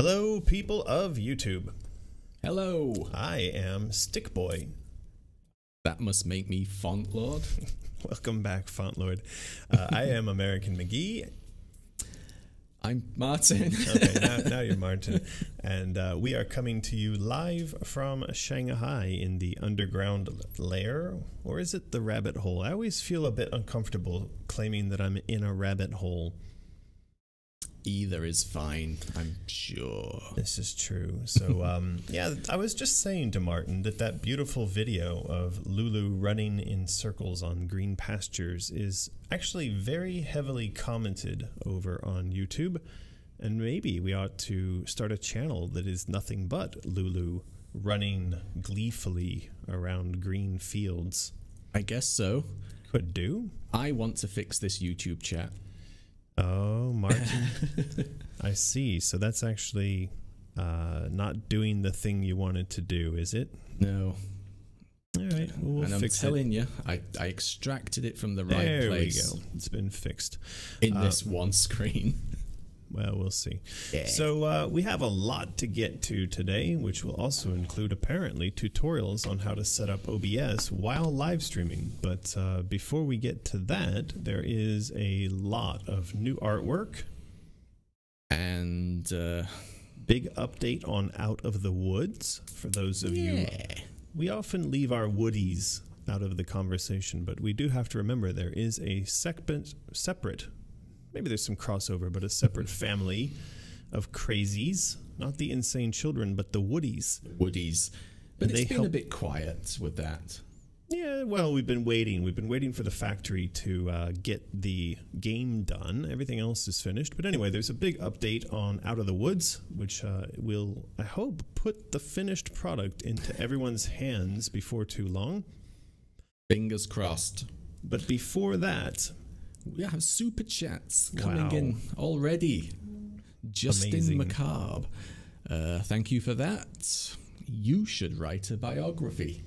Hello, people of YouTube. Hello. I am Stickboy. That must make me Font Lord. Welcome back, Font Lord. I am American McGee. I'm Martin. Okay, now you're Martin. And we are coming to you live from Shanghai in the underground lair. Or is it the rabbit hole? I always feel a bit uncomfortable claiming that I'm in a rabbit hole. Either is fine, I'm sure. This is true. So, yeah, I was just saying to Martin that beautiful video of Lulu running in circles on green pastures is actually very heavily commented over on YouTube. And maybe we ought to start a channel that is nothing but Lulu running gleefully around green fields. I guess so. Could do. I want to fix this YouTube chat. Oh, Martin. I see. So that's actually not doing the thing you wanted to do, is it? No. All right. Well, we'll and I'm fix telling you, I extracted it from the right there place. There we go. It's been fixed. In this one screen. Well, we'll see. Yeah. So we have a lot to get to today, which will also include apparently tutorials on how to set up OBS while live streaming. But before we get to that, there is a lot of new artwork. And big update on Out of the Woods for those of you. We often leave our woodies out of the conversation, but we do have to remember there is a separate maybe there's some crossover, but a separate family of crazies. Not the insane children, but the woodies. Woodies. But it's been a bit quiet with that. Yeah, well, we've been waiting. We've been waiting for the factory to get the game done. Everything else is finished. But anyway, there's a big update on Out of the Woods, which will, I hope, put the finished product into everyone's hands before too long. Fingers crossed. But before that, we have super chats coming in already. Justin Macabre. Thank you for that. You should write a biography.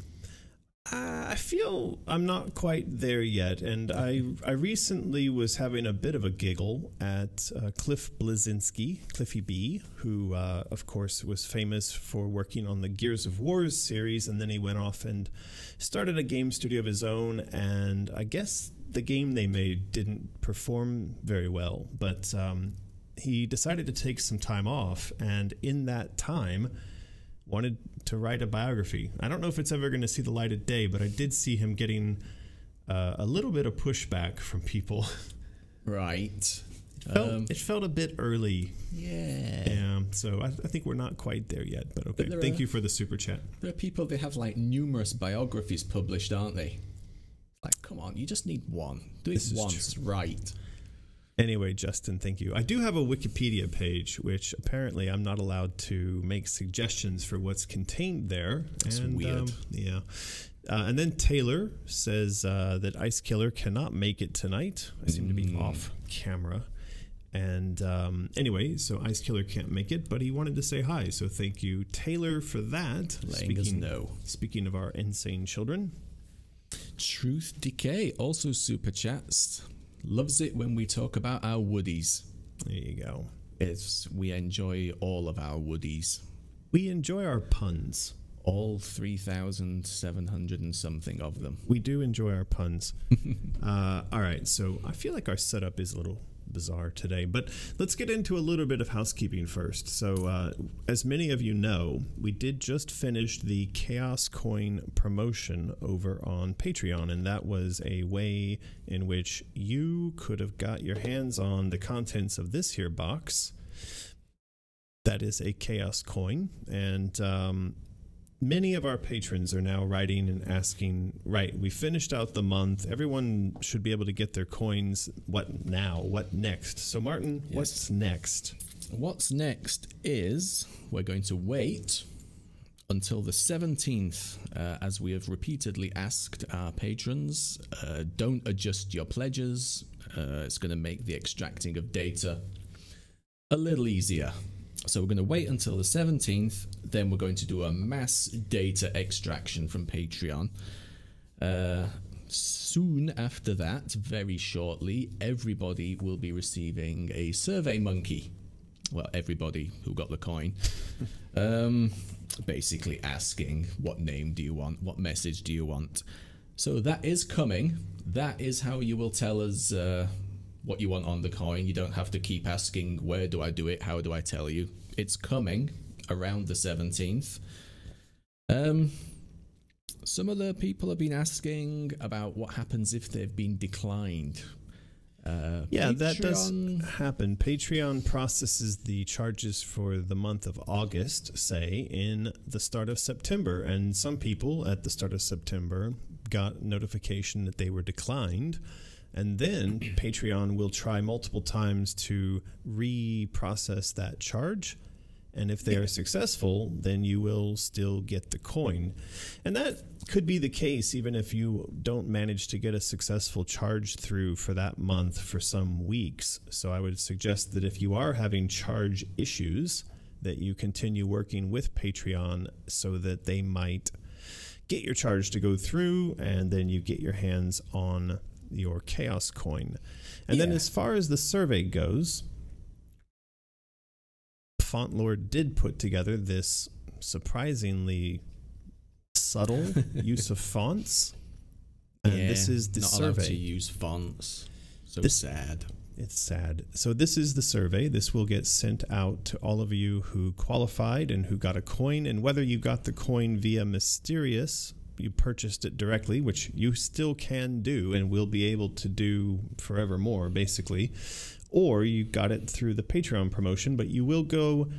I feel I'm not quite there yet, and I recently was having a bit of a giggle at Cliff Bleszinski, Cliffy B, who of course was famous for working on the Gears of War series, and then he went off and started a game studio of his own, and I guess the game they made didn't perform very well, but he decided to take some time off, and in that time wanted to write a biography. I don't know if it's ever going to see the light of day, but I did see him getting a little bit of pushback from people. Right. It felt a bit early. Yeah. So I think we're not quite there yet, but okay. Thank you for the super chat. There are people, they have like numerous biographies published, aren't they? Like, come on, you just need one. Do it once, right? Anyway, Justin, thank you. I do have a Wikipedia page, which apparently I'm not allowed to make suggestions for what's contained there. That's weird. Yeah. And then Taylor says that Ice Killer cannot make it tonight. I seem to be off camera. And anyway, so Ice Killer can't make it, but he wanted to say hi. So thank you, Taylor, for that. Speaking of our insane children. Truth Decay also super chats. Loves it when we talk about our woodies. There you go. We enjoy all of our woodies. We enjoy our puns. All 3,700 and something of them. We do enjoy our puns. All right, so I feel like our setup is a little bizarre today, but let's get into a little bit of housekeeping first. So as many of you know, we did just finish the Chaos Coin promotion over on Patreon, and that was a way in which you could have got your hands on the contents of this here box. That is a Chaos Coin, and many of our patrons are now writing and asking, right, we finished out the month. Everyone should be able to get their coins. What now? What next? So, Martin, yes. What's next? What's next is we're going to wait until the 17th, as we have repeatedly asked our patrons. Don't adjust your pledges. It's going to make the extracting of data a little easier. So we're going to wait until the 17th, then we're going to do a mass data extraction from Patreon. Soon after that, very shortly, everybody will be receiving a Survey Monkey. well, everybody who got the coin, basically asking, what name do you want? What message do you want? So that is coming. That is how you will tell us what you want on the coin. You don't have to keep asking, where do I do it? How do I tell you? It's coming around the 17th. Some other people have been asking about what happens if they've been declined. Yeah, that does happen. Patreon processes the charges for the month of August, say, in the start of September. And some people at the start of September got notification that they were declined. And then Patreon will try multiple times to reprocess that charge. And if they are successful, then you will still get the coin. And that could be the case even if you don't manage to get a successful charge through for that month for some weeks. So I would suggest that if you are having charge issues, that you continue working with Patreon so that they might get your charge to go through, and then you get your hands on your Chaos coin. And then as far as the survey goes, Font Lord did put together this surprisingly subtle use of fonts, and this is the survey. Not allowed to use fonts. So sad. It's sad. So this is the survey. This will get sent out to all of you who qualified and who got a coin, and whether you got the coin via Mysterious, you purchased it directly, which you still can do and will be able to do forevermore, basically, or you got it through the Patreon promotion, but you will go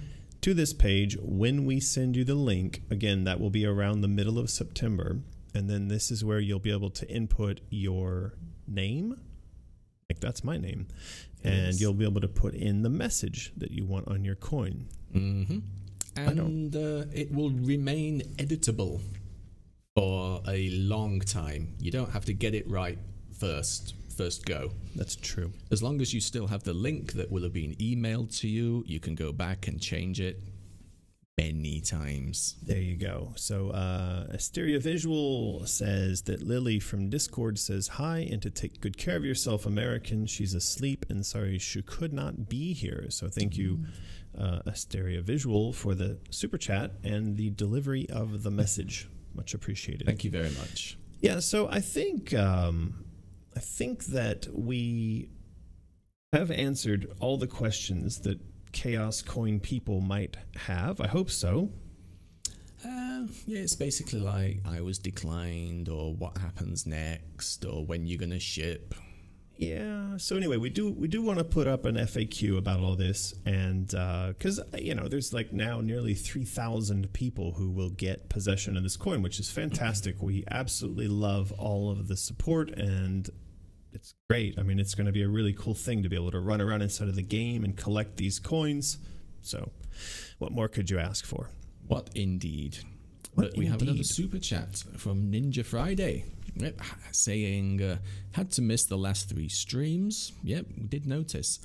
to this page when we send you the link. Again, that will be around the middle of September, and then this is where you'll be able to input your name, like that's my name, and you'll be able to put in the message that you want on your coin. And it will remain editable for a long time. You don't have to get it right first go. That's true. As long as you still have the link that will have been emailed to you, you can go back and change it many times. There you go. So Asteria Visual says that Lily from Discord says hi, and to take good care of yourself, American. She's asleep and sorry she could not be here. So thank you, Asteria Visual, for the super chat and the delivery of the message. Much appreciated. Thank you very much. Yeah, so I think that we have answered all the questions that Chaos Coin people might have. I hope so. Yeah, it's basically like I was declined, or what happens next, or when you're gonna ship. Yeah. So anyway, we do want to put up an FAQ about all this, and because there's like now nearly 3,000 people who will get possession of this coin, which is fantastic. We absolutely love all of the support, and it's great. I mean, it's going to be a really cool thing to be able to run around inside of the game and collect these coins. So, what more could you ask for? What indeed? But we have another super chat from Ninja Friday. Yep, saying, had to miss the last 3 streams. Yep, we did notice.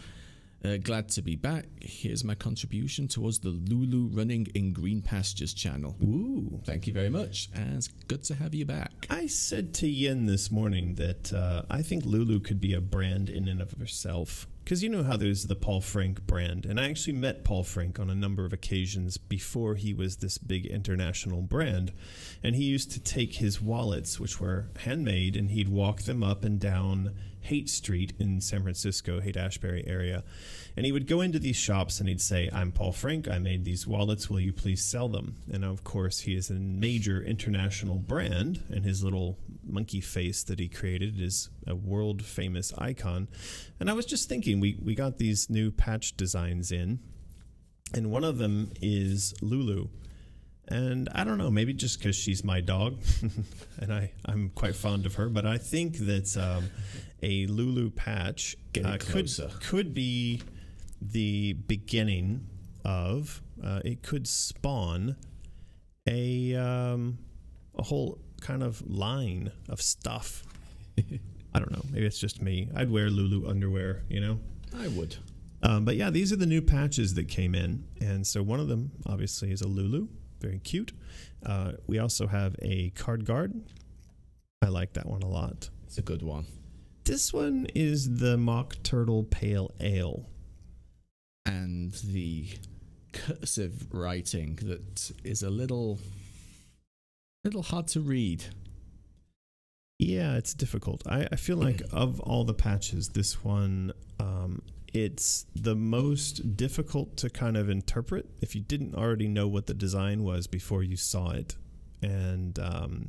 Glad to be back. Here's my contribution towards the Lulu Running in Green Pastures channel. Ooh, thank you very much. And it's good to have you back. I said to Yin this morning that I think Lulu could be a brand in and of herself. Because you know how there's the Paul Frank brand. And I actually met Paul Frank on a number of occasions before he was this big international brand. And he used to take his wallets, which were handmade, and he'd walk them up and down Haight Street in San Francisco, Haight-Ashbury area. And he would go into these shops and he'd say, I'm Paul Frank, I made these wallets, will you please sell them? And of course he is a major international brand, and his little monkey face that he created is a world famous icon. And I was just thinking, we got these new patch designs in, and one of them is Lulu. And I don't know, maybe just because she's my dog, and I'm quite fond of her, but I think that a Lulu patch could be the beginning of, it could spawn a whole kind of line of stuff. I don't know, maybe it's just me. I'd wear Lulu underwear, you know? I would. But yeah, these are the new patches that came in, and so one of them obviously is a Lulu. Very cute. We also have a card guard. I like that one a lot. It's a good one. This one is the Mock Turtle Pale Ale. and the cursive writing that is a little hard to read. Yeah, it's difficult. I feel like of all the patches, this one, it's the most difficult to kind of interpret if you didn't already know what the design was before you saw it. And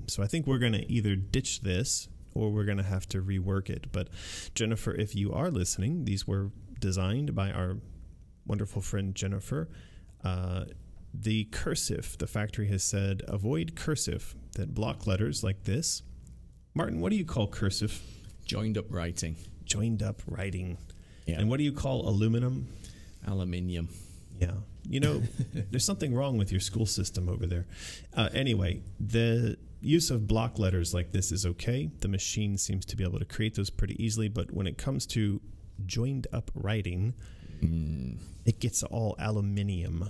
so I think we're going to either ditch this or we're going to have to rework it. But Jennifer, if you are listening, these were designed by our wonderful friend Jennifer. The cursive, the factory has said, avoid cursive, that block letters like this. Martin, what do you call cursive? Joined up writing. Joined up writing. Yeah. And what do you call aluminum? Aluminium. Yeah. You know, there's something wrong with your school system over there. Anyway, the use of block letters like this is okay. The machine seems to be able to create those pretty easily. But when it comes to joined up writing, it gets all aluminium.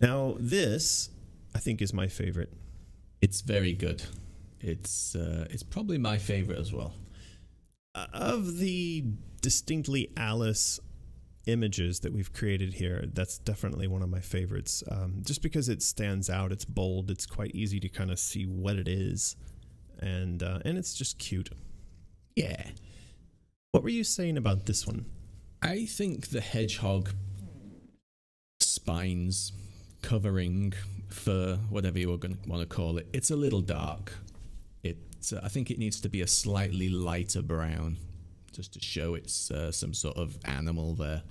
Now, this, I think, is my favorite. It's very good. It's probably my favorite as well. Of the distinctly Alice images that we've created here, that's definitely one of my favorites. Just because it stands out, it's bold, it's quite easy to kind of see what it is, and it's just cute. Yeah. What were you saying about this one? I think the hedgehog spines, covering, fur, whatever you were going to want to call it, it's a little dark. I think it needs to be a slightly lighter brown, just to show it's some sort of animal there.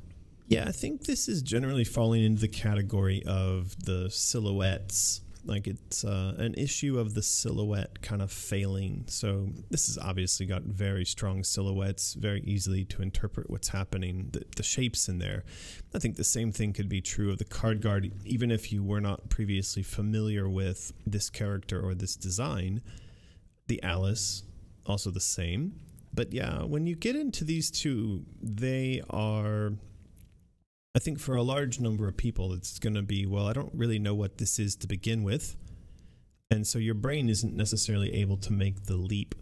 Yeah, I think this is generally falling into the category of the silhouettes. Like it's an issue of the silhouette kind of failing. So this has obviously got very strong silhouettes, very easily to interpret what's happening, the shapes in there. I think the same thing could be true of the card guard, even if you were not previously familiar with this character or this design. The Alice, also the same. But yeah, when you get into these two, they are, I think for a large number of people, it's going to be, well, I don't really know what this is to begin with. And so your brain isn't necessarily able to make the leap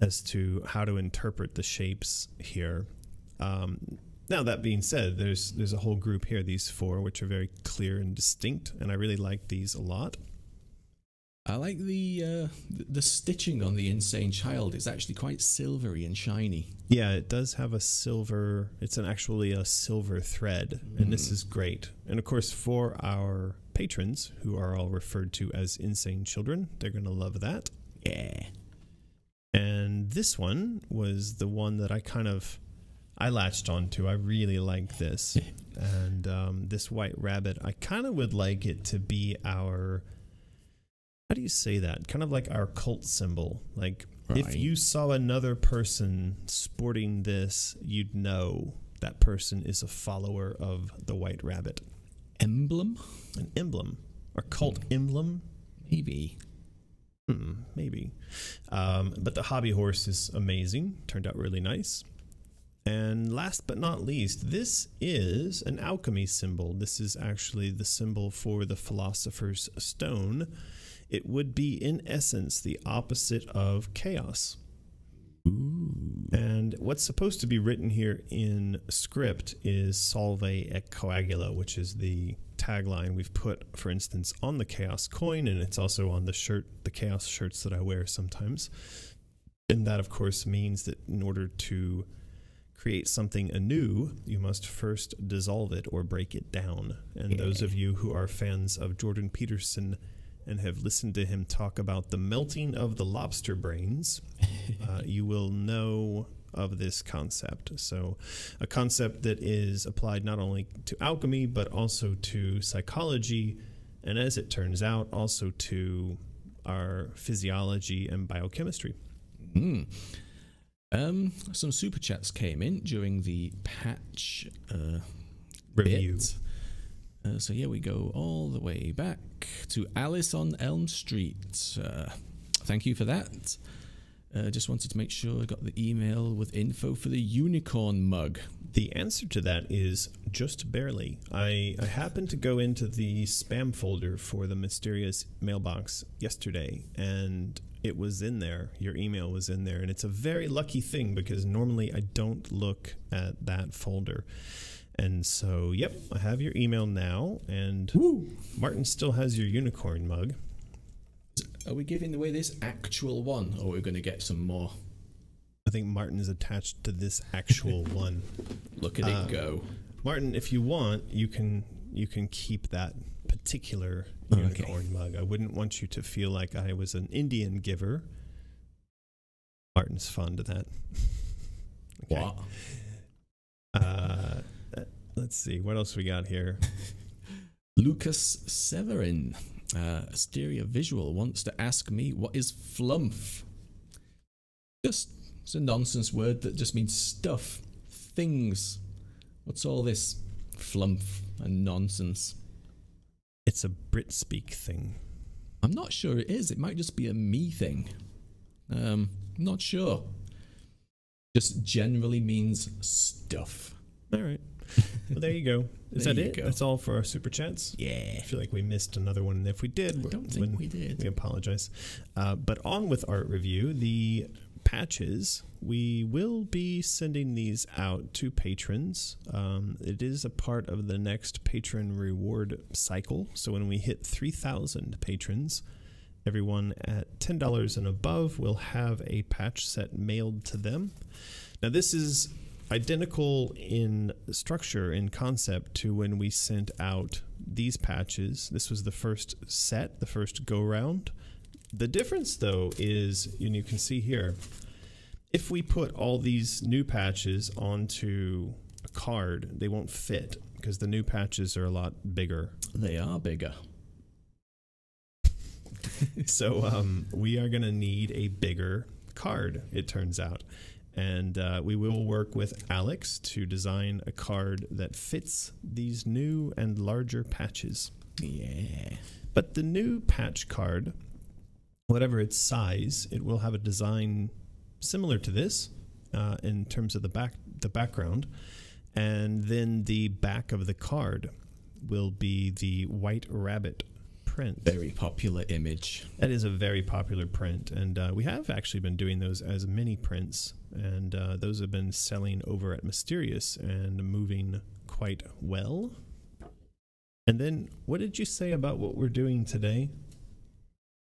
as to how to interpret the shapes here. Now, that being said, there's a whole group here, these four, which are very clear and distinct. And I really like these a lot. I like the stitching on the insane child. It's actually quite silvery and shiny. Yeah, it does have a silver, it's actually a silver thread, and this is great. And of course, for our patrons, who are all referred to as insane children, they're going to love that. Yeah. And this one was the one that I latched onto. I really like this. And this white rabbit, I kind of would like it to be our, how do you say that? Kind of like our cult symbol. Like, right. If you saw another person sporting this, you'd know that person is a follower of the White Rabbit. Emblem? An emblem. Or cult emblem? Maybe. Maybe. But the hobby horse is amazing. Turned out really nice. And last but not least, this is an alchemy symbol. This is actually the symbol for the Philosopher's Stone. It would be, in essence, the opposite of chaos. Ooh. And what's supposed to be written here in script is Salve et Coagula, which is the tagline we've put, for instance, on the Chaos coin, and it's also on the shirt, the Chaos shirts that I wear sometimes. And that, of course, means that in order to create something anew, you must first dissolve it or break it down. And those of you who are fans of Jordan Peterson and have listened to him talk about the melting of the lobster brains, you will know of this concept. So a concept that is applied not only to alchemy, but also to psychology, and as it turns out, also to our physiology and biochemistry. Some super chats came in during the patch review. So here we go all the way back to Alice on Elm Street. Thank you for that. Just wanted to make sure I got the email with info for the unicorn mug. The answer to that is just barely. I happened to go into the spam folder for the mysterious mailbox yesterday, and it was in there. Your email was in there, and it's a very lucky thing because normally I don't look at that folder. And so, yep, I have your email now, and Woo. Martin still has your unicorn mug. Are we giving away this actual one, or are we going to get some more? I think Martin is attached to this actual one. Look at it go. Martin, if you want, you can keep that particular unicorn mug. I wouldn't want you to feel like I was an Indian giver. Martin's fond of that. Okay. What? Let's see, what else we got here? Lucas Severin, Asteria Visual, wants to ask me, what is flumph? It's a nonsense word that just means stuff, things. What's all this flumph and nonsense? It's a Brit speak thing. I'm not sure it is. It might just be a me thing. Not sure. Just generally means stuff. All right. Well, there you go. Is that it? That's all for our super chats? Yeah. I feel like we missed another one. And if we did, I don't think we did. We apologize. But on with art review, the patches, we will be sending these out to patrons. It is a part of the next patron reward cycle. So when we hit 3,000 patrons, everyone at $10 and above will have a patch set mailed to them. Now, this is identical in structure, in concept, to when we sent out these patches. This was the first set, the first go-round. The difference, though, is, and you can see here, if we put all these new patches onto a card, they won't fit because the new patches are a lot bigger. They are bigger. So we are going to need a bigger card, it turns out. And we will work with Alex to design a card that fits these new and larger patches. Yeah. But the new patch card, whatever its size, it will have a design similar to this in terms of the background. And then the back of the card will be the white rabbit print. Very popular image. That is a very popular print, and we have actually been doing those as mini prints, and those have been selling over at Mysterious and moving quite well. And then, what did you say about what we're doing today?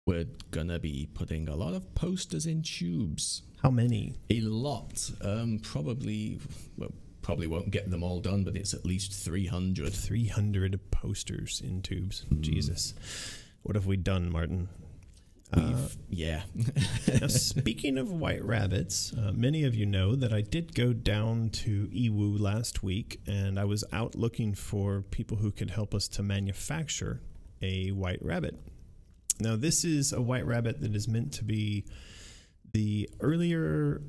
We're gonna be putting a lot of posters in tubes. How many? A lot. Probably won't get them all done, but it's at least 300. 300 posters in tubes. Jesus. What have we done, Martin? Yeah. Now, speaking of white rabbits, many of you know that I did go down to Iwu last week, and I was out looking for people who could help us to manufacture a white rabbit. Now, this is a white rabbit that is meant to be the earlier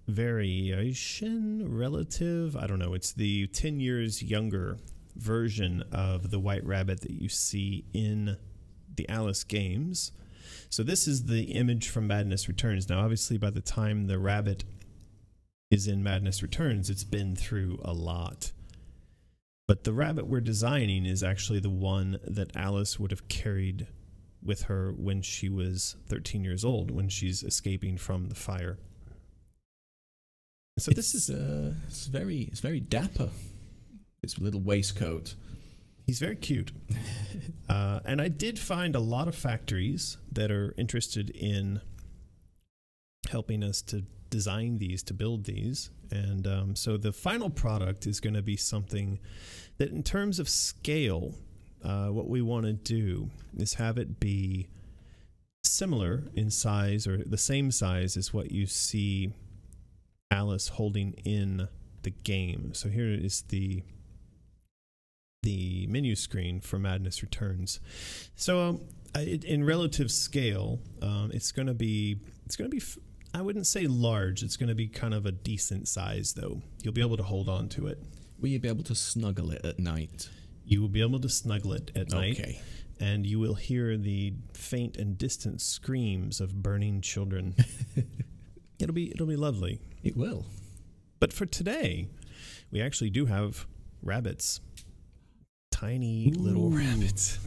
variation relative. I don't know. It's the 10 years younger version of the white rabbit that you see in the Alice games. So this is the image from Madness Returns. Now, obviously, by the time the rabbit is in Madness Returns, it's been through a lot. But the rabbit we're designing is actually the one that Alice would have carried with her when she was 13 years old, when she's escaping from the fire. So this is it's very dapper. This little waistcoat. He's very cute. And I did find a lot of factories that are interested in helping us to design these, to build these. And so the final product is going to be something that, in terms of scale, what we want to do is have it be similar in size, or the same size as what you see Alice holding in the game. So here is the menu screen for Madness Returns. So in relative scale, it's going to be I wouldn't say large. It's going to be kind of a decent size, though. You'll be able to hold on to it. Will you be able to snuggle it at night? You will be able to snuggle it at night. Okay. And you will hear the faint and distant screams of burning children. It'll be lovely. It will. But for today, we actually do have rabbits. tiny little rabbits.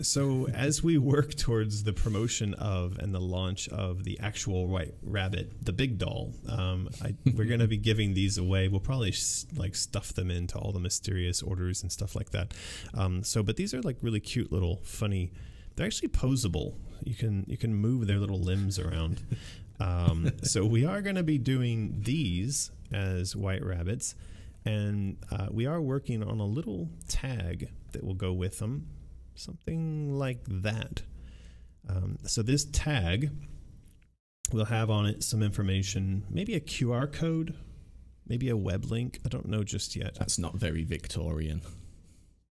So as we work towards the promotion of and the launch of the actual White Rabbit, the big doll, we're going to be giving these away. We'll probably like stuff them into all the mysterious orders and stuff like that. But these are like really cute little funny. They're actually posable. You can move their little limbs around. So we are going to be doing these as White Rabbits. And we are working on a little tag that will go with them. Something like that. So this tag will have on it some information, maybe a QR code, maybe a web link. I don't know just yet. That's not very Victorian.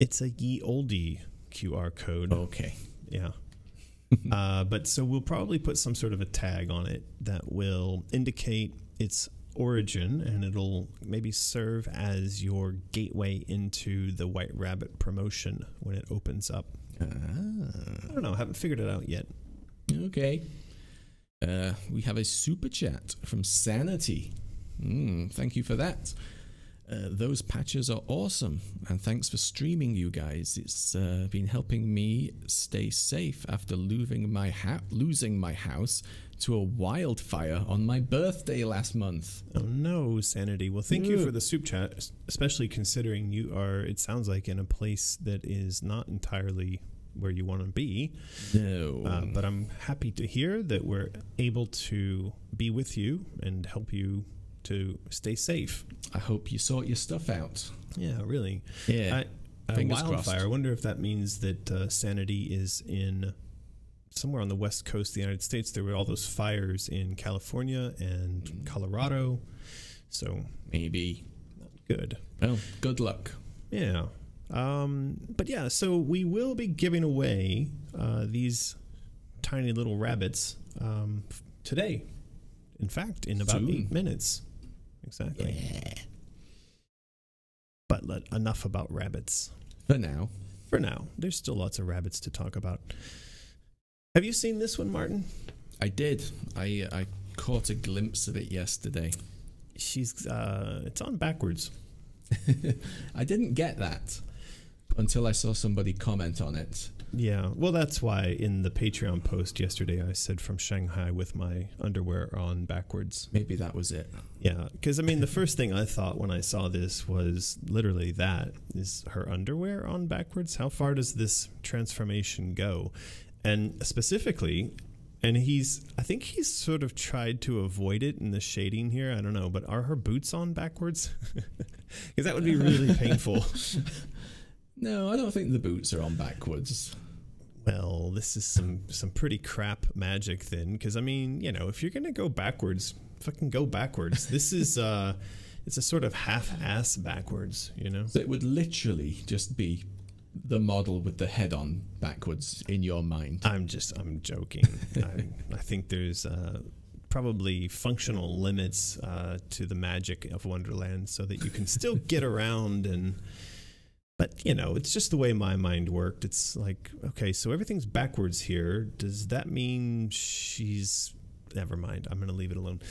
It's a ye olde QR code. Okay. Yeah. But so we'll probably put some sort of a tag on it that will indicate its origin, and it'll maybe serve as your gateway into the White Rabbit promotion when it opens up. I don't know. Haven't figured it out yet. Okay. We have a super chat from Sanity. Thank you for that. Those patches are awesome, and thanks for streaming, you guys. It's been helping me stay safe after losing my house to a wildfire on my birthday last month. Oh no, Sanity. Well, thank you for the soup chat, especially considering you are, it sounds like, in a place that is not entirely where you want to be. No. But I'm happy to hear that we're able to be with you and help you to stay safe. I hope you sort your stuff out. Yeah, really. Yeah. Fingers wildfire. crossed. I wonder if that means that Sanity is in somewhere on the west coast of the United States. There were all those fires in California and Colorado. So maybe. Not good. Well, good luck. Yeah. But yeah, so we will be giving away these tiny little rabbits today. In fact, in about 8 minutes. Exactly. Yeah. But enough about rabbits. For now. For now. There's still lots of rabbits to talk about. Have you seen this one, Martin? I did. I caught a glimpse of it yesterday. It's on backwards. I didn't get that until I saw somebody comment on it. Yeah, well, that's why in the Patreon post yesterday I said from Shanghai with my underwear on backwards. Maybe that was it. Yeah, because I mean the first thing I thought when I saw this was literally that. Is her underwear on backwards? How far does this transformation go? And specifically, and I think he's sort of tried to avoid it in the shading here. I don't know, but are her boots on backwards? Because that would be really painful. No, I don't think the boots are on backwards. Well, this is some pretty crap magic then, because I mean, you know, if you're gonna go backwards, fucking go backwards. This is it's a sort of half-ass backwards, you know. So it would literally just be the model with the head on backwards in your mind. I'm joking. I think there's probably functional limits to the magic of Wonderland, so that you can still get around and. But, you know, it's just the way my mind worked. It's like, okay, so everything's backwards here. Does that mean she's... Never mind. I'm going to leave it alone.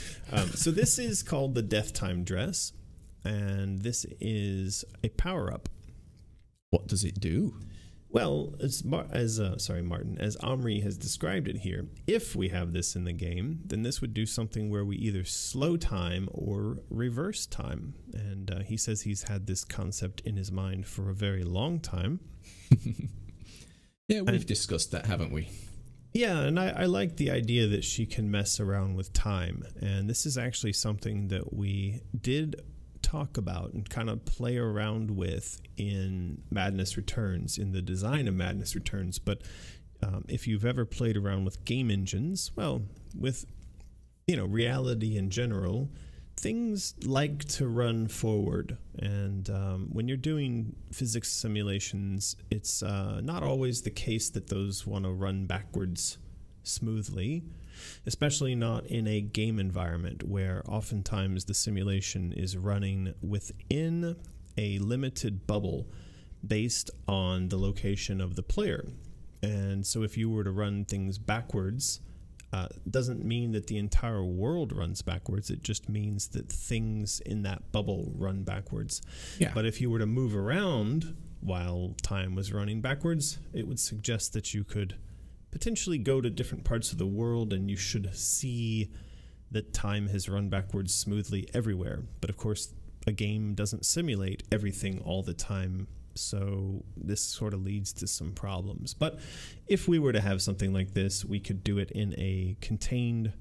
So this is called the Death Time Dress, and this is a power-up. What does it do? Well, Martin, as Omri has described it here, if we have this in the game, then this would do something where we either slow time or reverse time. And he says he's had this concept in his mind for a very long time. Yeah, we've discussed that, haven't we? Yeah, and I like the idea that she can mess around with time. And this is actually something that we did talk about and kind of play around with in Madness Returns, in the design of Madness Returns. But if you've ever played around with game engines, well, with, you know, reality in general, things like to run forward. And when you're doing physics simulations, it's not always the case that those want to run backwards smoothly. Especially not in a game environment where oftentimes the simulation is running within a limited bubble based on the location of the player. And so if you were to run things backwards, doesn't mean that the entire world runs backwards. It just means that things in that bubble run backwards. Yeah. But if you were to move around while time was running backwards, it would suggest that you could potentially go to different parts of the world and you should see that time has run backwards smoothly everywhere. But of course, a game doesn't simulate everything all the time, so this sort of leads to some problems. But if we were to have something like this, we could do it in a contained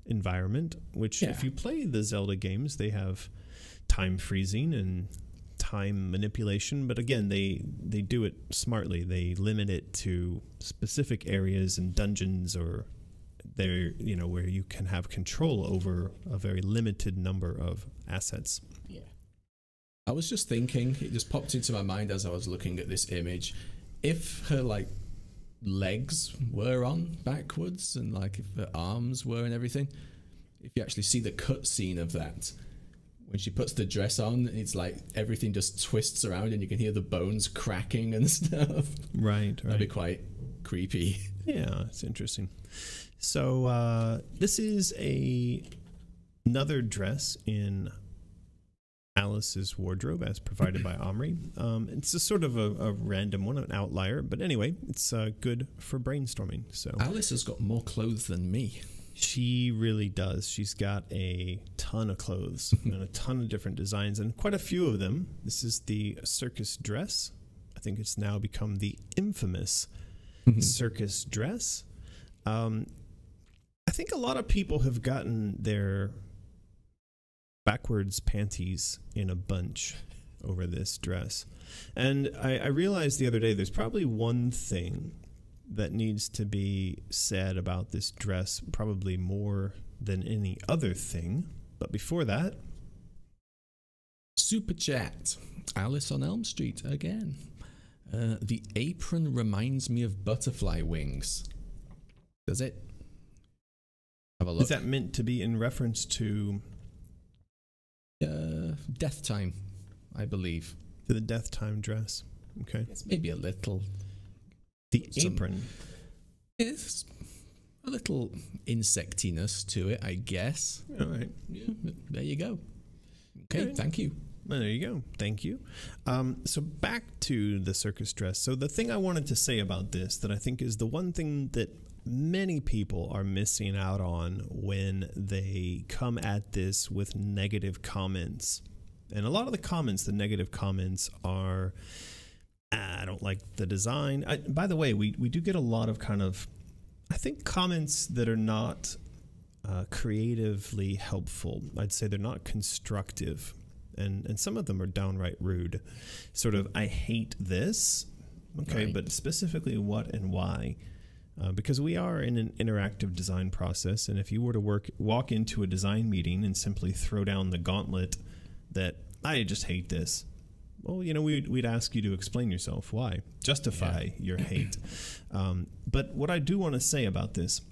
environment, which if you play the Zelda games, they have time freezing and time manipulation, but again, they do it smartly. They limit it to specific areas and dungeons, or they're, where you can have control over a very limited number of assets. Yeah. I was just thinking, it just popped into my mind as I was looking at this image, if her legs were on backwards and if her arms were and everything, if you actually see the cut scene of that, when she puts the dress on, it's everything just twists around and you can hear the bones cracking and stuff. Right. That'd be quite creepy. Yeah, it's interesting. So this is another dress in Alice's wardrobe as provided by Omri. It's a sort of a random one, an outlier, but anyway, it's good for brainstorming. So Alice has got more clothes than me. She really does. She's got a ton of clothes and a ton of different designs, and quite a few of them. This is the circus dress. I think it's now become the infamous circus dress. I think a lot of people have gotten their backwards panties in a bunch over this dress. And I realized the other day there's probably one thing that needs to be said about this dress, probably more than any other thing. But before that, Super chat. Alice on Elm Street again. The apron reminds me of butterfly wings. Does it? Have a look. Is that meant to be in reference to Death Time, I believe. To the Death Time dress? Okay. It's maybe a little. The apron. It's a little insectiness to it, I guess. All right. Yeah, there you go. Okay, right. Thank you. Well, there you go. Thank you. So back to the circus dress. So the thing I wanted to say about this that I think is the one thing that many people are missing out on when they come at this with negative comments. And a lot of the negative comments are, I don't like the design. By the way, we do get a lot of I think comments that are not creatively helpful. I'd say they're not constructive. And some of them are downright rude. Sort of, I hate this. Okay, right. But specifically what and why? Because we are in an interactive design process, and if you were to walk into a design meeting and simply throw down the gauntlet that I just hate this, well, we'd ask you to explain yourself. Why? Justify your hate. But what I do want to say about this,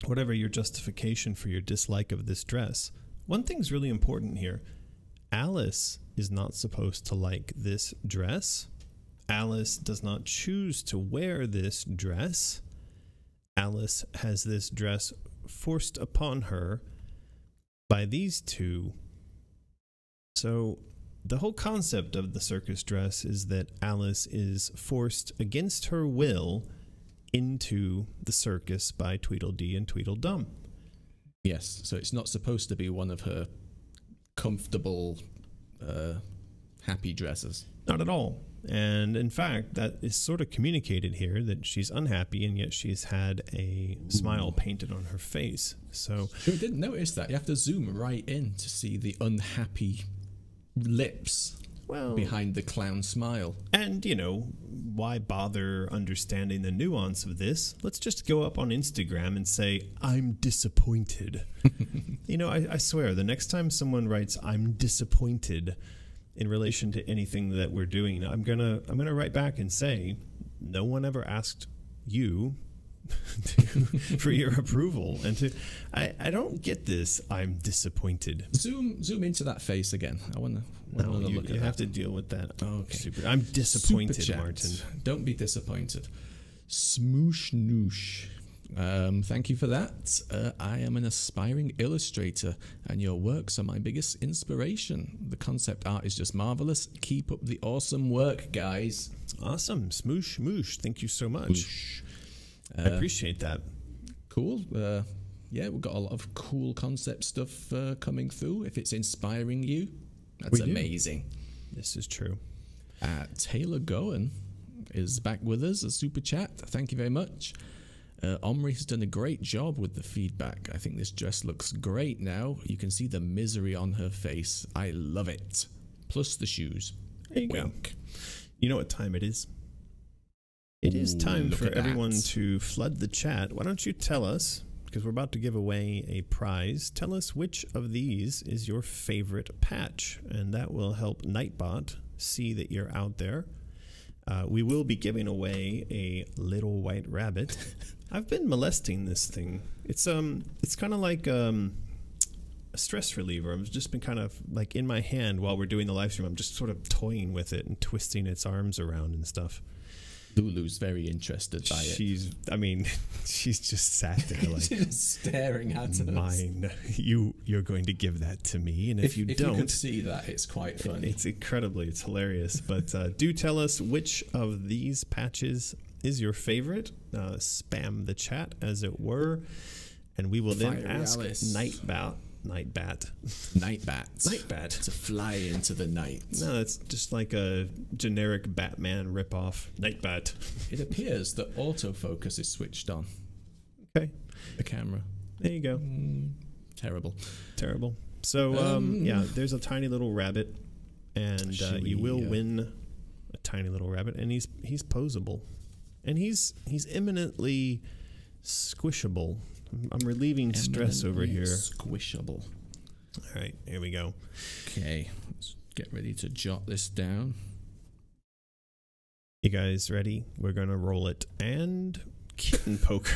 whatever your justification for your dislike of this dress, one thing's really important here. Alice is not supposed to like this dress. Alice does not choose to wear this dress. Alice has this dress forced upon her by these two. So the whole concept of the circus dress is that Alice is forced against her will into the circus by Tweedledee and Tweedledum. Yes, so it's not supposed to be one of her comfortable, happy dresses. Not at all. And in fact, that is sort of communicated here, that she's unhappy and yet she's had a smile painted on her face. So I didn't notice that. You have to zoom right in to see the unhappy lips behind the clown smile. And, why bother understanding the nuance of this? Let's just go up on Instagram and say, I'm disappointed. I swear, the next time someone writes, I'm disappointed in relation to anything that we're doing, I'm gonna write back and say, no one ever asked you for your approval, and I don't get this. I'm disappointed. Zoom into that face again. I want to look at that. You have to deal with that. Okay. I'm disappointed, Martin. Don't be disappointed. Smoosh noosh. Thank you for that. I am an aspiring illustrator, and your works are my biggest inspiration. The concept art is just marvelous. Keep up the awesome work, guys. Awesome. Smoosh, moosh. Thank you so much. I appreciate that. Cool. Yeah, we've got a lot of cool concept stuff coming through. If it's inspiring you, that's amazing. This is true. Taylor Goen is back with us, a super chat. Thank you very much. Omri has done a great job with the feedback. I think this dress looks great now. You can see the misery on her face. I love it. Plus the shoes. There you go. You know what time it is? It is time for everyone to flood the chat. Why don't you tell us, because we're about to give away a prize, tell us which of these is your favorite patch, and that will help Nightbot see that you're out there. We will be giving away a little white rabbit. I've been molesting this thing. It's kind of like a stress reliever. I've just been kind of like in my hand while we're doing the live stream. I'm just sort of toying with it and twisting its arms around and stuff. Lulu's very interested by it. She's just sat there like just staring at us. Mine. You're going to give that to me, and if you don't, you could see that, it's quite funny. It's hilarious. But do tell us which of these patches is your favorite. Spam the chat, as it were, and we will then ask Nightbat to fly into the night. No, it's just like a generic Batman ripoff. Nightbat. It appears that autofocus is switched on. Okay. The camera. There you go. Terrible. So, yeah, there's a tiny little rabbit, and you will win a tiny little rabbit, and he's poseable, and he's imminently squishable. I'm relieving stress over here. Squishable. All right, here we go. Okay, let's get ready to jot this down. You guys ready? We're going to roll it. And Kitten Poker.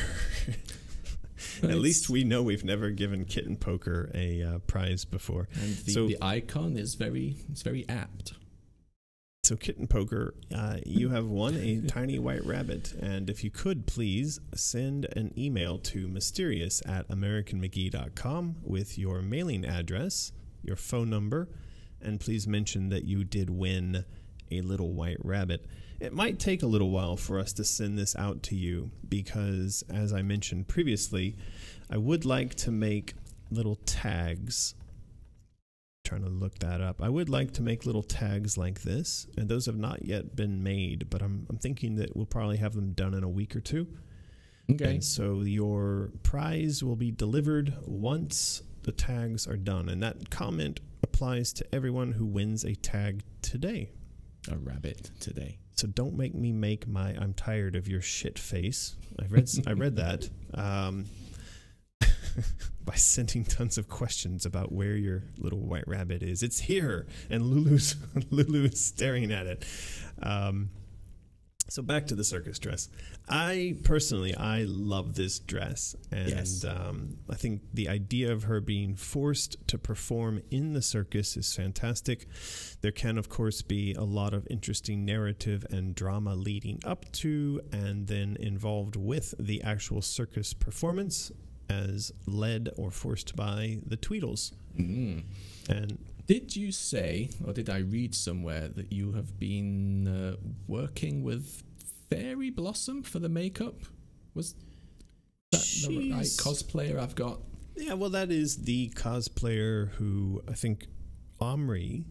At least we know we've never given Kitten Poker a prize before. And the icon is very apt. So Kitten Poker, you have won a tiny white rabbit, and if you could please send an email to mysterious@americanmcgee.com with your mailing address, your phone number, and please mention that you did win a little white rabbit. It might take a little while for us to send this out to you because, as I mentioned previously, I would like to make little tags. Trying to look that up. I would like to make little tags like this, and those have not yet been made, but I'm thinking that we'll probably have them done in a week or two. Okay. And so your prize will be delivered once the tags are done, and that comment applies to everyone who wins a tag today. A rabbit today. So don't make me make my "I'm tired of your shit" face. I read that. By sending tons of questions about where your little white rabbit is. It's here, and Lulu's staring at it. So back to the circus dress. I love this dress, and yes. I think the idea of her being forced to perform in the circus is fantastic. There can, of course, be a lot of interesting narrative and drama leading up to and then involved with the actual circus performance, as led or forced by the Tweedles. Mm. And did you say, or did I read somewhere, that you have been working with Fairy Blossom for the makeup? Was that the right cosplayer I've got? Yeah, well, that is the cosplayer who I think Omri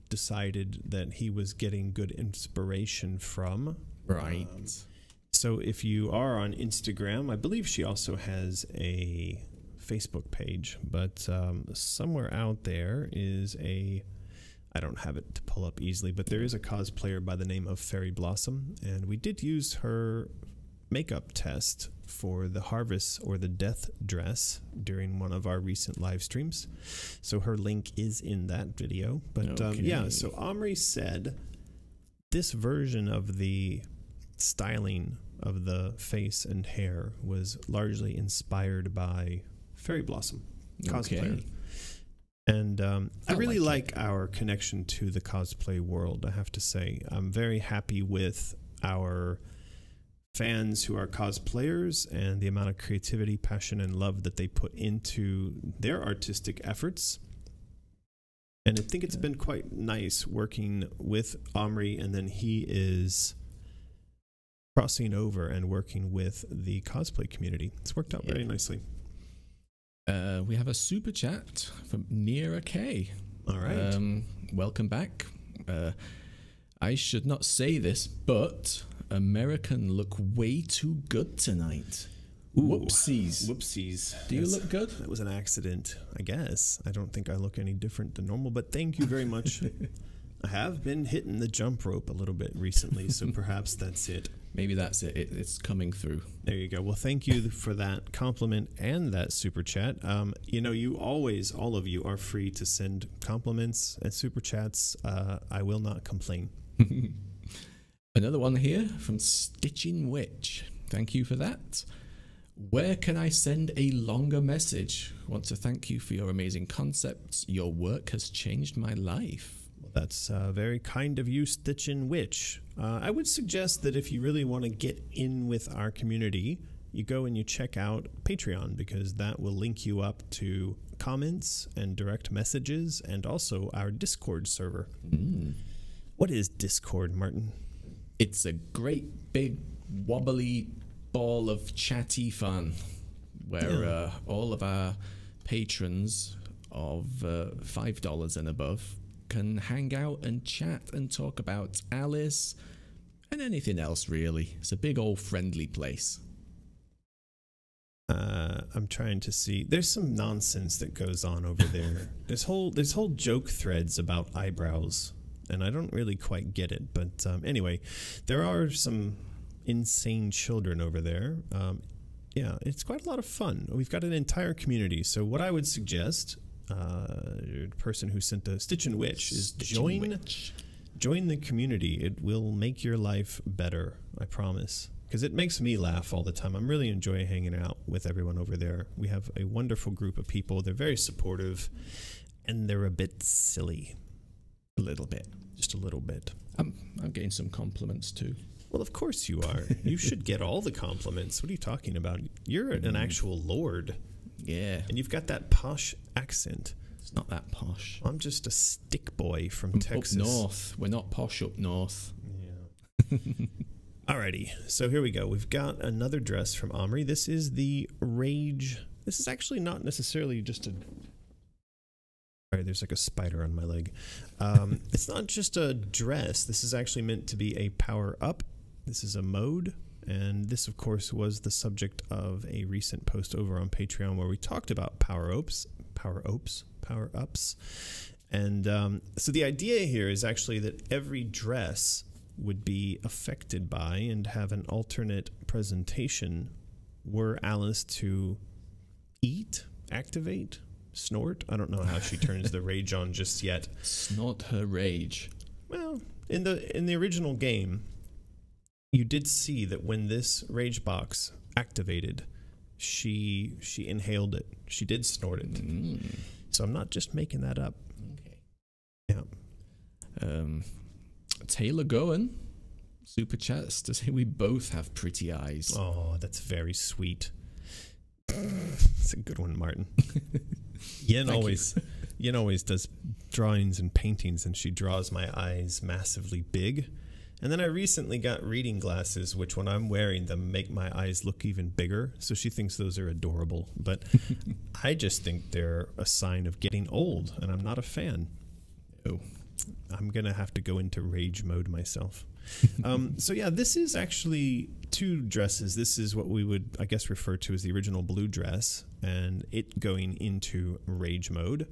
decided that he was getting good inspiration from. Right. So if you are on Instagram, I believe she also has a Facebook page, but somewhere out there is I don't have it to pull up easily, but there is a cosplayer by the name of Fairy Blossom, and we did use her makeup test for the Harvest or the Death dress during one of our recent live streams. So her link is in that video. But yeah, so Omri said this version of the styling of the face and hair was largely inspired by Fairy Blossom cosplayer. Okay. And I really like our connection to the cosplay world, I have to say. I'm very happy with our fans who are cosplayers and the amount of creativity, passion, and love that they put into their artistic efforts. And I think it's been quite nice working with Omri, and then he is crossing over and working with the cosplay community. It's worked out very nicely. We have a super chat from Nira K. All right. Welcome back. I should not say this, but American look way too good tonight. Ooh, whoopsies. Whoopsies. Do you look good? That was an accident, I guess. I don't think I look any different than normal, but thank you very much. I have been hitting the jump rope a little bit recently, so perhaps that's it. Maybe that's it. It's coming through. There you go. Well, thank you for that compliment and that super chat. You always, all of you, are free to send compliments and super chats. I will not complain. Another one here from Stitching Witch. Thank you for that. Where can I send a longer message? Want to thank you for your amazing concepts. Your work has changed my life. Well, that's very kind of you, Stitchin' Witch. I would suggest that if you really want to get in with our community, you go and you check out Patreon, because that will link you up to comments and direct messages and also our Discord server. What is Discord, Martin? It's a great big wobbly ball of chatty fun where all of our patrons of $5 and above can hang out and chat and talk about Alice and anything else, really. It's a big old friendly place. I'm trying to see. There's some nonsense that goes on over there. There's whole joke threads about eyebrows, and I don't really quite get it. But anyway, there are some insane children over there. Yeah, it's quite a lot of fun. We've got an entire community. So what I would suggest, the person who sent the Stitchin' Witch, is join the community. It will make your life better, I promise. Because it makes me laugh all the time. I'm really enjoying hanging out with everyone over there. We have a wonderful group of people. They're very supportive, and they're a bit silly. A little bit. Just a little bit. I'm getting some compliments too. Well, of course you are. You should get all the compliments. What are you talking about? You're an actual lord. Yeah. And you've got that posh accent. It's not that posh. I'm just a stick boy from Texas. Up north. We're not posh up north. Yeah. Alrighty, so here we go. We've got another dress from Omri. This is the Rage. This is actually not necessarily just a... Alright, there's like a spider on my leg. It's not just a dress. This is actually meant to be a power-up. This is a mode. And this, of course, was the subject of a recent post over on Patreon where we talked about power-ups. And so the idea here is actually that every dress would be affected by and have an alternate presentation were Alice to eat, activate, snort. I don't know how she turns the rage on just yet. Snort her rage. Well, in the original game, you did see that when this rage box activated, she inhaled it. She did snort it. So I'm not just making that up. Okay. Yeah. Taylor Goen super chats to say we both have pretty eyes. Oh, that's very sweet. It's a good one, Martin. Yen always does drawings and paintings, and she draws my eyes massively big. And then I recently got reading glasses, which when I'm wearing them make my eyes look even bigger. So she thinks those are adorable. But I just think they're a sign of getting old, and I'm not a fan. Oh. I'm going to have to go into rage mode myself. So yeah, this is actually two dresses. This is what we would, I guess, refer to as the original blue dress, and it going into rage mode.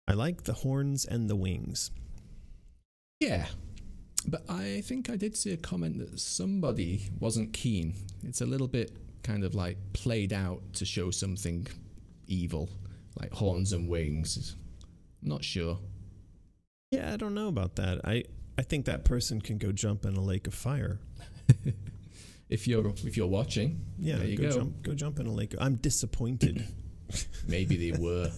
I like the horns and the wings. Yeah, but I think I did see a comment that somebody wasn't keen. It's a little bit kind of like played out to show something evil, like horns and wings. I'm not sure. Yeah, I don't know about that. I think that person can go jump in a lake of fire. If you're watching, yeah, there you go jump in a lake. I'm disappointed. Maybe they were.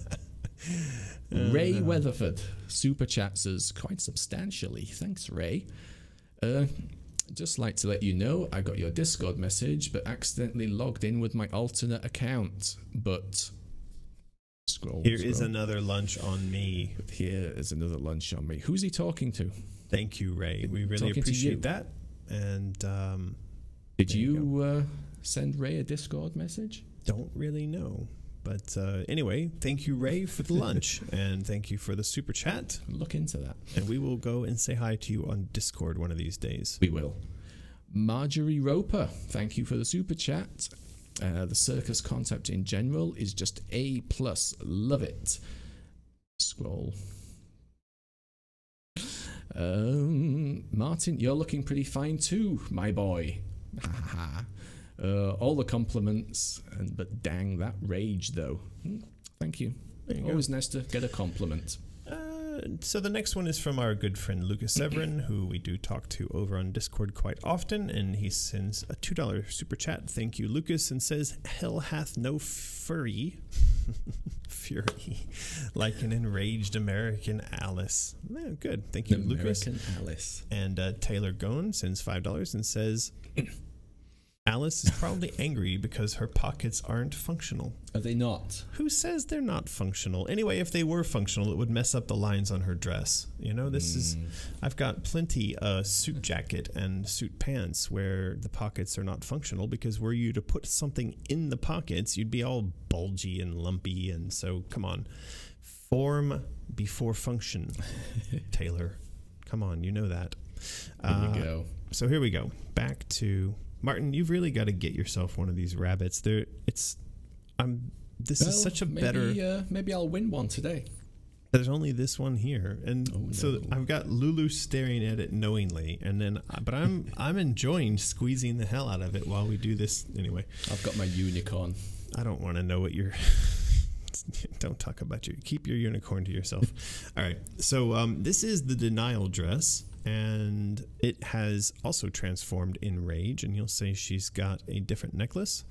Ray Weatherford super chats us quite substantially. Thanks, Ray. just like to let you know, I got your Discord message, but accidentally logged in with my alternate account. But scroll. Here is another lunch on me. Here is another lunch on me. Who's he talking to? Thank you, Ray. We really appreciate that. And did you send Ray a Discord message? Don't really know. But anyway, thank you, Ray, for the lunch. And thank you for the super chat. Look into that. And we will go and say hi to you on Discord one of these days. We will. Marjorie Roper, thank you for the super chat. The circus concept in general is just A+. Love it. Scroll. Martin, you're looking pretty fine too, my boy. All the compliments, but dang, that rage though. Thank you. Always nice to get a compliment. So the next one is from our good friend Lucas Severin, who we do talk to over on Discord quite often, and he sends a $2 super chat. Thank you, Lucas, and says, "Hell hath no fury, like an enraged American Alice." Yeah, good. Thank you, Lucas. American Alice. And Taylor Gone sends $5 and says, "Alice is probably angry because her pockets aren't functional." Are they not? Who says they're not functional? Anyway, if they were functional, it would mess up the lines on her dress. You know, this is... I've got plenty suit jacket and suit pants where the pockets are not functional, because were you to put something in the pockets, you'd be all bulgy and lumpy. And so, come on. Form before function, Taylor. Come on, you know that. Here we go. So here we go. Back to... Martin, you've really got to get yourself one of these rabbits. This is such a better... maybe I'll win one today. There's only this one here, and so I've got Lulu staring at it knowingly, and then, but I'm enjoying squeezing the hell out of it while we do this. Anyway, I've got my unicorn. I don't want to know what you're... Don't talk about you. Keep your unicorn to yourself. All right. So this is the denial dress. And it has also transformed in rage, and you'll say she's got a different necklace,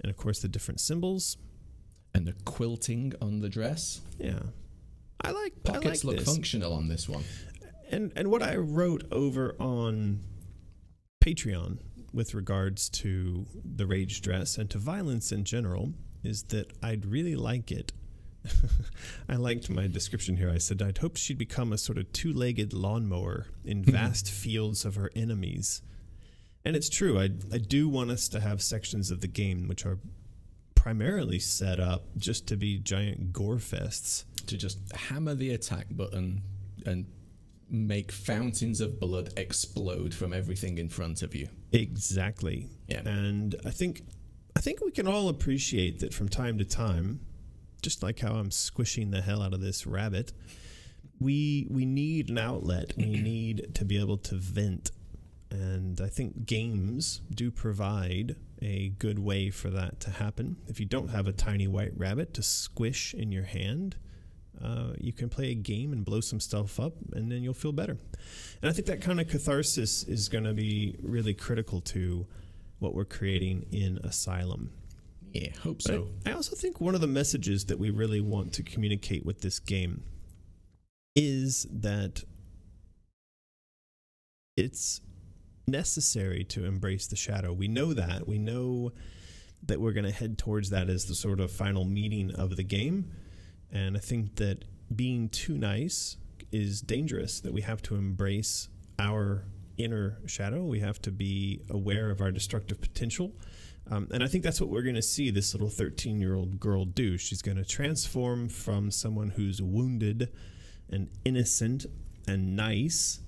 and of course the different symbols, and the quilting on the dress. Yeah, pockets look this. Functional on this one. And what I wrote over on Patreon with regards to the rage dress and to violence in general is that I'd really like it. I liked my description here. I said I'd hope she'd become a sort of two-legged lawnmower in vast fields of her enemies. And it's true. I do want us to have sections of the game which are primarily set up just to be giant gore fests. To just hammer the attack button and make fountains of blood explode from everything in front of you. Exactly. Yeah. And I think we can all appreciate that from time to time, just like how I'm squishing the hell out of this rabbit, we need an outlet. We need to be able to vent. And I think games do provide a good way for that to happen. If you don't have a tiny white rabbit to squish in your hand, you can play a game and blow some stuff up, and then you'll feel better. And I think that kind of catharsis is going to be really critical to what we're creating in Asylum. Yeah, hope so. I also think one of the messages that we really want to communicate with this game is that it's necessary to embrace the shadow. We know that. We know that we're going to head towards that as the sort of final meeting of the game. And I think that being too nice is dangerous, that we have to embrace our inner shadow. We have to be aware of our destructive potential. And I think that's what we're going to see this little 13-year-old girl do. She's going to transform from someone who's wounded and innocent and nice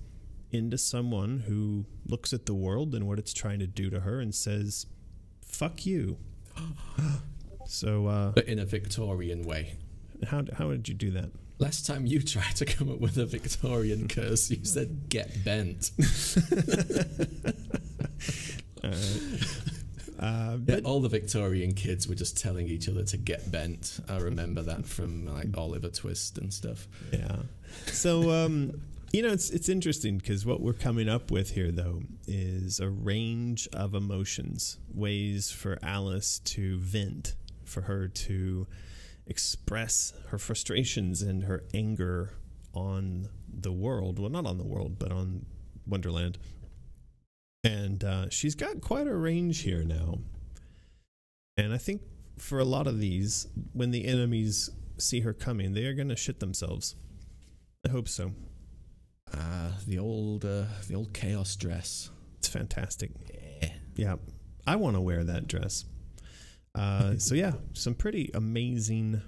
into someone who looks at the world and what it's trying to do to her and says, "Fuck you." So, but in a Victorian way. How did you do that? Last time you tried to come up with a Victorian curse, you said "get bent." All right. But all the Victorian kids were just telling each other to get bent. I remember that from like Oliver Twist and stuff. Yeah. So, it's interesting because what we're coming up with here, though, is a range of emotions, ways for Alice to vent, for her to express her frustrations and her anger on the world. Well, not on the world, but on Wonderland. And she's got quite a range here now. And I think for a lot of these, when the enemies see her coming, they are going to shit themselves. I hope so. The old chaos dress. It's fantastic. Yeah. Yeah. I want to wear that dress. So yeah, some pretty amazing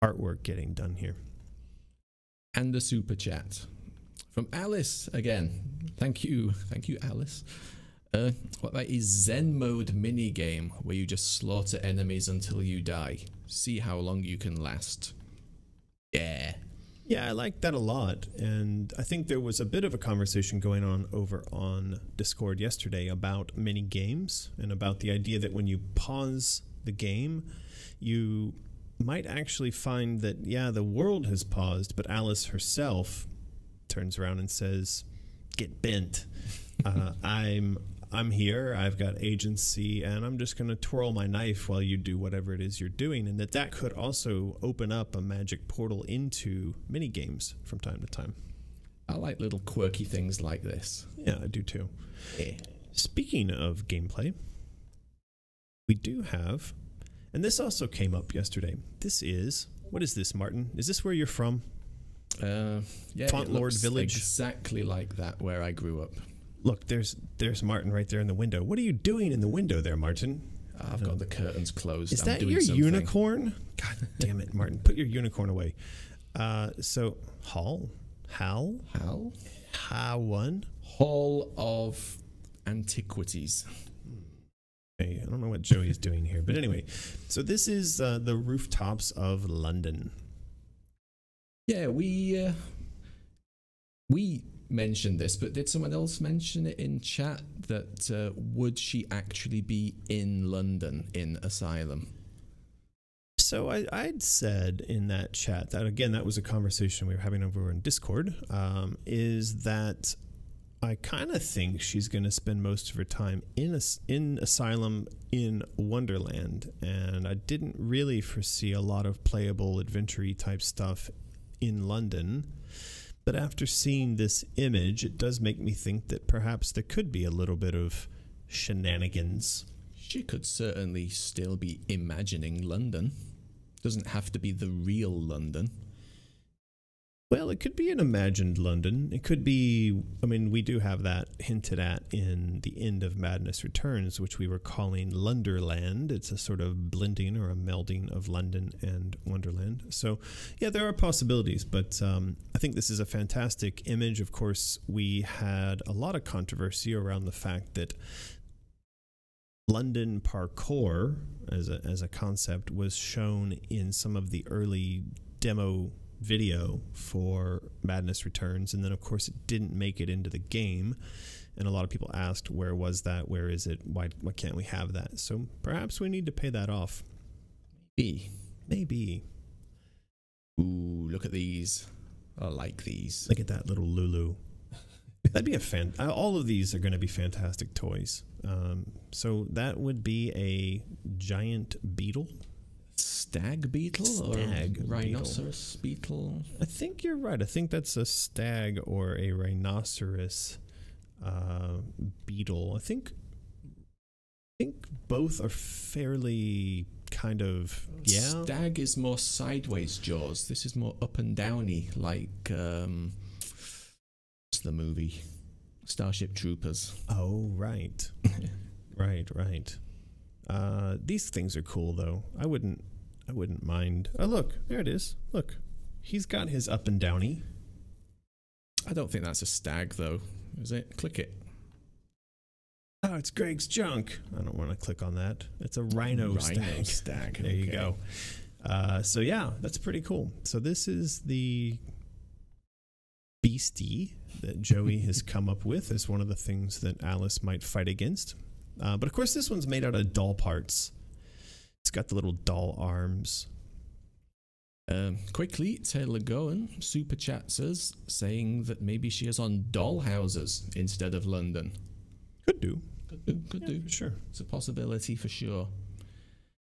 artwork getting done here. And a super chat from Alice again. Thank you, Alice. What that is Zen mode mini game where you just slaughter enemies until you die. See how long you can last. Yeah. Yeah, I like that a lot. And I think there was a bit of a conversation going on over on Discord yesterday about mini games and about the idea that when you pause the game, you might actually find that, yeah, the world has paused, but Alice herself turns around and says, get bent. I'm here, I've got agency, and I'm just going to twirl my knife while you do whatever it is you're doing, and that could also open up a magic portal into mini games from time to time. I like little quirky things like this. Yeah, I do too. Yeah. Speaking of gameplay, we do have, and this also came up yesterday, what is this, Martin? Is this where you're from? Yeah, Font Lord Village? Exactly like that, where I grew up. Look, there's Martin right there in the window. What are you doing in the window there, Martin? I've got the curtains closed. Is I'm that doing your something. unicorn? God damn it, Martin. Put your unicorn away. So, Hall of Antiquities. Hey, I don't know what Joey's doing here. But anyway, so this is the rooftops of London. Yeah, we mentioned this, but did someone else mention it in chat that would she actually be in London in Asylum? So I'd said in that chat that, again, that was a conversation we were having over in Discord, is that I kind of think she's going to spend most of her time in Asylum in Wonderland, and I didn't really foresee a lot of playable adventure-y type stuff in London. But after seeing this image, it does make me think that perhaps there could be a little bit of shenanigans. She could certainly still be imagining London. Doesn't have to be the real London. Well, it could be an imagined London. It could be, I mean, we do have that hinted at in the end of Madness Returns, which we were calling Lunderland. It's a sort of blending or a melding of London and Wonderland. So, yeah, there are possibilities, but I think this is a fantastic image. Of course, we had a lot of controversy around the fact that London parkour as a concept was shown in some of the early demo video for Madness Returns, and then of course it didn't make it into the game, and a lot of people asked, where was that, where is it, why can't we have that? So perhaps we need to pay that off. Maybe. Ooh, look at these. I like these. Look at that little Lulu. That'd be all of these are going to be fantastic toys. So that would be a giant beetle. Stag beetle or rhinoceros beetle? I think you're right. I think that's a stag or a rhinoceros beetle. I think both are fairly kind of, yeah. Stag is more sideways jaws. This is more up and downy, like what's the movie? Starship Troopers. Oh, right. Right. These things are cool though. I wouldn't mind. Oh, look, there it is. Look, he's got his up and downy. I don't think that's a stag though, is it? Click it. Oh, it's Greg's junk. I don't want to click on that. It's a rhino stag. There you go. So yeah, that's pretty cool. So this is the beastie that Joey has come up with as one of the things that Alice might fight against. But of course, this one's made out of doll parts. It's got the little doll arms. Quickly, Taylor Goen super chats us saying that maybe she is on doll houses instead of London. Could do. For sure. It's a possibility for sure.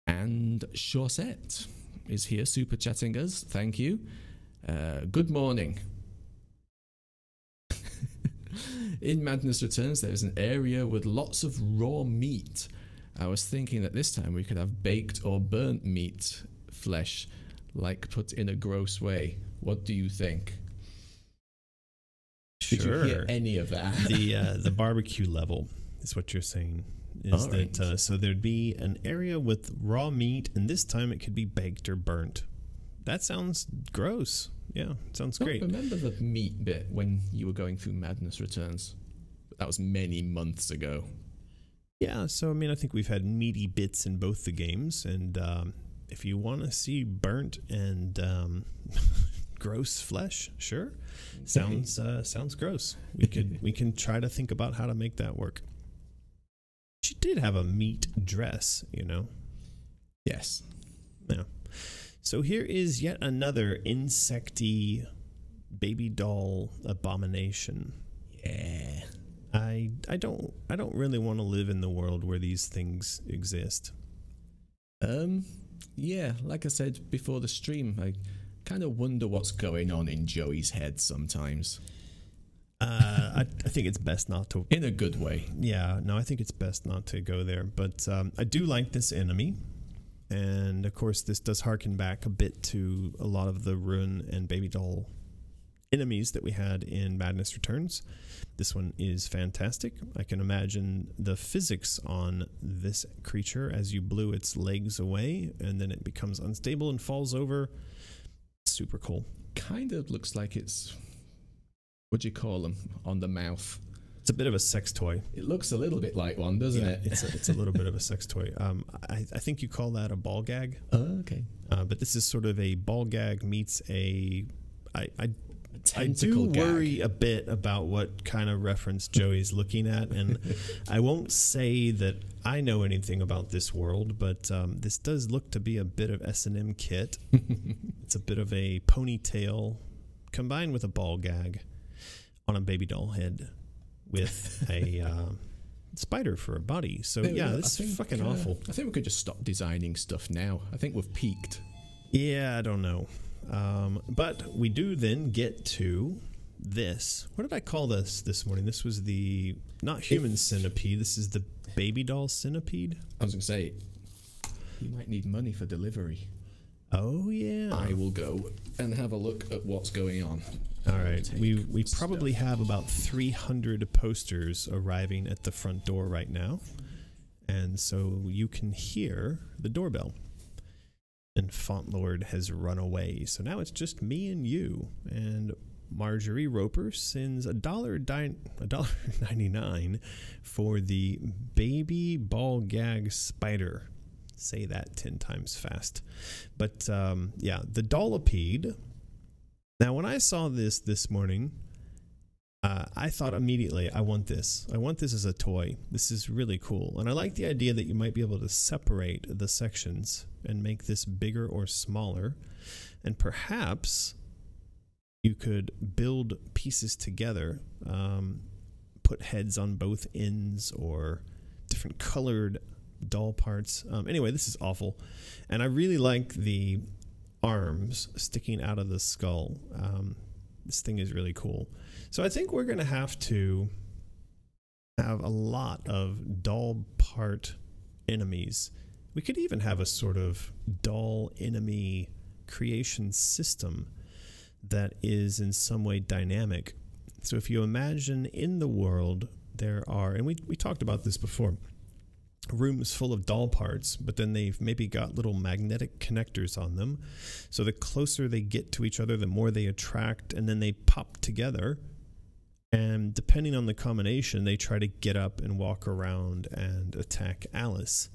And Chaussette is here super chatting us. Thank you. Good morning. In Madness Returns, there's an area with lots of raw meat. I was thinking that this time we could have baked or burnt meat, flesh, like put in a gross way. What do you think? Sure. Did you hear any of that? The barbecue level is what you're saying. Is right. that so there'd be an area with raw meat, and this time it could be baked or burnt. That sounds gross. Yeah, sounds great. I remember the meat bit when you were going through Madness Returns. That was many months ago. Yeah, so I mean, I think we've had meaty bits in both the games, and if you want to see burnt and gross flesh, sure, sounds gross. We can try to think about how to make that work. She did have a meat dress, you know. Yes. Yeah. So here is yet another insecty baby doll abomination. Yeah. I don't really want to live in the world where these things exist. Yeah, like I said before the stream, I kind of wonder what's going on in Joey's head sometimes. I think it's best not to. In a good way. Yeah, no, I think it's best not to go there. But I do like this enemy. And, of course, this does harken back a bit to a lot of the Ruin and Baby Doll enemies that we had in Madness Returns. This one is fantastic. I can imagine the physics on this creature as you blew its legs away, and then it becomes unstable and falls over. Super cool. Kind of looks like it's... What do you call them? On the mouth. It's a bit of a sex toy. It looks a little bit like one, doesn't it? It's a little bit of a sex toy. I think you call that a ball gag. Oh, okay. But this is sort of a ball gag meets a... I do gag. worry a bit about what kind of reference Joey's looking at, and I won't say that I know anything about this world, but this does look to be a bit of S&M kit. It's a bit of a ponytail combined with a ball gag on a baby doll head with a spider for a body. So yeah, this is fucking awful. I think we could just stop designing stuff now. I think we've peaked. Yeah, I don't know. But we do then get to this. What did I call this morning? This was the not human centipede. This is the baby doll centipede. I was going to say, you might need money for delivery. Oh, yeah. I will go and have a look at what's going on. All right. We probably have about 300 posters arriving at the front door right now. And so you can hear the doorbell. And Fauntlord has run away. So now it's just me and you. And Marjorie Roper sends $1.99 for the baby ball gag spider. Say that 10 times fast. But yeah, the Dollipede. Now, when I saw this morning, I thought immediately, I want this. I want this as a toy. This is really cool. And I like the idea that you might be able to separate the sections and make this bigger or smaller. And perhaps you could build pieces together, put heads on both ends or different colored doll parts. Anyway, this is awful. And I really like the arms sticking out of the skull. This thing is really cool. So I think we're going to have a lot of doll part enemies. We could even have a sort of doll enemy creation system that is in some way dynamic. So if you imagine in the world there are, and we talked about this before, rooms full of doll parts, but then they've maybe got little magnetic connectors on them. So the closer they get to each other, the more they attract, and then they pop together. And depending on the combination, they try to get up and walk around and attack Alice.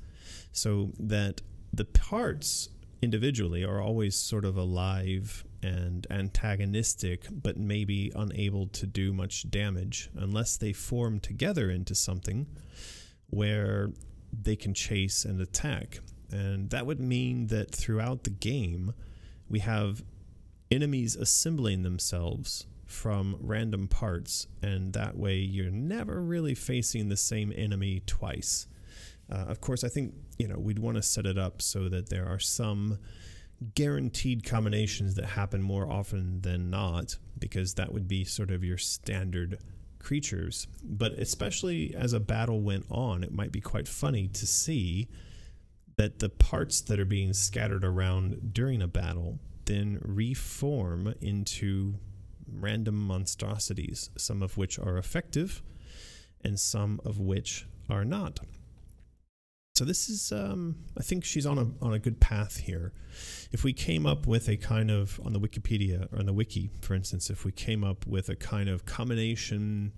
So that the parts individually are always sort of alive and antagonistic, but maybe unable to do much damage unless they form together into something where they can chase and attack. And that would mean that throughout the game, we have enemies assembling themselves from random parts, and that way you're never really facing the same enemy twice. Of course, I think we'd want to set it up so that there are some guaranteed combinations that happen more often than not, because that would be sort of your standard creatures, but especially as a battle went on, it might be quite funny to see that the parts that are being scattered around during a battle then reform into random monstrosities, some of which are effective and some of which are not. So this is, I think she's on a good path here. If we came up with a kind of, on the Wikipedia, or on the wiki, for instance, if we came up with a kind of combination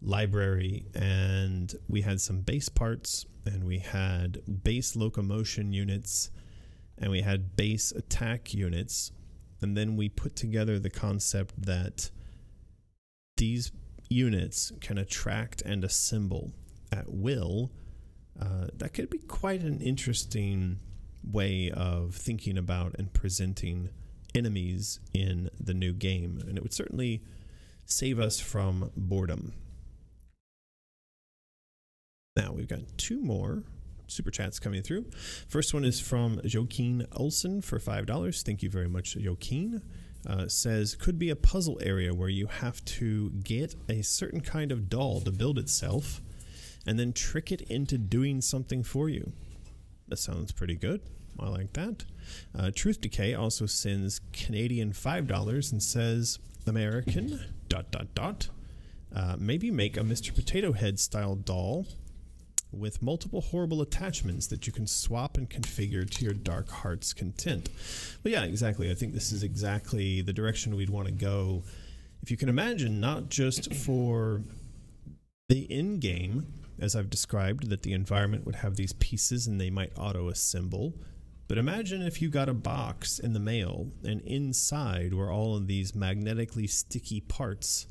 library and we had some base parts and we had base locomotion units and we had base attack units, and then we put together the concept that these units can attract and assemble at will, that could be quite an interesting way of thinking about and presenting enemies in the new game, and it would certainly save us from boredom. Now we've got two more super chats coming through. First one is from Joaquin Olsen for $5. Thank you very much, Joaquin. Says, could be a puzzle area where you have to get a certain kind of doll to build itself and then trick it into doing something for you. That sounds pretty good. I like that. Truth Decay also sends Canadian $5 and says, American, ... maybe make a Mr. Potato Head style doll with multiple horrible attachments that you can swap and configure to your dark heart's content. Well, yeah, exactly. I think this is exactly the direction we'd want to go. If you can imagine, not just for the in-game, as I've described, that the environment would have these pieces and they might auto-assemble, but imagine if you got a box in the mail and inside were all of these magnetically sticky parts.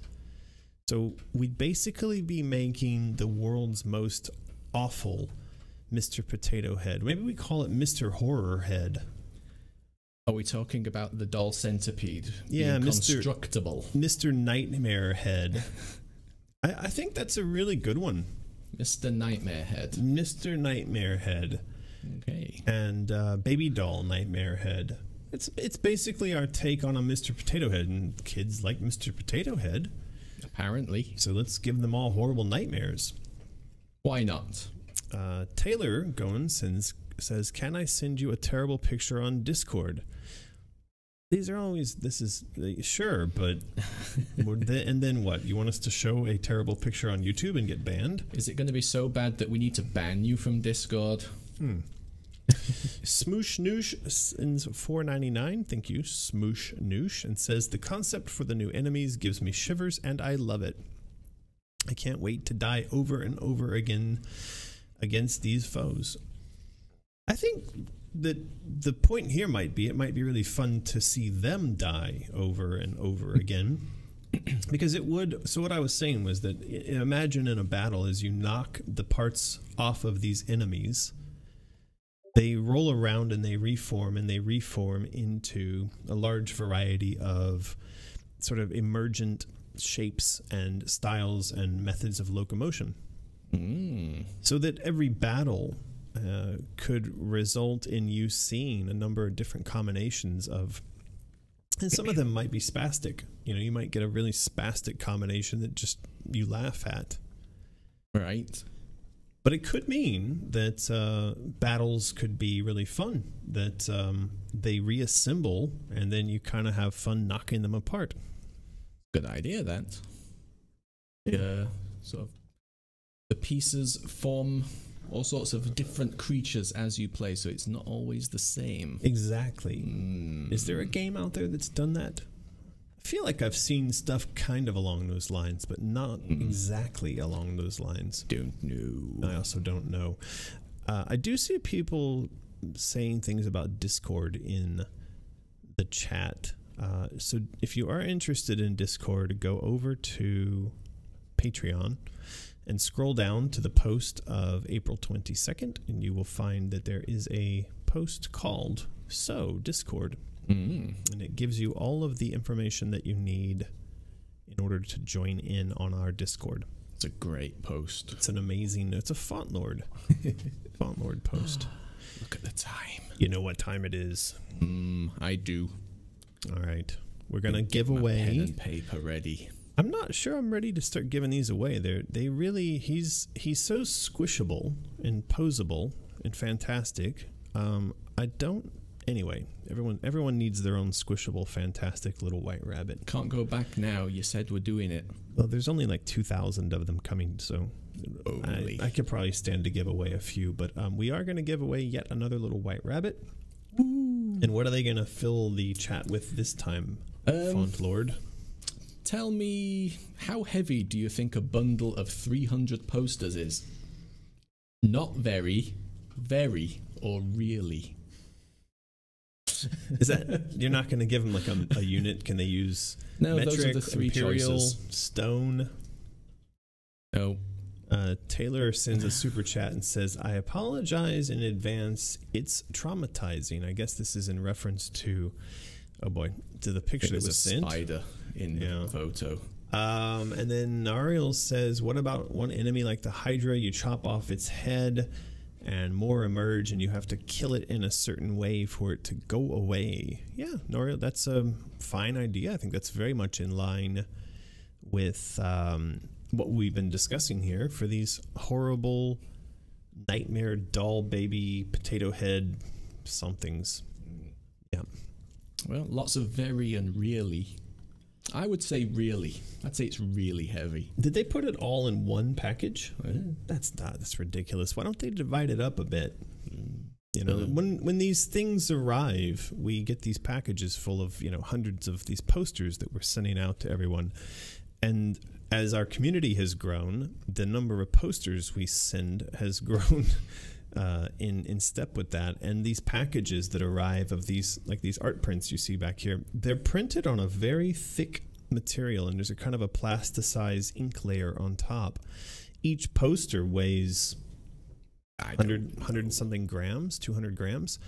So we'd basically be making the world's most awful Mr. Potato Head. Maybe we call it Mr. Horror Head. Are we talking about the doll centipede? Yeah, constructible. Mr. Nightmare Head. I think that's a really good one. Mr. Nightmare Head. Mr. Nightmare Head. Okay. And Baby Doll Nightmare Head. It's basically our take on a Mr. Potato Head, and kids like Mr. Potato Head. Apparently. So let's give them all horrible nightmares. Why not? Taylor Goen says, can I send you a terrible picture on Discord? These are always, sure, but and then what? You want us to show a terrible picture on YouTube and get banned? Is it going to be so bad that we need to ban you from Discord? Smoosh Noosh sends $4.99. Thank you, Smoosh Noosh, and says, the concept for the new enemies gives me shivers and I love it. I can't wait to die over and over again against these foes. I think that the point here might be, it might be really fun to see them die over and over again. Because it would, so what I was saying was that imagine in a battle as you knock the parts off of these enemies, they roll around and they reform into a large variety of sort of emergent shapes and styles and methods of locomotion. So that every battle could result in you seeing a number of different combinations of, and some of them might be spastic. You know, you might get a really spastic combination that just you laugh at. Right. But it could mean that battles could be really fun, that they reassemble and then you kind of have fun knocking them apart. Good idea, that. Sort of the pieces form all sorts of different creatures as you play, so it's not always the same. Exactly. Is there a game out there that's done that? I feel like I've seen stuff kind of along those lines, but not exactly along those lines. Don't know. I also don't know. I do see people saying things about Discord in the chat. So if you are interested in Discord, go over to Patreon and scroll down to the post of April 22nd, and you will find that there is a post called Discord. And it gives you all of the information that you need in order to join in on our Discord. It's a great post. It's an amazing, it's a Font Lord. Font Lord post. Look at the time. You know what time it is. I do. All right. We're going to give away... pen and paper ready. I'm not sure I'm ready to start giving these away. They really he's so squishable and posable and fantastic. I don't. Anyway, everyone needs their own squishable, fantastic little white rabbit. Can't go back now. You said we're doing it. Well, there's only like 2,000 of them coming, so really? I could probably stand to give away a few. But we are going to give away yet another little white rabbit. Ooh. And what are they going to fill the chat with this time, Font Lord? Tell me, how heavy do you think a bundle of 300 posters is? Not very, very, or really? Is that you're not going to give them like a unit? Can they use metric, those are the three imperial, choices. stone? No. Taylor sends a super chat and says, "I apologize in advance. It's traumatizing." I guess this is in reference to, oh boy, to the picture that was sent. Spider in the photo. And then Ariel says, "What about one enemy like the Hydra? You chop off its head, and more emerge, and you have to kill it in a certain way for it to go away." Yeah, Noriel, that's a fine idea. I think that's very much in line with what we've been discussing here for these horrible nightmare doll baby potato head somethings. Yeah. Well, lots of very and really. I would say really. I'd say it's really heavy. Did they put it all in one package? That's ridiculous. Why don't they divide it up a bit? You know, when these things arrive, we get these packages full of, hundreds of these posters that we're sending out to everyone. And as our community has grown, the number of posters we send has grown in step with that. And these packages that arrive of these, like these art prints you see back here, they're printed on a very thick material, and there's a kind of a plasticized ink layer on top. Each poster weighs 100 and something grams, 200 grams.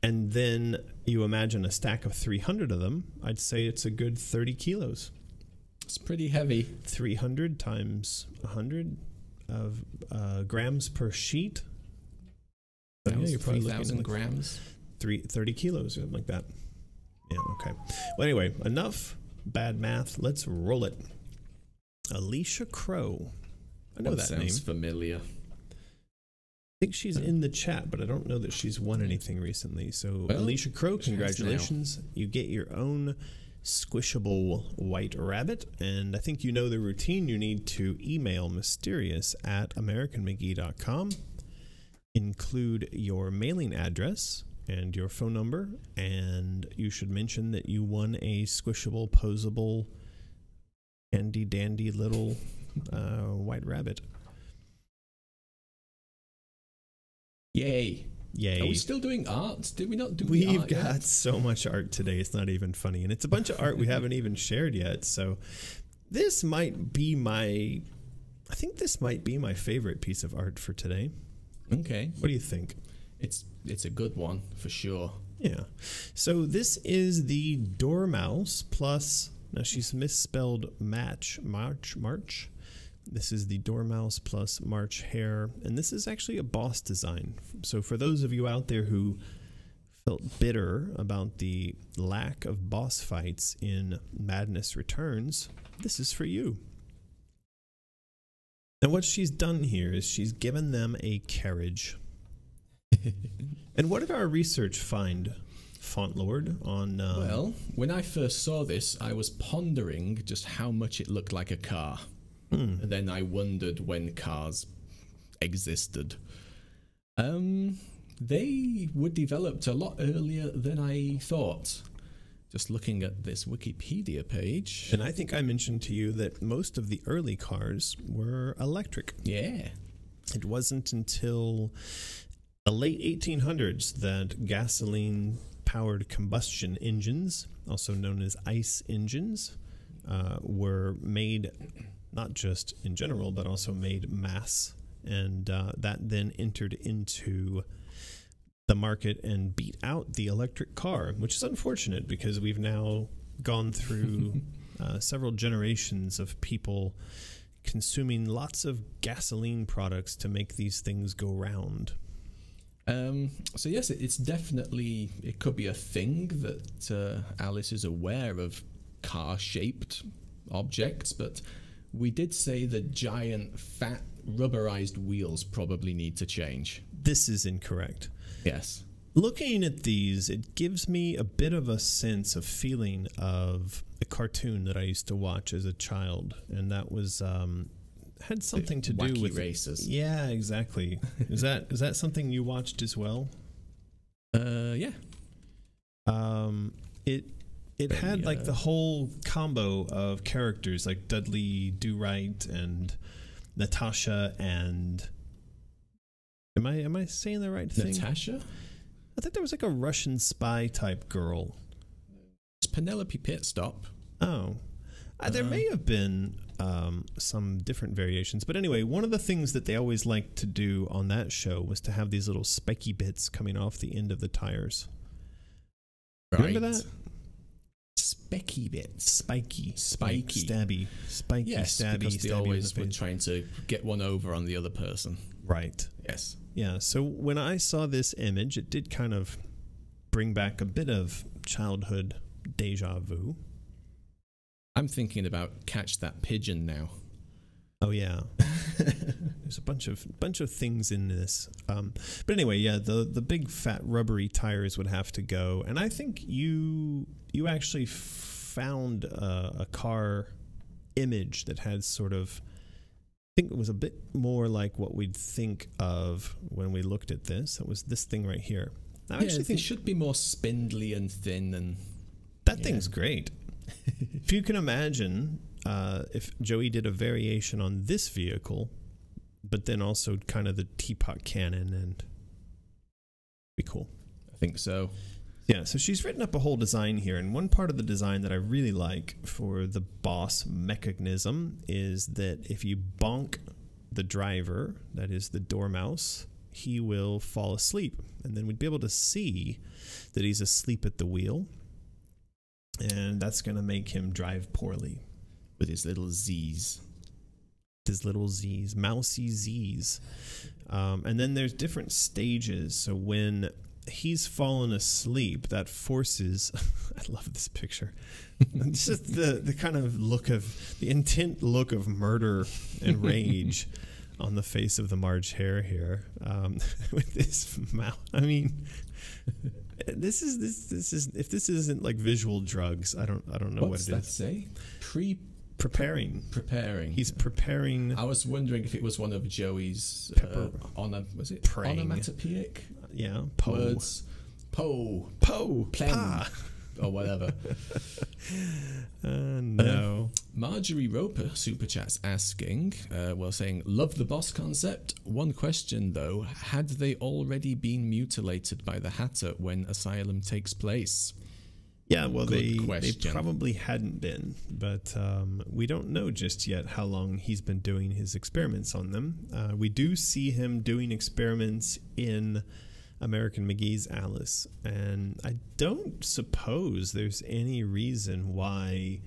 And then you imagine a stack of 300 of them. I'd say it's a good 30 kilos. It's pretty heavy. 300 times 100 of grams per sheet. Yeah, you're probably 3,000 grams. 30 kilos, something like that. Yeah, okay. Well, anyway, enough bad math. Let's roll it. Alicia Crow. I know that name. Sounds familiar. I think she's in the chat, but I don't know that she's won anything recently. So, well, Alicia Crow, congratulations. You get your own squishable white rabbit, and I think you know the routine. You need to email mysterious@americanmcgee.com, include your mailing address and your phone number, and you should mention that you won a squishable, posable, handy dandy little white rabbit. Yay. Yay. Are we still doing art? Did we not do We've art got yet? so much art today, it's not even funny. And it's a bunch of art we haven't even shared yet. So this might be my favorite piece of art for today. Okay. What do you think? It's a good one, for sure. Yeah. So this is the Dormouse plus, now she's misspelled March. This is the Dormouse plus March Hare, and this is actually a boss design. So for those of you out there who felt bitter about the lack of boss fights in Madness Returns, this is for you. And what she's done here is she's given them a carriage. And what did our research find, Font Lord, on... Well, when I first saw this, I was pondering just how much it looked like a car. And then I wondered when cars existed. They were developed a lot earlier than I thought. Just looking at this Wikipedia page. And I think I mentioned to you that most of the early cars were electric. Yeah. It wasn't until the late 1800s that gasoline-powered combustion engines, also known as ICE engines, were made... not just in general, but also made mass. And that then entered into the market and beat out the electric car, which is unfortunate because we've now gone through several generations of people consuming lots of gasoline products to make these things go round. So yes, it's definitely, it could be a thing that Alice is aware of car-shaped objects, but we did say the giant, fat, rubberized wheels probably need to change. This is incorrect. Yes. Looking at these, it gives me a bit of a sense of feeling of a cartoon that I used to watch as a child, and that was had something to do with races. Yeah, exactly. Is that something you watched as well? Yeah. It had like the whole combo of characters like Dudley Do-Right and Natasha and am I saying the right thing? Natasha? I think there was like a Russian spy type girl. It's Penelope Pitstop. Oh. There may have been some different variations. But anyway, one of the things that they always liked to do on that show was to have these little spiky bits coming off the end of the tires. Right. Remember that? Specky bits. Spiky. Spiky. Stabby. Spiky, yes, stabby, because they stabby always were trying to get one over on the other person. Right. Yes. Yeah, so when I saw this image, it did kind of bring back a bit of childhood deja vu. I'm thinking about Catch That Pigeon now. Oh yeah, there's a bunch of things in this. But anyway, yeah, the big fat rubbery tires would have to go, and I think you actually found a car image that had sort of, I think it was a bit more like what we'd think of when we looked at this. It was this thing right here. I actually think it should be more spindly and thin, and that thing's great. If you can imagine, if Joey did a variation on this vehicle, but then also kind of the teapot cannon, and be cool. I think so. Yeah, so she's written up a whole design here, and one part of the design that I really like for the boss mechanism is that if you bonk the driver, that is the dormouse, he will fall asleep, and then we'd be able to see that he's asleep at the wheel. And that's going to make him drive poorly. With his little Z's. His little Z's. Mousy Z's. And then there's different stages. So when he's fallen asleep, that forces... I love this picture. It's just the kind of look of... The intent look of murder and rage on the face of the Marge Hare here. With this mouth. I mean... This is if this isn't like visual drugs, I don't know What's what it that is. say? Preparing. He's preparing. I was wondering if it was one of Joey's was it praying. Onomatopoeic? Yeah, words. Po, plem, pa. or whatever. No. Marjorie Roper super chats asking, saying, love the boss concept. One question though, had they already been mutilated by the Hatter when Asylum takes place? Yeah, well, they question. probably hadn't been, but we don't know just yet how long he's been doing his experiments on them. We do see him doing experiments in American McGee's Alice, and I don't suppose there's any reason why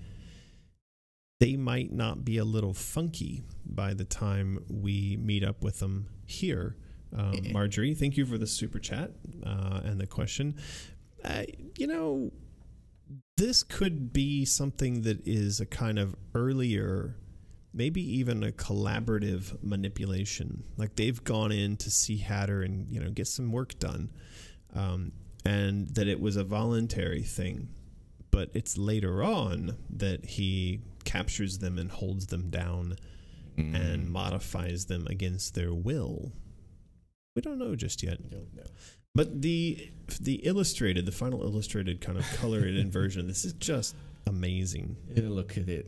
they might not be a little funky by the time we meet up with them here. Marjorie, thank you for the super chat and the question. This could be something that is a kind of earlier, maybe even a collaborative manipulation. Like they've gone in to see Hatter and, get some work done. And that it was a voluntary thing. But it's later on that he captures them and holds them down and modifies them against their will. We don't know just yet. We don't know. But the final illustrated kind of colored in version, this is just amazing. Look at it.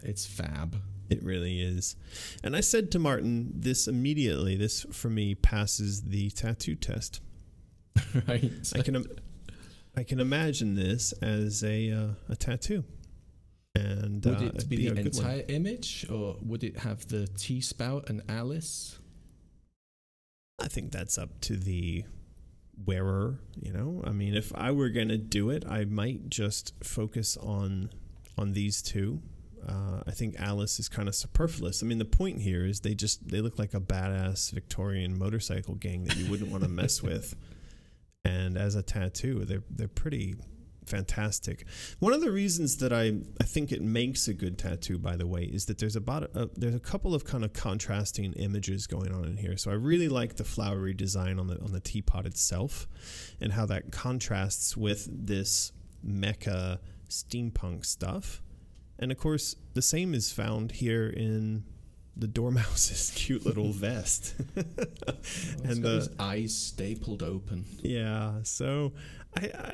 It's fab. It really is. And I said to Martin, this for me passes the tattoo test. Right. I can imagine this as a tattoo. And would it be the entire image, or would it have the T-spout and Alice? I think that's up to the wearer, I mean, if I were going to do it, I might just focus on these two. I think Alice is kind of superfluous. I mean, the point here is they look like a badass Victorian motorcycle gang that you wouldn't want to mess with. And as a tattoo, they're pretty fantastic. One of the reasons that I think it makes a good tattoo, by the way, is that there's a couple of kind of contrasting images going on in here. So I really like the flowery design on the teapot itself, and how that contrasts with this mecha steampunk stuff. And of course, the same is found here in the Dormouse's cute little vest. And his eyes stapled open. Yeah, so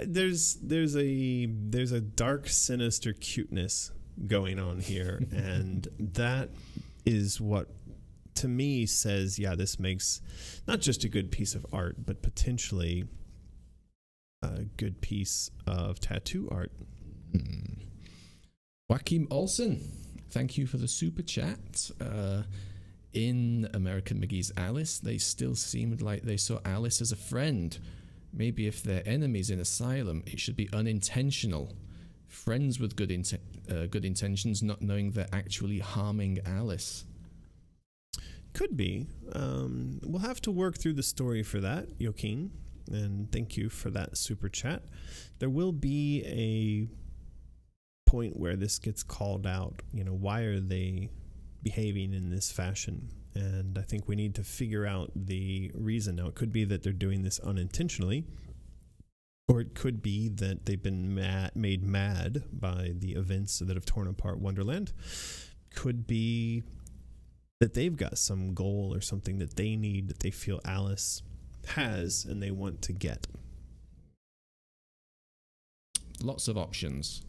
there's a dark, sinister cuteness going on here, and that is what, to me, says, yeah, this makes not just a good piece of art, but potentially a good piece of tattoo art. Joachim Olsen, thank you for the super chat. In American McGee's Alice, they still seemed like they saw Alice as a friend. Maybe if they're enemies in Asylum, it should be unintentional. Friends with good intentions, not knowing they're actually harming Alice. Could be. We'll have to work through the story for that, Joaquin, and thank you for that super chat. There will be a point where this gets called out. You know, why are they behaving in this fashion? And I think we need to figure out the reason. Now, it could be that they're doing this unintentionally, or it could be that they've been made mad by the events that have torn apart Wonderland. Could be that they've got some goal or something that they need, that they feel Alice has and they want to get. Lots of options,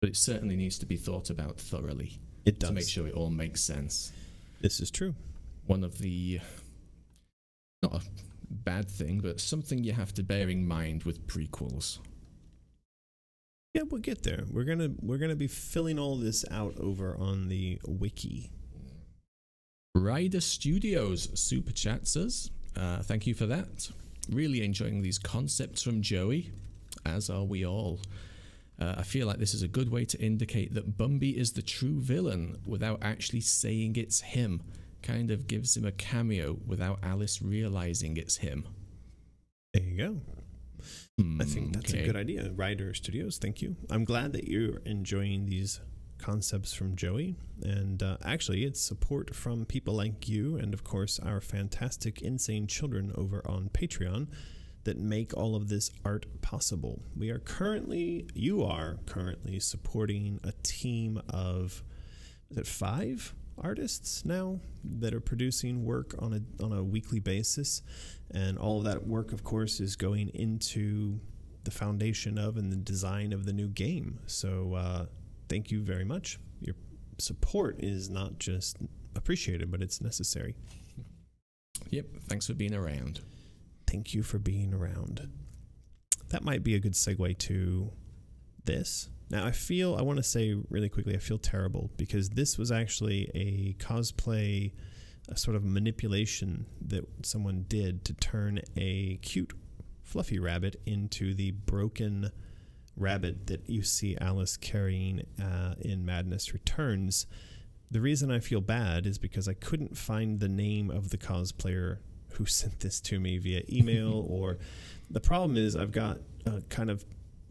but it certainly needs to be thought about thoroughly. It does. To make sure it all makes sense. This is true. One of the, not a bad thing, but something you have to bear in mind with prequels. Yeah, we'll get there. We're gonna be filling all this out over on the wiki. Rider Studios super chats us. Thank you for that. Really enjoying these concepts from Joey, as are we all. I feel like this is a good way to indicate that Bumby is the true villain without actually saying it's him. Kind of gives him a cameo without Alice realizing it's him. There you go. I think that's a good idea. Rider Studios, thank you. I'm glad that you're enjoying these concepts from Joey. And actually, it's support from people like you and, of course, our fantastic Insane Children over on Patreon that make all of this art possible. You are currently supporting a team of, is it 5 artists now that are producing work on a weekly basis, and all of that work, of course, is going into the foundation of and the design of the new game. So thank you very much. Your support is not just appreciated, but it's necessary. Yep, thanks for being around. Thank you for being around. That might be a good segue to this. Now, I want to say really quickly, I feel terrible because this was actually a cosplay, a sort of manipulation that someone did to turn a cute, fluffy rabbit into the broken rabbit that you see Alice carrying in Madness Returns. The reason I feel bad is because I couldn't find the name of the cosplayer who sent this to me via email, or the problem is I've got a kind of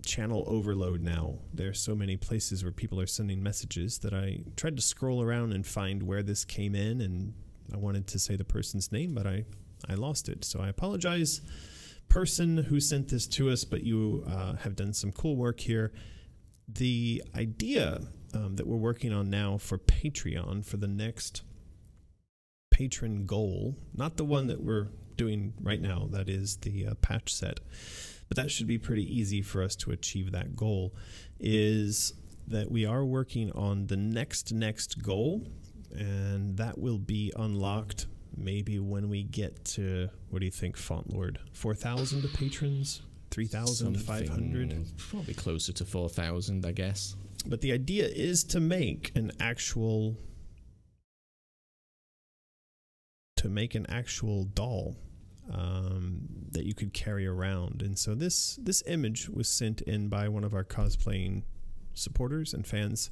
channel overload now. There's so many places where people are sending messages that I tried to scroll around and find where this came in, and I wanted to say the person's name, but I lost it. So I apologize, person who sent this to us, but you have done some cool work here. The idea that we're working on now for Patreon for the next patron goal, not the one that we're doing right now, that is the patch set, but that should be pretty easy for us to achieve that goal, is that we are working on the next goal, and that will be unlocked maybe when we get to, what do you think, Font Lord? 4,000 patrons? 3,500? Probably closer to 4,000, I guess. But the idea is to make an actual doll that you could carry around. And so this image was sent in by one of our cosplaying supporters and fans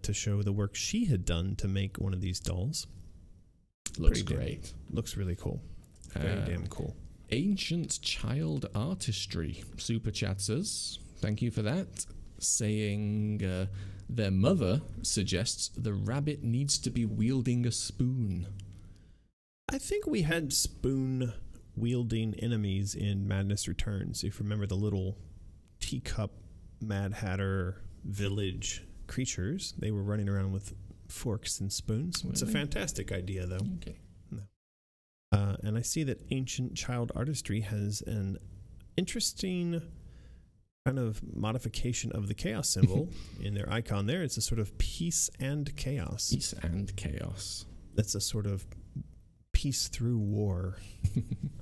to show the work she had done to make one of these dolls. Looks great. Looks really cool. Very damn cool. Ancient Child Artistry super chats us. Thank you for that. Saying their mother suggests the rabbit needs to be wielding a spoon. I think we had spoon-wielding enemies in Madness Returns. If you remember the little teacup Mad Hatter village creatures, they were running around with forks and spoons. It's a fantastic idea, though. Okay. No. And I see that Ancient Child Artistry has an interesting kind of modification of the chaos symbol in their icon there. It's a sort of peace and chaos. Peace and chaos. That's a sort of peace through war.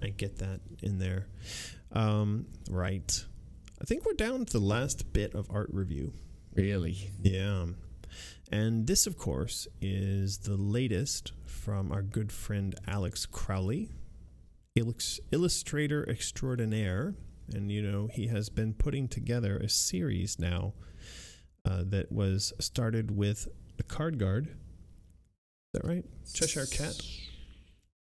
I get that in there. Right. I think we're down to the last bit of art review. Really? Yeah. And this, of course, is the latest from our good friend Alex Crowley, illustrator extraordinaire. And, you know, he has been putting together a series now that was started with the Card Guard. Is that right? Cheshire Cat?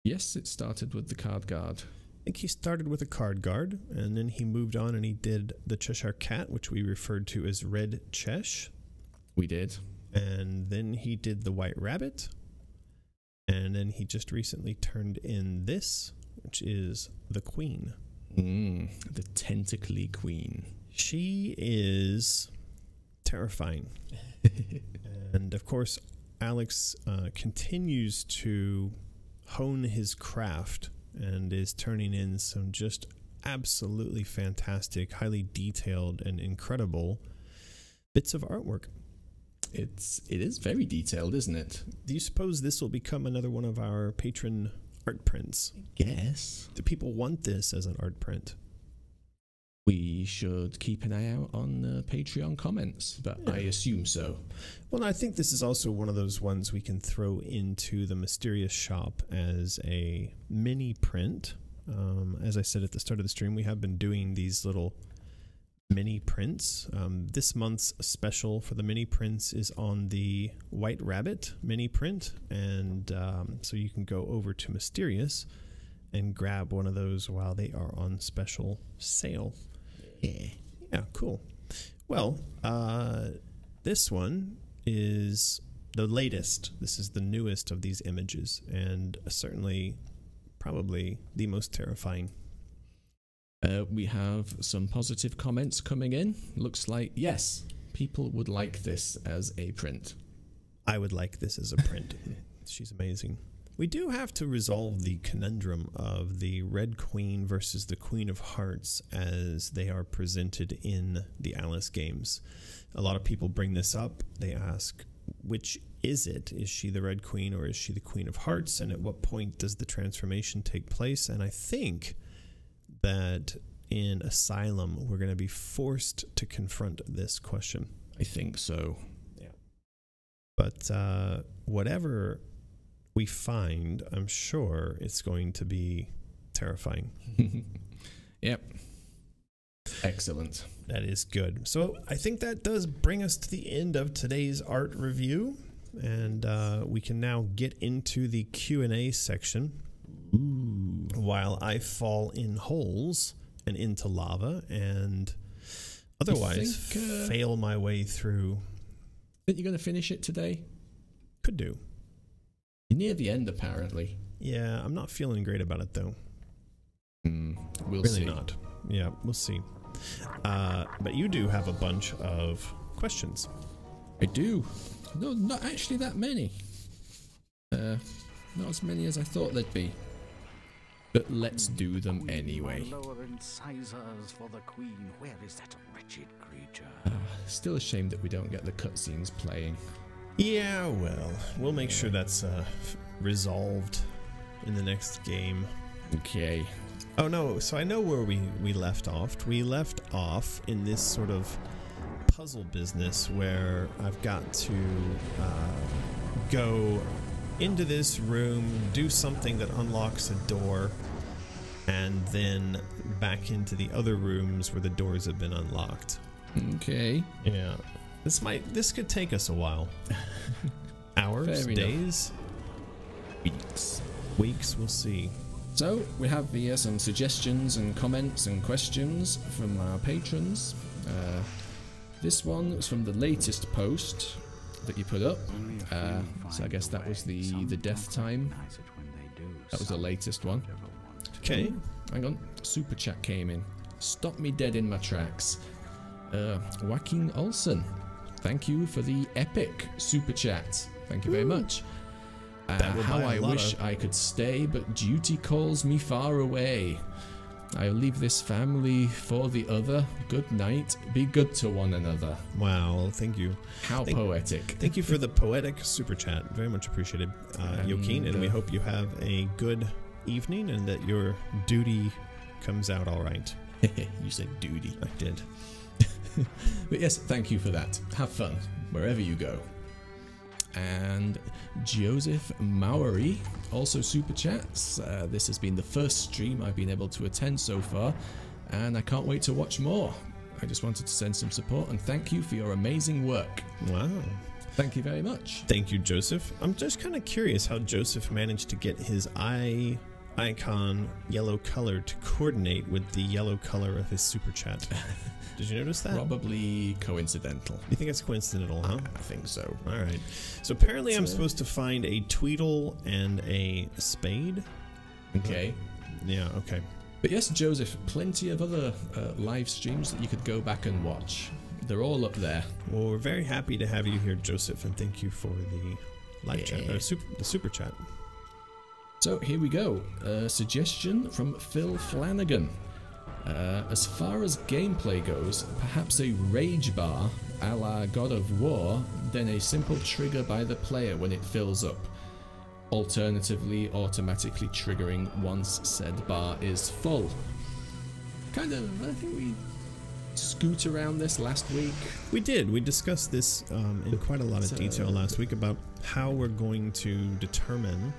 Yes, it started with the Card Guard. I think he started with a Card Guard, and then he moved on and he did the Cheshire Cat, which we referred to as Red Chesh. We did. And then he did the White Rabbit. And then he just recently turned in this, which is the Queen. The tentacly queen. She is terrifying. And of course, Alex continues to hone his craft and is turning in some just absolutely fantastic, highly detailed and incredible bits of artwork. It is very detailed, isn't it? Do you suppose this will become another one of our patron art prints? I guess. Do people want this as an art print? We should keep an eye out on Patreon comments, but yeah. I assume so. Well, I think this is also one of those ones we can throw into the Mysterious Shop as a mini print. As I said at the start of the stream, we have been doing these little mini prints. This month's special for the mini prints is on the White Rabbit mini print, and so you can go over to Mysterious and grab one of those while they are on special sale. Yeah, cool. Well, this one is the latest. This is the newest of these images, and certainly probably the most terrifying. We have some positive comments coming in. Looks like, yes, people would like this as a print. I would like this as a print. She's amazing. We do have to resolve the conundrum of the Red Queen versus the Queen of Hearts as they are presented in the Alice games. A lot of people bring this up. They ask, which is it? Is she the Red Queen or is she the Queen of Hearts? And at what point does the transformation take place? And I think that in Asylum, we're going to be forced to confront this question. I think so. Yeah. But whatever we find, I'm sure it's going to be terrifying. Yep. Excellent. That is good. So I think that does bring us to the end of today's art review, and we can now get into the Q&A section. Ooh. While I fall in holes and into lava and otherwise fail my way through. Think you're going to finish it today? Could do. You're near the end, apparently. Yeah, I'm not feeling great about it, though. We'll really see. Not. Yeah, we'll see. But you do have a bunch of questions. I do. No, not actually that many. Not as many as I thought there'd be. But let's do them anyway. Lower incisors for the queen. Where is that wretched creature? Still a shame that we don't get the cutscenes playing. Yeah, well, we'll make sure that's resolved in the next game. Okay. Oh no, so I know where we left off. We left off in this sort of puzzle business where I've got to go into this room, do something that unlocks a door, and then back into the other rooms where the doors have been unlocked. Okay. Yeah. This could take us a while. Hours, days, weeks, we'll see. So we have here some suggestions and comments and questions from our patrons. This one was from the latest post that you put up. So I guess that was the death time. That was the latest one. Okay. Hang on. Super chat came in. Stop me dead in my tracks. Joaquin Olsen. Thank you for the epic super chat. Thank you very much. How I wish I could stay, but duty calls me far away. I'll leave this family for the other. Good night. Be good to one another. Wow, thank you. How poetic. Thank you for the poetic super chat. Very much appreciated, Joaquin, and we hope you have a good evening and that your duty comes out all right. You said duty. I did. But yes, thank you for that. Have fun wherever you go. And Joseph Maori also super chats. This has been the first stream I've been able to attend so far, and I can't wait to watch more. I just wanted to send some support and thank you for your amazing work. Wow. Thank you very much. Thank you, Joseph. I'm just kind of curious how Joseph managed to get his icon yellow color to coordinate with the yellow color of his super chat. Did you notice that? Probably coincidental. You think it's coincidental, huh? I think so. All right. So apparently I'm supposed to find a Tweedle and a spade. Okay. Yeah, okay. But yes, Joseph, plenty of other live streams that you could go back and watch. They're all up there. Well, we're very happy to have you here, Joseph, and thank you for the live chat, the super chat. So here we go. A suggestion from Phil Flanagan. As far as gameplay goes, perhaps a rage bar a la God of War, then a simple trigger by the player when it fills up. Alternatively, automatically triggering once said bar is full. I think we scoot around this last week. We did. We discussed this in quite a lot of detail last week about how we're going to determine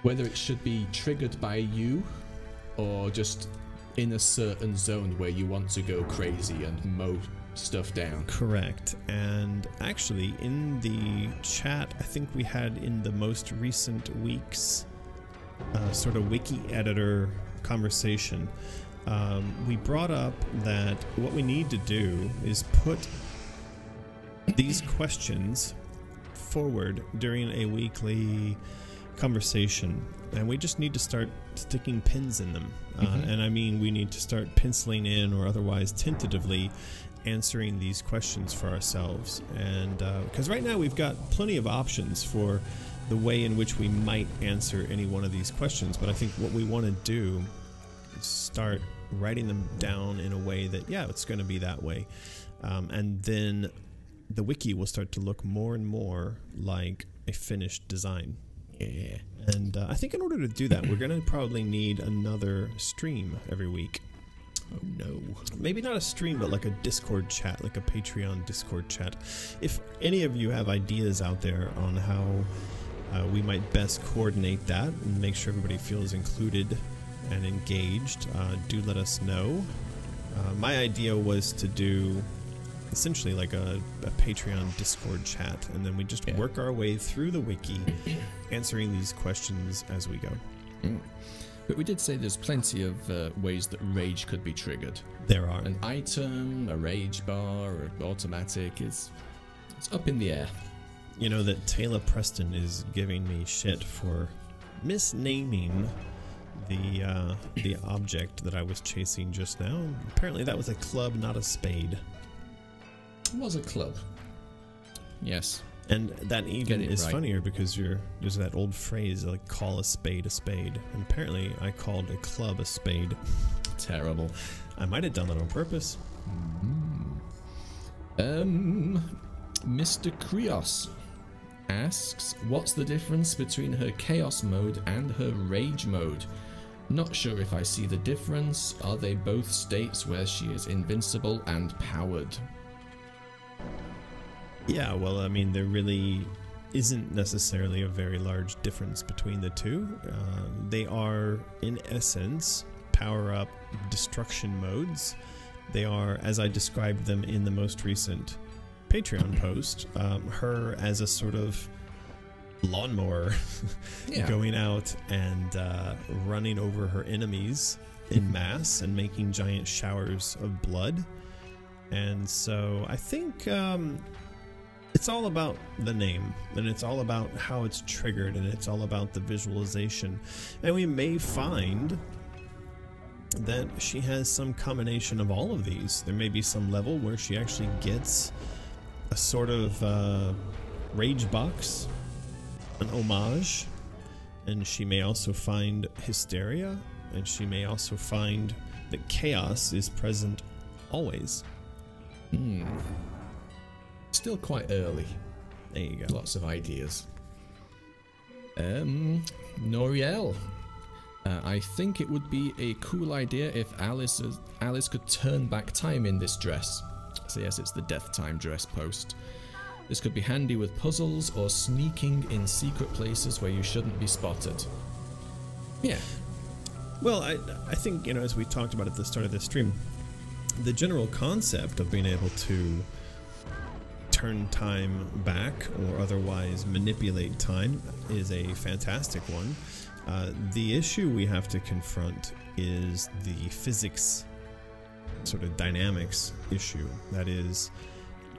whether it should be triggered by you or just in a certain zone where you want to go crazy and mow stuff down. Correct. And actually in the chat I think we had in the most recent week's sort of wiki editor conversation, we brought up that what we need to do is put these questions forward during a weekly conversation, and we just need to start sticking pins in them. And I mean, we need to start penciling in or otherwise tentatively answering these questions for ourselves. And because right now we've got plenty of options for the way in which we might answer any one of these questions, but I think what we want to do is start writing them down in a way that, yeah, it's going to be that way. And then the wiki will start to look more and more like a finished design. Yeah. And I think in order to do that, we're going to probably need another stream every week. Oh no. Maybe not a stream, but like a Discord chat, like a Patreon Discord chat. If any of you have ideas out there on how we might best coordinate that and make sure everybody feels included and engaged, do let us know. My idea was to do essentially like a Patreon Discord chat, and then we just work our way through the wiki answering these questions as we go. But we did say there's plenty of ways that rage could be triggered. There are. An item, a rage bar, or automatic, it's up in the air. You know that Taylor Preston is giving me shit for misnaming the object that I was chasing just now. Apparently that was a club, not a spade. It was a club. Yes. And that even is right. funnier because there's that old phrase like call a spade a spade. And apparently I called a club a spade. Terrible. I might have done that on purpose. Mr. Krios asks, what's the difference between her chaos mode and her rage mode? Not sure if I see the difference. Are they both states where she is invincible and powered? Yeah, well, I mean, there really isn't necessarily a very large difference between the two. They are, in essence, power-up destruction modes. They are, as I described them in the most recent Patreon post, her as a sort of lawnmower going out and running over her enemies in mass and making giant showers of blood. And so I think it's all about the name, and it's all about how it's triggered, and it's all about the visualization. And we may find that she has some combination of all of these. There may be some level where she actually gets a sort of rage box, an homage, and she may also find hysteria, and she may also find that chaos is present always. Still quite early. There you go. Lots of ideas. Noriel. I think it would be a cool idea if Alice could turn back time in this dress. So yes, it's the death time dress post. This could be handy with puzzles or sneaking in secret places where you shouldn't be spotted. Yeah. Well, I think, you know, as we talked about at the start of this stream, the general concept of being able to turn time back or otherwise manipulate time is a fantastic one. The issue we have to confront is the physics sort of dynamics issue. That is,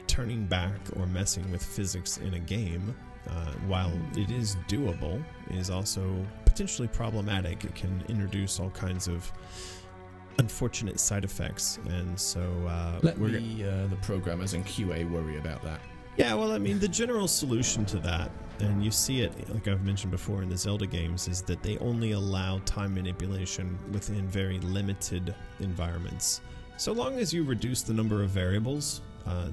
turning back or messing with physics in a game, while it is doable, is also potentially problematic. It can introduce all kinds of unfortunate side effects, and so let the programmers and QA worry about that. Yeah, well, I mean, the general solution to that, and you see it, like I've mentioned before in the Zelda games, is that they only allow time manipulation within very limited environments. So long as you reduce the number of variables,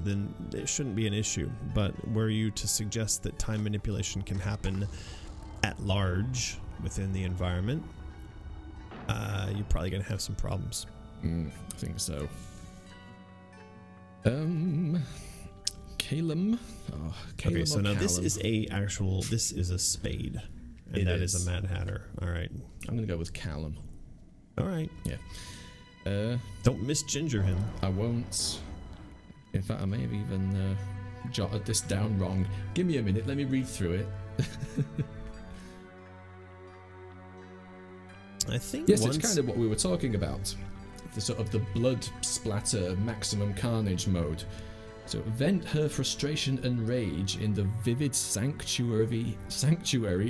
then it shouldn't be an issue. But were you to suggest that time manipulation can happen at large within the environment, you're probably going to have some problems. I think so. Calum. Oh, Calum. Okay, so now Callum. this is a spade, and that is a Mad Hatter. All right, I'm gonna go with Callum. All right, yeah. Don't misginger him. I won't. In fact, I may have even jotted this down wrong. Give me a minute. Let me read through it. I think yes, it's kind of what we were talking about. The sort of the blood splatter maximum carnage mode. So vent her frustration and rage in the vivid sanctuary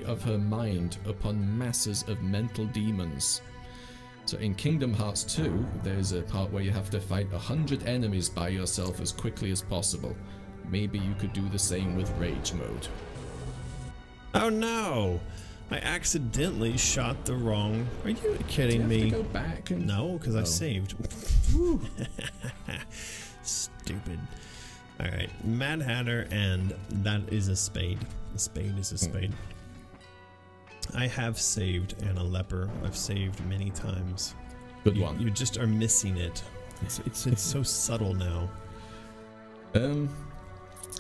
of her mind upon masses of mental demons. So in Kingdom Hearts 2, there's a part where you have to fight 100 enemies by yourself as quickly as possible. Maybe you could do the same with rage mode. Oh no! I accidentally shot the wrong... Are you kidding me? Do you have to go back and... No, because I saved. Stupid. Alright, Mad Hatter, and that is a spade. A spade is a spade. I have saved Anna Leper. I've saved many times. Good one. You just are missing it. It's so subtle now. So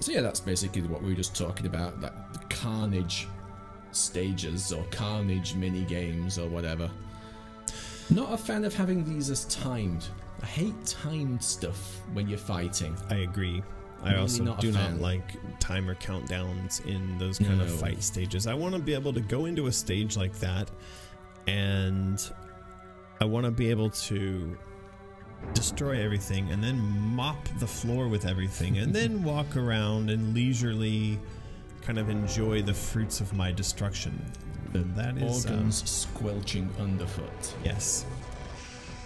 yeah, that's basically what we were just talking about. That the carnage stages or carnage mini games or whatever. Not a fan of having these as timed. I hate timed stuff when you're fighting. I agree. I also do not like timer countdowns in those kind of fight stages. I want to be able to go into a stage like that, and I want to be able to destroy everything and then mop the floor with everything and then walk around and leisurely kind of enjoy the fruits of my destruction. That is organs squelching underfoot. Yes.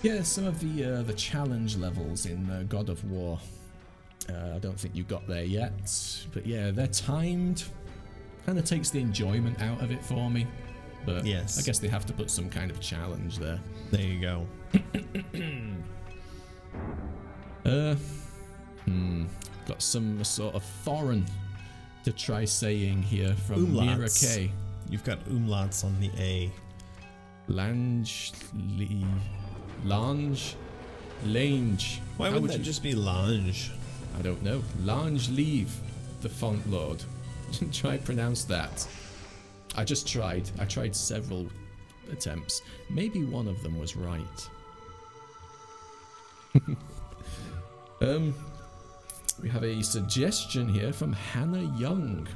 Yeah, some of the challenge levels in God of War. I don't think you got there yet, but yeah, they're timed. Kind of takes the enjoyment out of it for me. But yes, I guess they have to put some kind of challenge there. There you go. Got some sort of foreign to try saying here from Mira K. You've got umlauts on the A. Lange. Why wouldn't that just be Lange? I don't know. Lange leave the font lord. Try pronounce that. I just tried. I tried several attempts. Maybe one of them was right. We have a suggestion here from Hannah Young.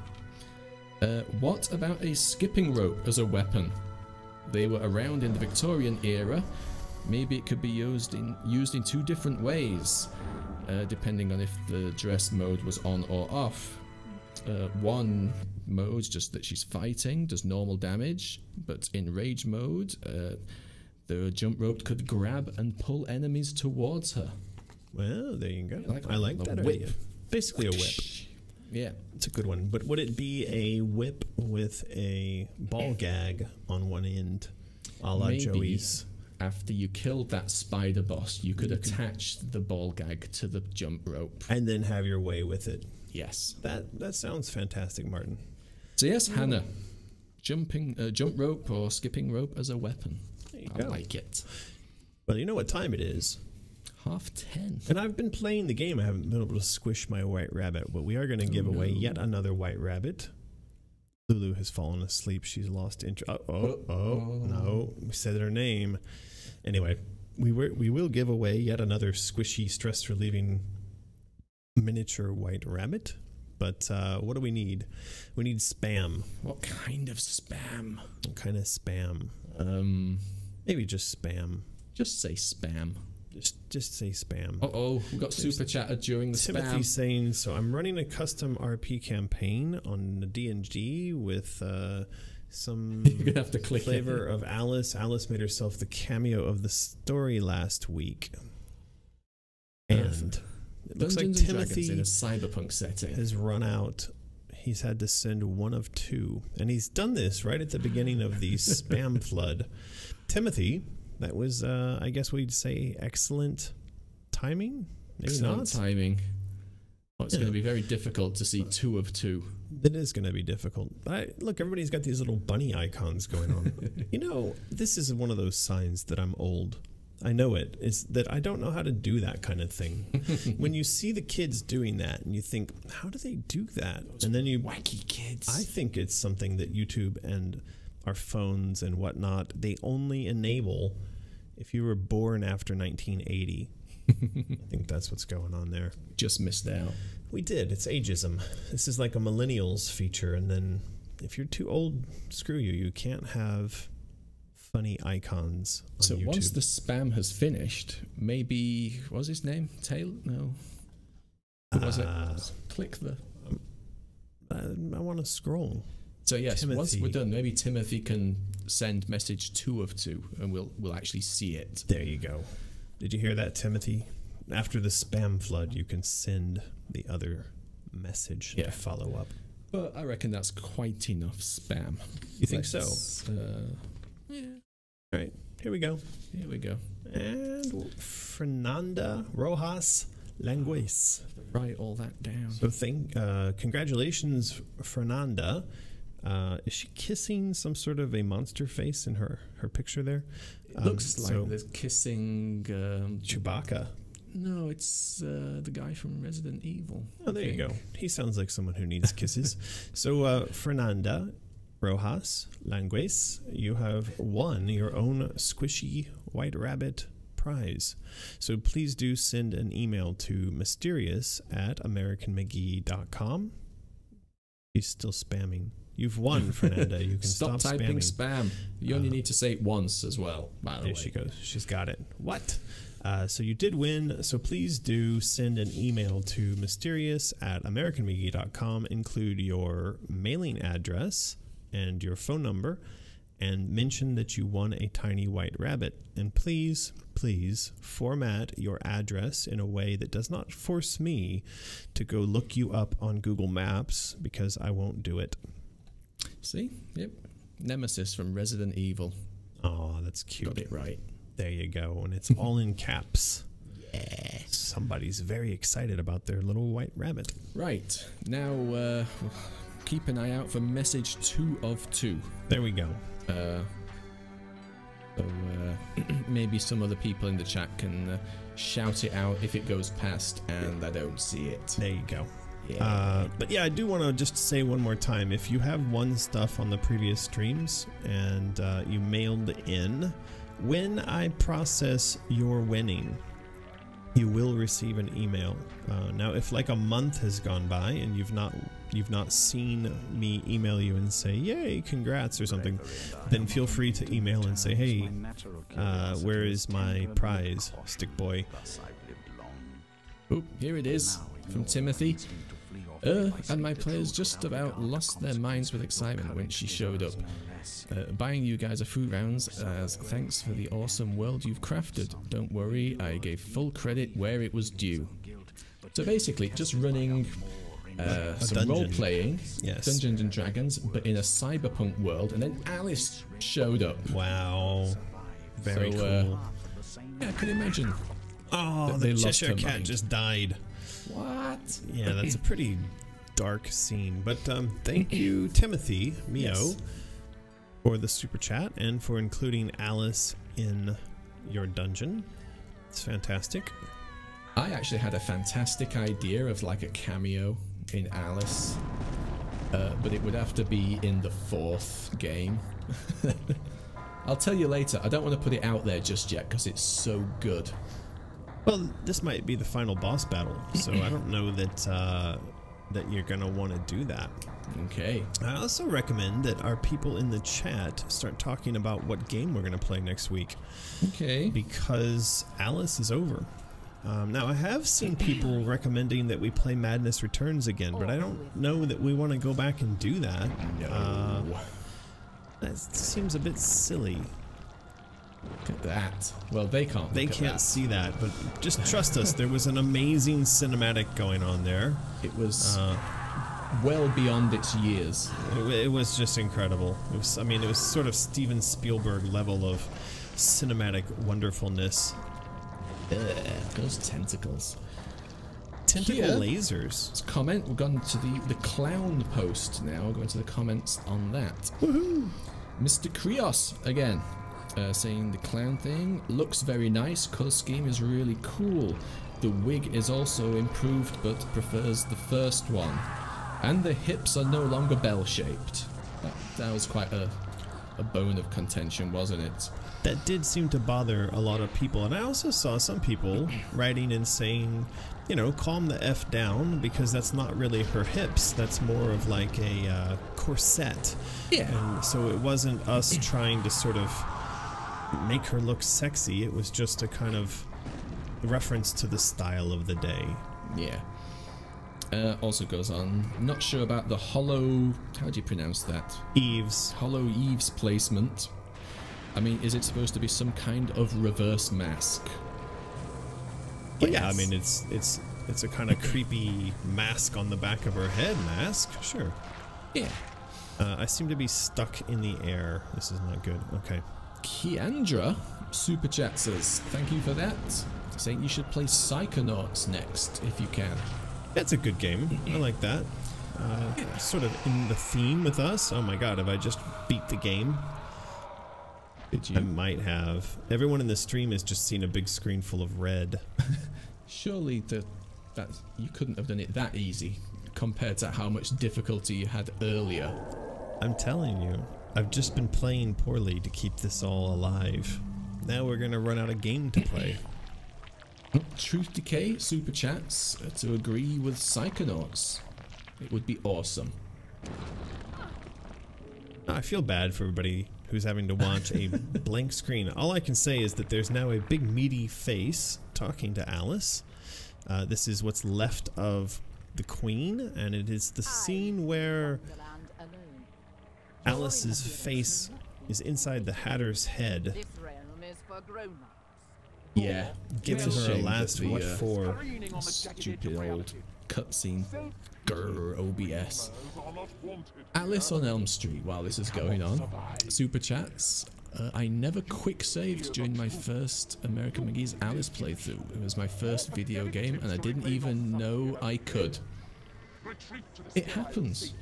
What about a skipping rope as a weapon? They were around in the Victorian era. Maybe it could be used in two different ways. depending on if the dress mode was on or off. One mode, just that she's fighting, does normal damage, but in rage mode, the jump rope could grab and pull enemies towards her. Well, there you go. I like that whip. idea. Basically a whip. Yeah. It's a good one. But would it be a whip with a ball gag on one end, a la Maybe Joey's? After you killed that spider boss, you could attach the ball gag to the jump rope. And then have your way with it. Yes. That sounds fantastic, Martin. So yes, Hannah, jump rope or skipping rope as a weapon. I go. like it. Well, you know what time it is. 10:30. And I've been playing the game. I haven't been able to squish my white rabbit, but we are going to give away yet another white rabbit. Lulu has fallen asleep. She's lost interest. No. We said her name. Anyway, we will give away yet another squishy, stress-relieving miniature white rabbit. But what do we need? We need spam. What kind of spam? What kind of spam? Maybe just spam. Just say spam. Just say spam. We got super chatted during the Timothy spam. saying, so I'm running a custom RP campaign on the D&G with some You're gonna have to click flavor of Alice. Alice made herself the cameo of the story last week. And it looks like Dungeons and Timothy Dragons in a cyberpunk setting has run out. He's had to send one of two. And he's done this right at the beginning of the spam flood. Timothy, that was, I guess we'd say, excellent timing. Maybe Excellent not. timing. Well, it's going to be very difficult to see 2 of 2. It is going to be difficult. Look, everybody's got these little bunny icons going on. You know, this is one of those signs that I'm old. I know it. It's that I don't know how to do that kind of thing. When you see the kids doing that and you think, how do they do that? And then you... Wacky kids. I think it's something that YouTube and our phones and whatnot, they only enable if you were born after 1980. I think that's what's going on there. Just missed out. We did. It's ageism. This is like a millennials feature. And then if you're too old, screw you. You can't have funny icons on So YouTube. once the spam has finished, maybe... What was his name? Taylor? No. What was it? Click the... I want to scroll. So yes, once Timothy. we're done, maybe Timothy can send message 2 of 2 and we'll actually see it. There you go. Did you hear that, Timothy? After the spam flood, you can send the other message to follow up. But I reckon that's quite enough spam. You think so? Yeah. All right, here we go. Here we go. And Fernanda Rojas Langues. Write all that down. So congratulations, Fernanda. Is she kissing some sort of a monster face in her picture there? It looks like there's kissing... Chewbacca. No, it's the guy from Resident Evil. Oh, there you go. He sounds like someone who needs kisses. So, Fernanda Rojas Langues, you have won your own squishy white rabbit prize. So please do send an email to mysterious@americanmcgee.com. He's still spamming. You've won, Fernanda. You can stop typing spamming. spam. You only need to say it once as well, by the way. There she goes. She's got it. What? So you did win. So please do send an email to mysterious@americanmcgee.com. Include your mailing address and your phone number, and mention that you won a tiny white rabbit. And please format your address in a way that does not force me to go look you up on Google Maps, because I won't do it. See? Yep. Nemesis from Resident Evil. Oh, that's cute. Got it right. There you go. And it's all in caps. Yeah. Somebody's very excited about their little white rabbit. Right. Now, keep an eye out for message 2 of 2. There we go. Maybe some other people in the chat can shout it out if it goes past and I don't see it. There you go. Yeah. But yeah, I do want to just say one more time, if you have won stuff on the previous streams and you mailed in, when I process your winning, you will receive an email. Now, if like a month has gone by and you've not seen me email you and say, yay, congrats or something, then feel free to email and say, hey, where is my prize, Stick Boy? Oh, here it is from Timothy. And my players just about lost their minds with excitement when she showed up. Buying you guys a few rounds as thanks for the awesome world you've crafted. Don't worry, I gave full credit where it was due. So basically, just running some role-playing, yes. Dungeons and Dragons, but in a cyberpunk world, and then Alice showed up. Wow. Very cool. Yeah, I can imagine. Oh, the Cheshire Cat just died. What? Yeah, that's a pretty dark scene. But thank you, Timothy Mio, for the super chat and for including Alice in your dungeon. It's fantastic. I actually had a fantastic idea of like a cameo in Alice, but it would have to be in the 4th game. I'll tell you later. I don't want to put it out there just yet because it's so good. Well, this might be the final boss battle, so I don't know that that you're gonna want to do that. Okay. I also recommend that our people in the chat start talking about what game we're gonna play next week. Okay. Because Alice is over. Now, I have seen people recommending that we play Madness Returns again, but I don't know that we want to go back and do that. No. That seems a bit silly. Look at that. Well, they can't. They can't see that, but just trust us. There was an amazing cinematic going on there. It was well beyond its years. It was just incredible. It was, I mean, it was sort of Steven Spielberg level of cinematic wonderfulness. Those tentacles. Tentacle lasers. Let's comment. We've gone to the clown post now. We're going to the comments on that. Woohoo! Mr. Krios again. Saying the clown thing looks very nice. Color scheme is really cool. The wig is also improved but prefers the first one. And the hips are no longer bell-shaped. That was quite a bone of contention, wasn't it? That did seem to bother a lot of people. And I also saw some people writing and saying, you know, calm the F down because that's not really her hips. That's more of like a corset. Yeah. And so it wasn't us trying to sort of make her look sexy. It was just a kind of reference to the style of the day. Yeah. Also goes on, not sure about the hollow, how do you pronounce that? Eaves. Hollow eaves placement. I mean, is it supposed to be some kind of reverse mask? Well, yeah, I mean, it's a kind of creepy mask on the back of her head mask. Sure. Yeah. I seem to be stuck in the air. This is not good. Okay. Kiandra super chat says, thank you for that. Saying you should play Psychonauts next if you can. That's a good game. I like that. Sort of in the theme with us. Oh my god, have I just beat the game? Did you? I might have. Everyone in the stream has just seen a big screen full of red. Surely that you couldn't have done it that easy compared to how much difficulty you had earlier. I'm telling you, I've just been playing poorly to keep this all alive. Now we're gonna run out of game to play. Truth Decay super chats to agree with Psychonauts. It would be awesome. I feel bad for everybody who's having to watch a blank screen. All I can say is that there's now a big meaty face talking to Alice. This is what's left of the Queen, and it is the scene where Alice's face is inside the Hatter's head. Yeah, Giving her a last what for. Stupid old cutscene. Grr, OBS. Alice on Elm Street while this is going on. Super chats. I never quick saved during my first American McGee's Alice playthrough. It was my first video game and I didn't even know I could. It happens.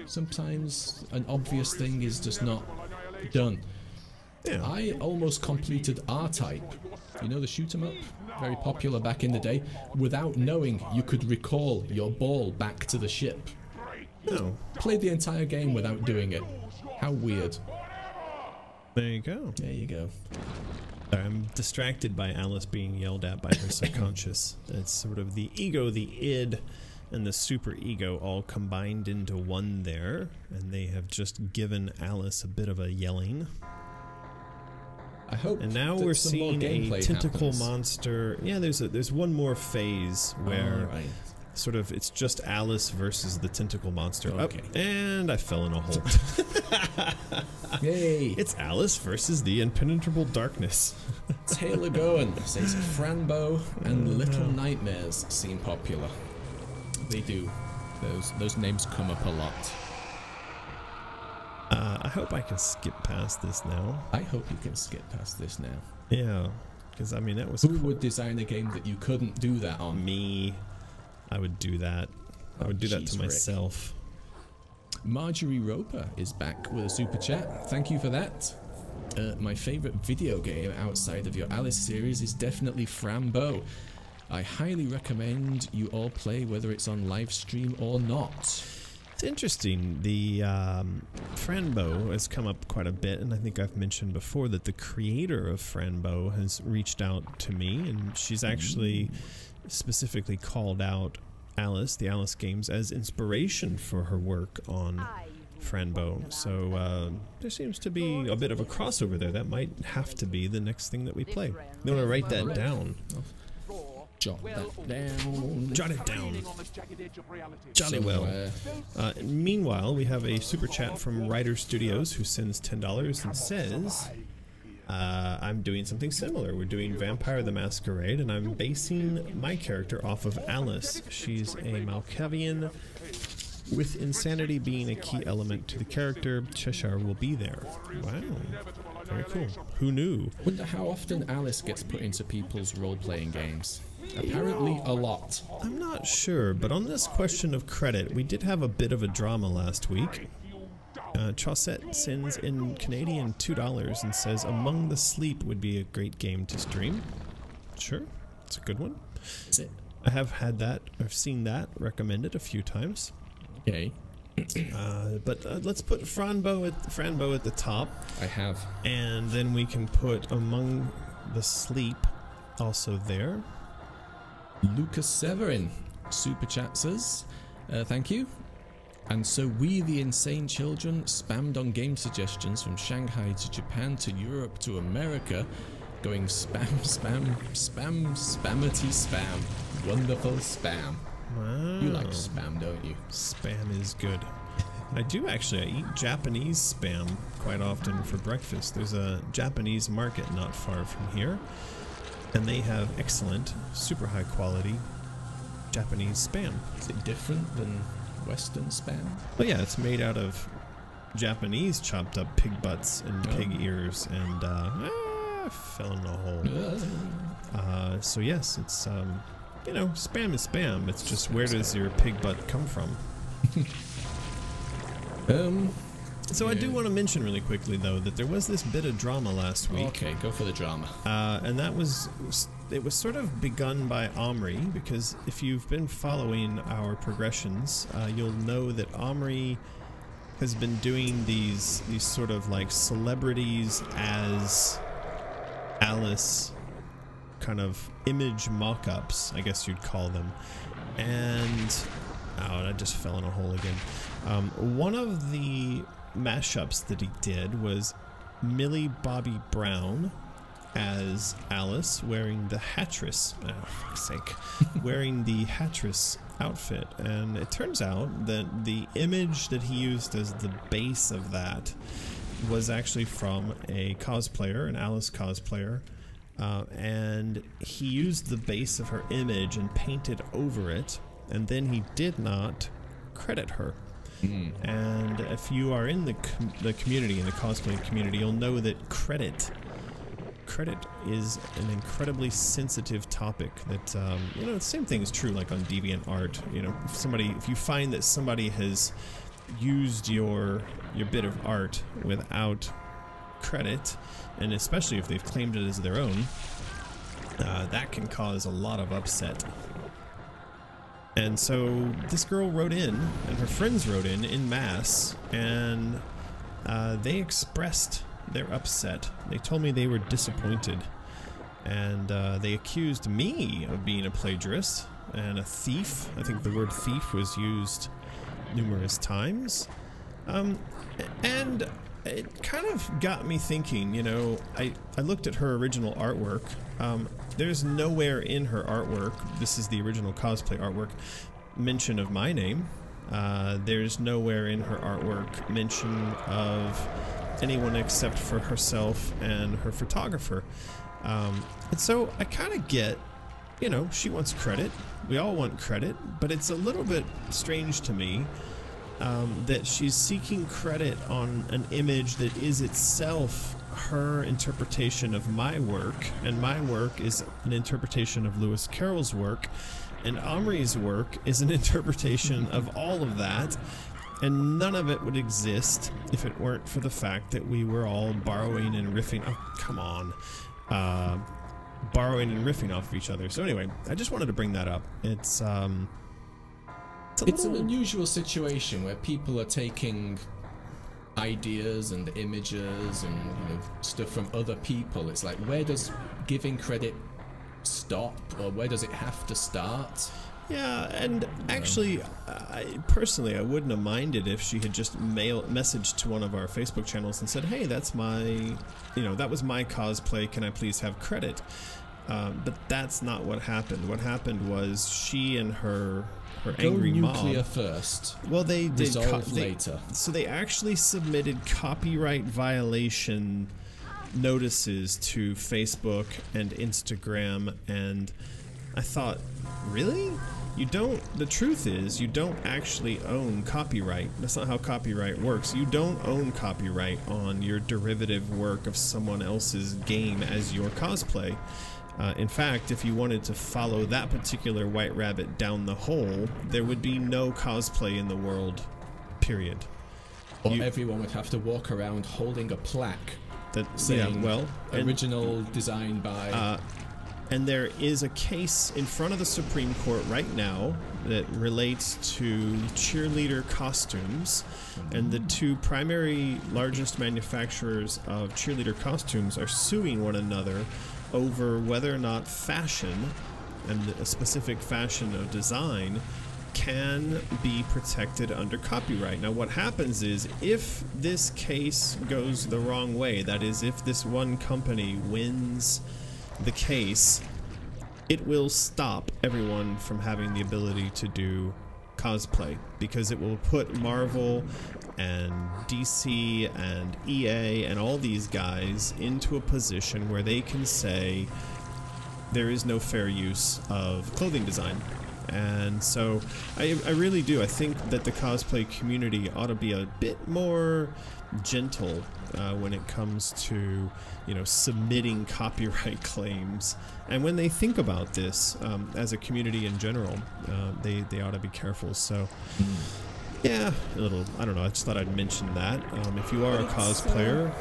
Sometimes an obvious thing is just not done. Yeah. I almost completed R-Type. You know the shoot 'em up? Very popular back in the day. Without knowing you could recall your ball back to the ship. No. Played the entire game without doing it. How weird. There you go. There you go. I'm distracted by Alice being yelled at by her subconscious. It's sort of the ego, the id, and the super ego all combined into one there. And they have just given Alice a bit of a yelling. I hope. And now that we're some more seeing a gameplay tentacle happens. monster. Yeah, there's one more phase where Alright. sort of it's just Alice versus the tentacle monster. Okay. Oh, and I fell in a hole. Yay! It's Alice versus the impenetrable darkness. Taylor Gowan says Franbo and Little Nightmares seem popular. They do. Those names come up a lot. I hope I can skip past this now. I hope you can skip past this now. Yeah, because I mean that was Who would design a game that you couldn't do that on? me. I would do that. I would do that Jeez, to Rick. myself. Marjorie Roper is back with a super chat. Thank you for that. My favourite video game outside of your Alice series is definitely Frambo. I highly recommend you all play whether it's on live stream or not. It's interesting. The Franbo has come up quite a bit, and I think I've mentioned before that the creator of Franbo has reached out to me, and she's actually specifically called out Alice, the Alice games, as inspiration for her work on Franbo. So there seems to be a bit of a crossover there. That might have to be the next thing that we play. You want to write that down? Jot that down. Jot it down. Jolly So, well. Meanwhile, we have a super chat from Ryder Studios who sends $10 and says, I'm doing something similar. We're doing Vampire the Masquerade, and I'm basing my character off of Alice. She's a Malkavian, with insanity being a key element to the character. Cheshire will be there. Wow. Very cool. Who knew? Wonder how often Alice gets put into people's role-playing games. Apparently a lot. I'm not sure, but on this question of credit, we did have a bit of a drama last week. Chaussette sends in Canadian $2 and says, Among the Sleep would be a great game to stream. Sure, it's a good one. Is it? I have had that, I've seen that recommended a few times. Okay. But let's put Franbo at the top. I have. And then we can put Among the Sleep also there. Lucas Severin super chat says, thank you. And so we, the insane children, spammed on game suggestions from Shanghai to Japan to Europe to America, going spam, spam, spam, spammity spam. Wonderful spam. Wow. You like spam, don't you? Spam is good. I do actually. I eat Japanese spam quite often for breakfast. There's a Japanese market not far from here, and they have excellent, super high quality Japanese spam. Is it different than Western spam? Well, yeah, it's made out of Japanese chopped up pig butts and pig ears, and I fell in a hole. So yes, it's you know, spam is spam. It's just where does your pig butt come from? So I do want to mention really quickly though that there was this bit of drama last week. Okay, go for the drama. And that was, it was sort of begun by Omri, because if you've been following our progressions, you'll know that Omri has been doing these sort of like celebrities as Alice kind of image mock-ups, I guess you'd call them. And I just fell in a hole again. One of the mashups that he did was Millie Bobby Brown as Alice wearing the Hattress, oh, fuck's sake, wearing the Hattress outfit. And it turns out that the image that he used as the base of that was actually from a cosplayer, an Alice cosplayer. And he used the base of her image and painted over it, and then he did not credit her. And if you are in the community, in the cosplay community, you'll know that credit is an incredibly sensitive topic. That you know, the same thing is true like on DeviantArt. You know, if you find that somebody has used your bit of art without credit, and especially if they've claimed it as their own, that can cause a lot of upset. And so this girl wrote in, and her friends wrote in masse, and they expressed their upset. They told me they were disappointed, and they accused me of being a plagiarist and a thief. I think the word thief was used numerous times. And it kind of got me thinking, you know, I looked at her original artwork. There's nowhere in her artwork, this is the original cosplay artwork, mention of my name. There's nowhere in her artwork mention of anyone except for herself and her photographer. And so I kind of get, you know, she wants credit. We all want credit, but it's a little bit strange to me that she's seeking credit on an image that is itself her interpretation of my work, and my work is an interpretation of Lewis Carroll's work, and Omri's work is an interpretation of all of that, and none of it would exist if it weren't for the fact that we were all borrowing and riffing. Oh, come on. Borrowing and riffing off of each other. So anyway, I just wanted to bring that up. It's an unusual situation where people are taking ideas and images and, you know, stuff from other people. It's like, where does giving credit stop, or where does it have to start? Yeah, and actually, personally, I wouldn't have minded if she had just messaged to one of our Facebook channels and said, hey, that's my, you know, that was my cosplay, can I please have credit? But that's not what happened. What happened was she and her angry mob. Go nuclear first. Well, they did resolve later. So they actually submitted copyright violation notices to Facebook and Instagram, and I thought, really? You don't, the truth is, you don't actually own copyright. That's not how copyright works. You don't own copyright on your derivative work of someone else's game as your cosplay. In fact, if you wanted to follow that particular white rabbit down the hole, there would be no cosplay in the world, period. Or everyone would have to walk around holding a plaque that saying, yeah, well, original design by... and there is a case in front of the Supreme Court right now that relates to cheerleader costumes, and the two primary largest manufacturers of cheerleader costumes are suing one another over whether or not fashion, and a specific fashion of design, can be protected under copyright. Now what happens is, if this case goes the wrong way, that is, if this one company wins the case, it will stop everyone from having the ability to do cosplay, because it will put Marvel and DC and EA and all these guys into a position where they can say there is no fair use of clothing design. And so I really do. I think that the cosplay community ought to be a bit more gentle when it comes to, you know, submitting copyright claims. And when they think about this as a community in general, they ought to be careful. So yeah, a little, I don't know, I just thought I'd mention that. If you are a cosplayer...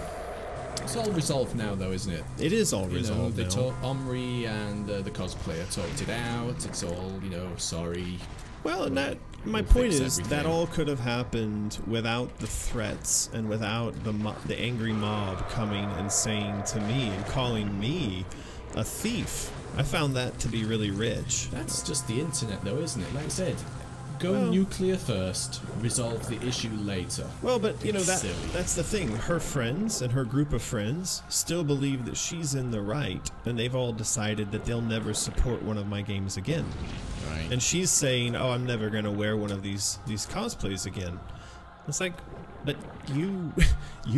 It's all resolved now, though, isn't it? It is all resolved now. Omri and the cosplayer talked it out. It's all, you know, sorry. Well, and that, my point is, that all could have happened without the threats and without the angry mob coming and saying to me and calling me a thief. I found that to be really rich. That's just the internet, though, isn't it? Like I said, go nuclear first, resolve the issue later. Well, but you know, that's the thing. Her friends and her group of friends still believe that she's in the right, and they've all decided that they'll never support one of my games again. Right. And she's saying, "Oh, I'm never going to wear one of these cosplays again." It's like, but you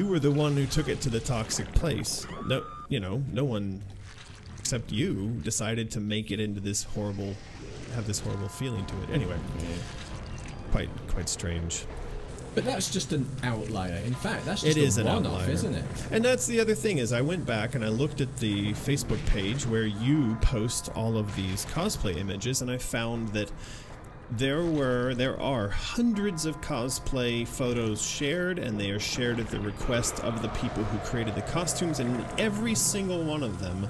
were the one who took it to the toxic place. No, you know, no one except you decided to make it into this horrible. Have this horrible feeling to it. Anyway, quite strange. But that's just an outlier. In fact, that's just an one-off, outlier, isn't it? And that's the other thing, is I went back and I looked at the Facebook page where you post all of these cosplay images, and I found that there are hundreds of cosplay photos shared, and they are shared at the request of the people who created the costumes, and in every single one of them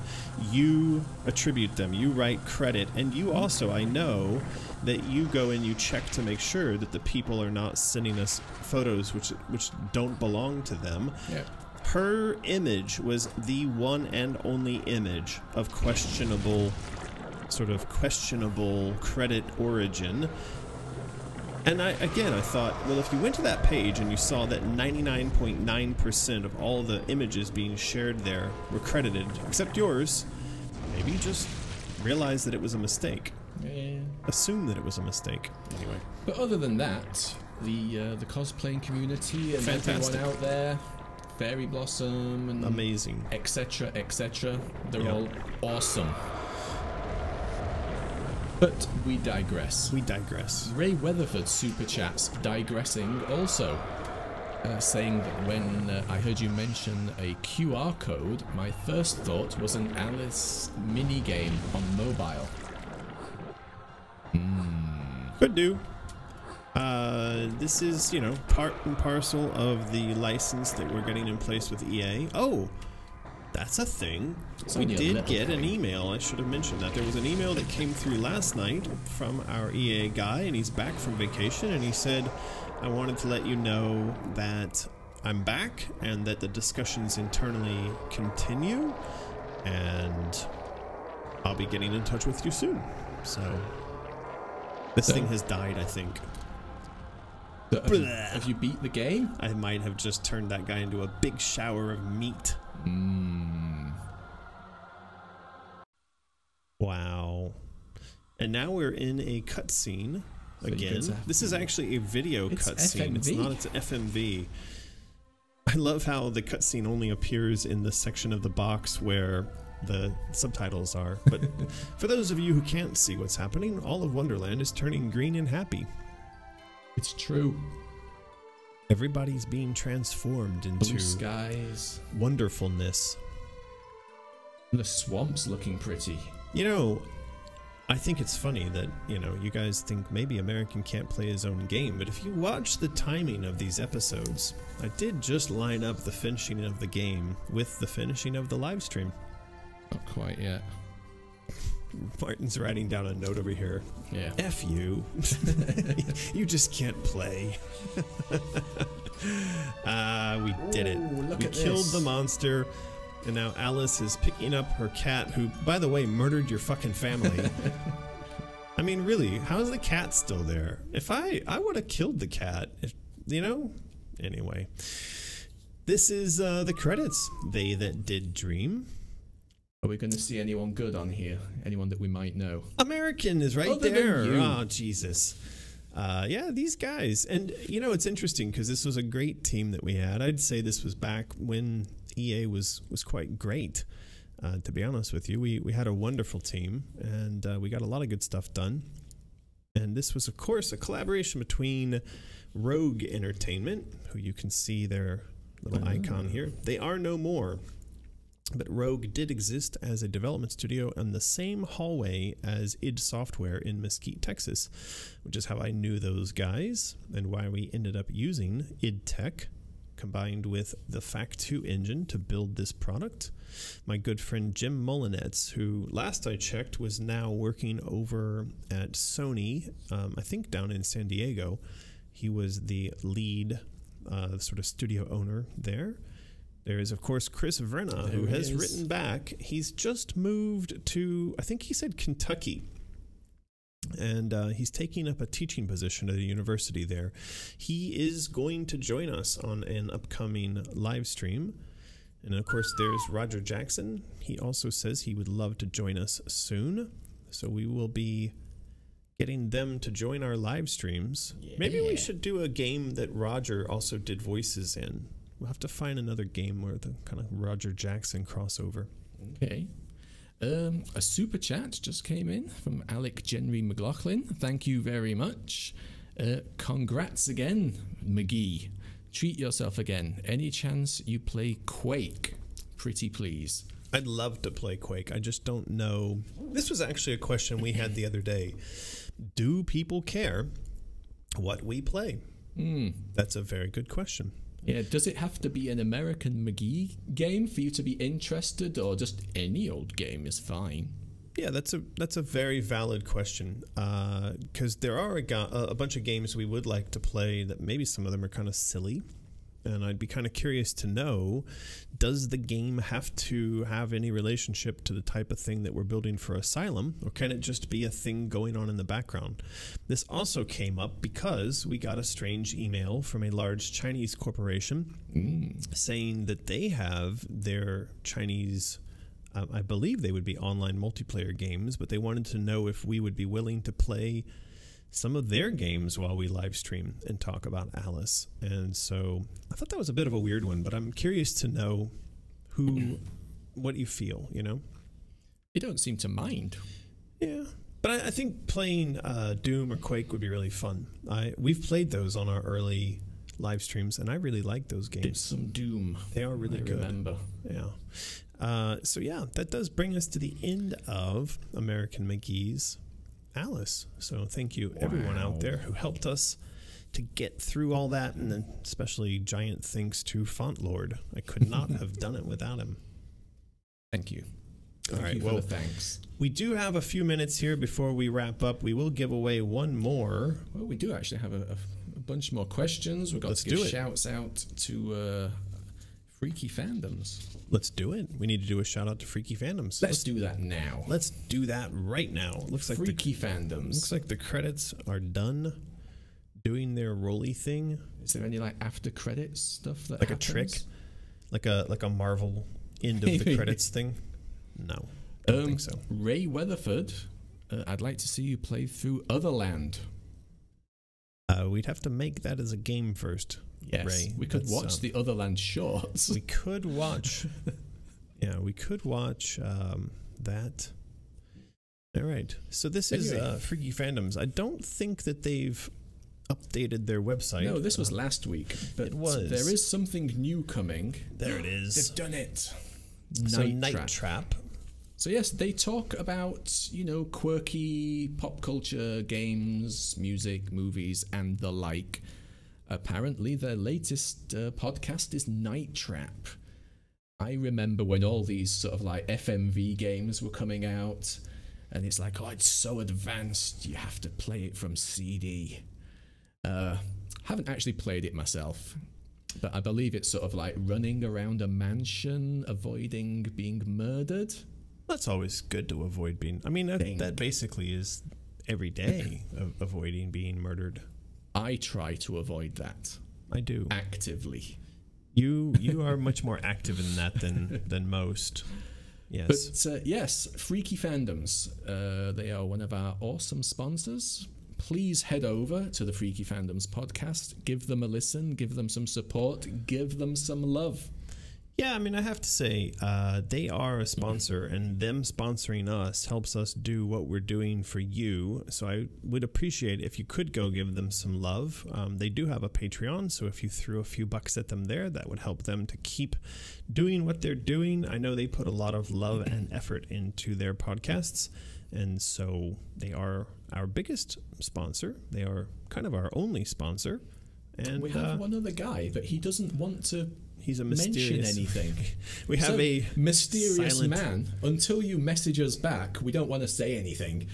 you attribute them, you write credit, and you also, I know that you go and you check to make sure that the people are not sending us photos which don't belong to them. Yeah. Her image was the one and only image of questionable credit origin, And I thought, well, if you went to that page and you saw that 99.9% of all the images being shared there were credited, except yours, maybe just realize that it was a mistake. Yeah. Assume that it was a mistake. Anyway. But other than that, the cosplaying community and Fantastic. everyone out there, Fairy Blossom and amazing, etc., etc., they're Yep. all awesome. But we digress. We digress. Ray Weatherford super chats digressing also, saying that when I heard you mention a QR code, my first thought was an Alice mini game on mobile. Could do. This is, you know, part and parcel of the license that we're getting in place with EA. Oh, that's a thing. It's We only a did little get an thing. email. I should have mentioned that. There was an email that came through last night from our EA guy, and he's back from vacation, and he said, I wanted to let you know that I'm back and that the discussions internally continue, and I'll be getting in touch with you soon. So, this thing has died, I think. So have you beat the game? I might have just turned that guy into a big shower of meat. Wow. And now we're in a cutscene again. This is actually a video cutscene. It's not, it's an FMV. I love how the cutscene only appears in the section of the box where the subtitles are. But for those of you who can't see what's happening, all of Wonderland is turning green and happy. It's true. Everybody's being transformed into Blue skies. wonderfulness. The swamp's looking pretty. You know, I think it's funny that, you know, you guys think maybe American can't play his own game, but if you watch the timing of these episodes, I did just line up the finishing of the game with the finishing of the live stream. Not quite yet. Martin's writing down a note over here. Yeah. F you. You just can't play. We did it. We killed the monster. And now Alice is picking up her cat, who, by the way, murdered your fucking family. I mean, really, how is the cat still there? If I would have killed the cat, if, you know? Anyway. This is the credits. They that did dream. Are we going to see anyone good on here? Anyone that we might know? American is right Other than there. you. Oh, Jesus. Yeah, these guys. And, you know, it's interesting because this was a great team that we had. I'd say this was back when EA was quite great, to be honest with you. We had a wonderful team, and we got a lot of good stuff done. And this was, of course, a collaboration between Rogue Entertainment, who you can see their little icon here. They are no more. But Rogue did exist as a development studio in the same hallway as id Software in Mesquite, Texas, which is how I knew those guys and why we ended up using id Tech combined with the Fact 2 engine to build this product. My good friend Jim Molinets, who last I checked was now working over at Sony, I think down in San Diego. He was the lead sort of studio owner there. There is, of course, Chris Verna, who has written back. He's just moved to, I think he said Kentucky. And he's taking up a teaching position at a university there. He is going to join us on an upcoming live stream. And, of course, there's Roger Jackson. He also says he would love to join us soon. So we will be getting them to join our live streams. Yeah. Maybe we should do a game that Roger also did voices in. We'll have to find another game where the kind of Roger Jackson crossover. Okay. A super chat just came in from Alec Jenry McLaughlin. Thank you very much. Congrats again, McGee. Treat yourself again. Any chance you play Quake? Pretty please. I'd love to play Quake. I just don't know. This was actually a question we had the other day. Do people care what we play? That's a very good question. Yeah, does it have to be an American McGee game for you to be interested, or just any old game is fine? Yeah, that's a very valid question, because there are a bunch of games we would like to play that maybe some of them are kind of silly, And I'd be kind of curious to know, does the game have to have any relationship to the type of thing that we're building for Asylum, or can it just be a thing going on in the background? This also came up because we got a strange email from a large Chinese corporation saying that they have their Chinese, I believe they would be online multiplayer games, but they wanted to know if we would be willing to play some of their games while we live stream and talk about Alice. And so I thought that was a bit of a weird one, but I'm curious to know what you feel, you know? You don't seem to mind. Yeah. But I think playing Doom or Quake would be really fun. We've played those on our early live streams, and I really like those games. Did some Doom. They are really good. Remember. Yeah. So yeah, that does bring us to the end of American McGee's Alice. So thank you everyone out there who helped us to get through all that, and then especially giant thanks to Font Lord. I could not have done it without him. Thank you. All right, Thank you for the thanks. We do have a few minutes here before we wrap up. We will give away one more. Well, we do actually have a bunch more questions. We've got to give shouts out to Freaky Fandoms. Let's do it. We need to do a shout out to Freaky Fandoms. Let's do that now. Let's do that right now. It looks like Freaky Fandoms. Looks like the credits are done doing their rolly thing. Is there any like after credits stuff that like happens? A trick, like a Marvel end of the credits thing? No, I don't think so. Ray Weatherford, I'd like to see you play through Otherland. We'd have to make that as a game first. Yes, Ray. we could watch the Otherland shorts. We could watch. Yeah, we could watch that. All right. So this is Freaky Fandoms. I don't think that they've updated their website. No, this was last week. But it was. There is something new coming. There it is. They've done it. Night Trap. So yes, they talk about, quirky pop culture, games, music, movies, and the like. Apparently, their latest podcast is Night Trap. I remember when all these sort of like FMV games were coming out, and it's like, oh, it's so advanced, you have to play it from CD. Haven't actually played it myself, but I believe it's sort of like running around a mansion, avoiding being murdered. That's always good to avoid being... I mean, that basically is every day of avoiding being murdered. I try to avoid that. I do. Actively. You are much more active in that than most. Yes. But yes, Freaky Fandoms. They are one of our awesome sponsors. Please head over to the Freaky Fandoms podcast. Give them a listen. Give them some support. Give them some love. Yeah, I mean, I have to say, they are a sponsor, and them sponsoring us helps us do what we're doing for you. So I would appreciate if you could go give them some love. They do have a Patreon, so if you threw a few bucks at them there, that would help them to keep doing what they're doing. I know they put a lot of love and effort into their podcasts, and so they are our biggest sponsor. They are kind of our only sponsor. And we have one other guy, but he doesn't want to... He's a mysterious... mention anything. We have a mysterious silent man. Until you message us back, we don't want to say anything.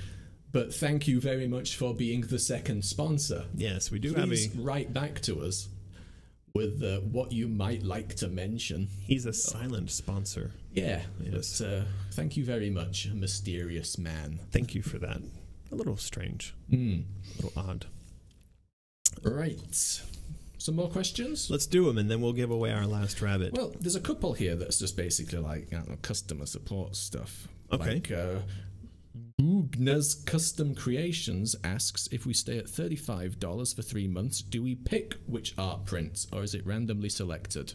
But thank you very much for being the second sponsor. Yes, we do Please have a... write back to us with what you might like to mention. He's a silent sponsor. Yeah, yes. But thank you very much, mysterious man. Thank you for that. A little strange. A little odd. Right. Some more questions? Let's do them, and then we'll give away our last rabbit. Well, there's a couple here that's just basically like customer support stuff. Okay. Like, Bugna's Custom Creations asks, if we stay at $35 for 3 months, do we pick which art prints, or is it randomly selected?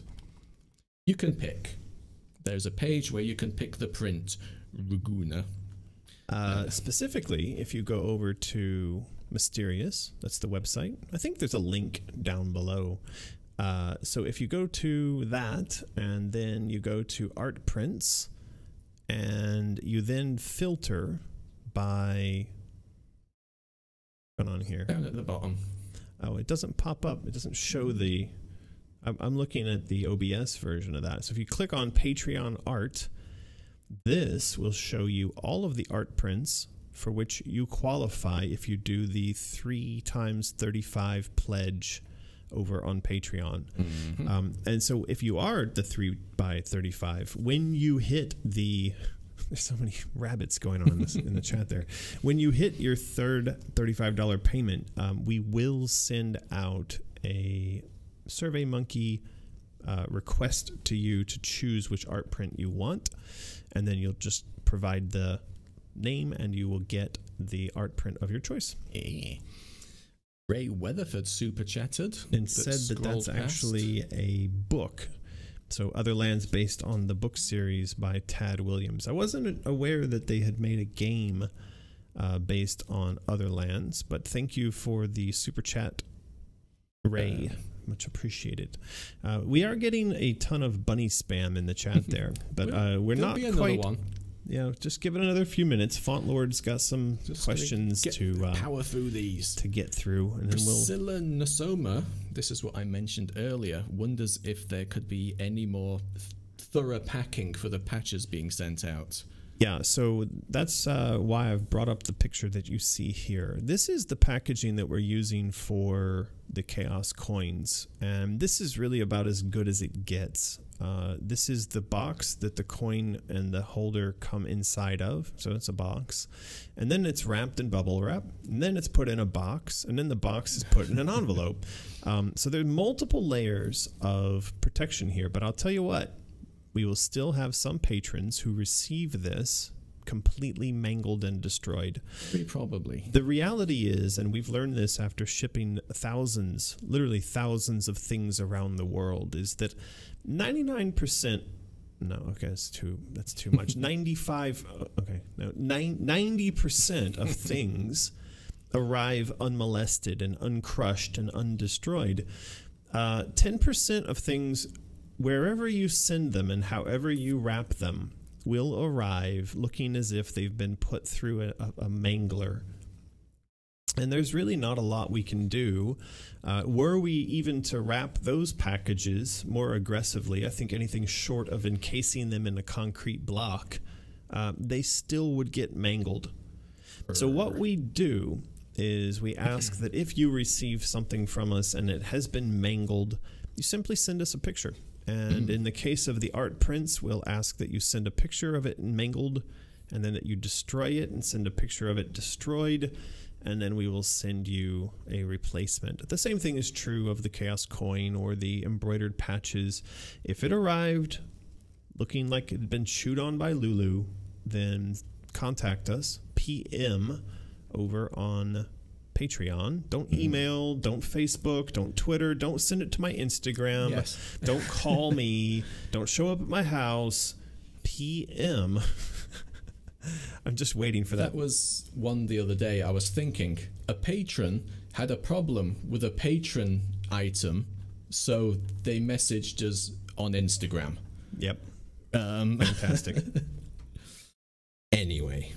You can pick. There's a page where you can pick the print, Ruguna. Specifically, if you go over to Mysterious, that's the website. I think there's a link down below. So if you go to that, and then you go to art prints, and you then filter by... What's going on here? Down at the bottom. Oh, it doesn't pop up. It doesn't show the... I'm looking at the OBS version of that. So if you click on Patreon art, this will show you all of the art prints for which you qualify if you do the 3 times 35 pledge over on Patreon. And so if you are the 3x35, when you hit the... There's so many rabbits going on in the chat there. When you hit your third $35 payment, we will send out a SurveyMonkey request to you to choose which art print you want, and then you'll just provide the name and you will get the art print of your choice. Ray Weatherford super chatted and said that's actually a book. So Otherlands, based on the book series by Tad Williams. I wasn't aware that they had made a game based on Otherlands, but thank you for the super chat, Ray. Much appreciated. We are getting a ton of bunny spam in the chat there, but we're not quite. One. Yeah, just give it another few minutes. Font Lord's got some questions to power through these to get through, and Priscilla Nasoma, this is what I mentioned earlier, wonders if there could be any more thorough packing for the patches being sent out. Yeah, so that's why I've brought up the picture that you see here. This is the packaging that we're using for the Chaos coins, and this is really about as good as it gets. This is the box that the coin and the holder come inside of, so it's a box, and then it's wrapped in bubble wrap, and then it's put in a box, and then the box is put in an envelope. So there are multiple layers of protection here, but I'll tell you what, we will still have some patrons who receive this completely mangled and destroyed. Pretty probably. The reality is, and we've learned this after shipping thousands, literally thousands of things around the world, is that 99%, no, okay, that's too much. 90% of things arrive unmolested and uncrushed and undestroyed. 10% of things, wherever you send them and however you wrap them, will arrive looking as if they've been put through a mangler. And there's really not a lot we can do. Were we even to wrap those packages more aggressively, I think anything short of encasing them in a concrete block, they still would get mangled. So what we do is we ask that if you receive something from us and it has been mangled, you simply send us a picture. And in the case of the art prints, we'll ask that you send a picture of it mangled, and then that you destroy it and send a picture of it destroyed, and then we will send you a replacement. The same thing is true of the Chaos coin or the embroidered patches. If it arrived looking like it had been chewed on by Lulu, then contact us, PM, over on Patreon. Don't email, don't Facebook, don't Twitter, don't send it to my Instagram, yes. Don't call me, don't show up at my house. PM. I'm just waiting for that. That was one the other day. I was thinking a patron had a problem with a patron item, so they messaged us on Instagram. Yep. Fantastic. Anyway,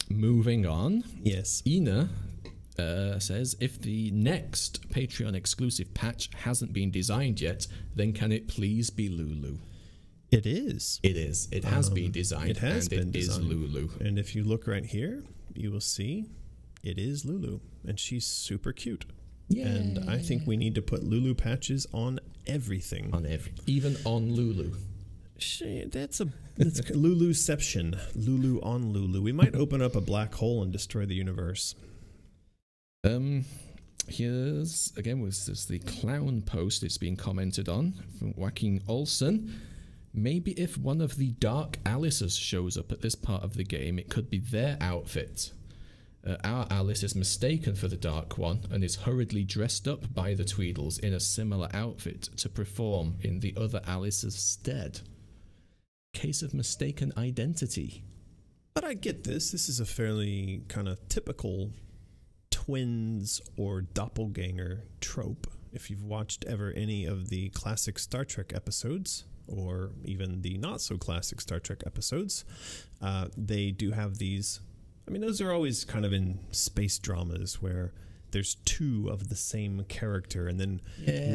moving on. Yes. Ina says, if the next Patreon exclusive patch hasn't been designed yet, then can it please be Lulu? It is. It is. It has been designed. It has been designed. Is Lulu. And if you look right here, you will see it is Lulu. And she's super cute. Yeah. And I think we need to put Lulu patches on everything. Even on Lulu. That's Luluception. Lulu on Lulu. We might open up a black hole and destroy the universe. Here's again was the clown post. It's been commented on from Joaquin Olsen. Maybe if one of the Dark Alices shows up at this part of the game, it could be their outfit. Our Alice is mistaken for the Dark One and is hurriedly dressed up by the Tweedles in a similar outfit to perform in the other Alice's stead. Case of mistaken identity. But I get this. This is a fairly kind of typical twins or doppelganger trope. If you've watched ever any of the classic Star Trek episodes, or even the not so classic Star Trek episodes, they do have these. I mean, those are always kind of in space dramas where there's two of the same character, and then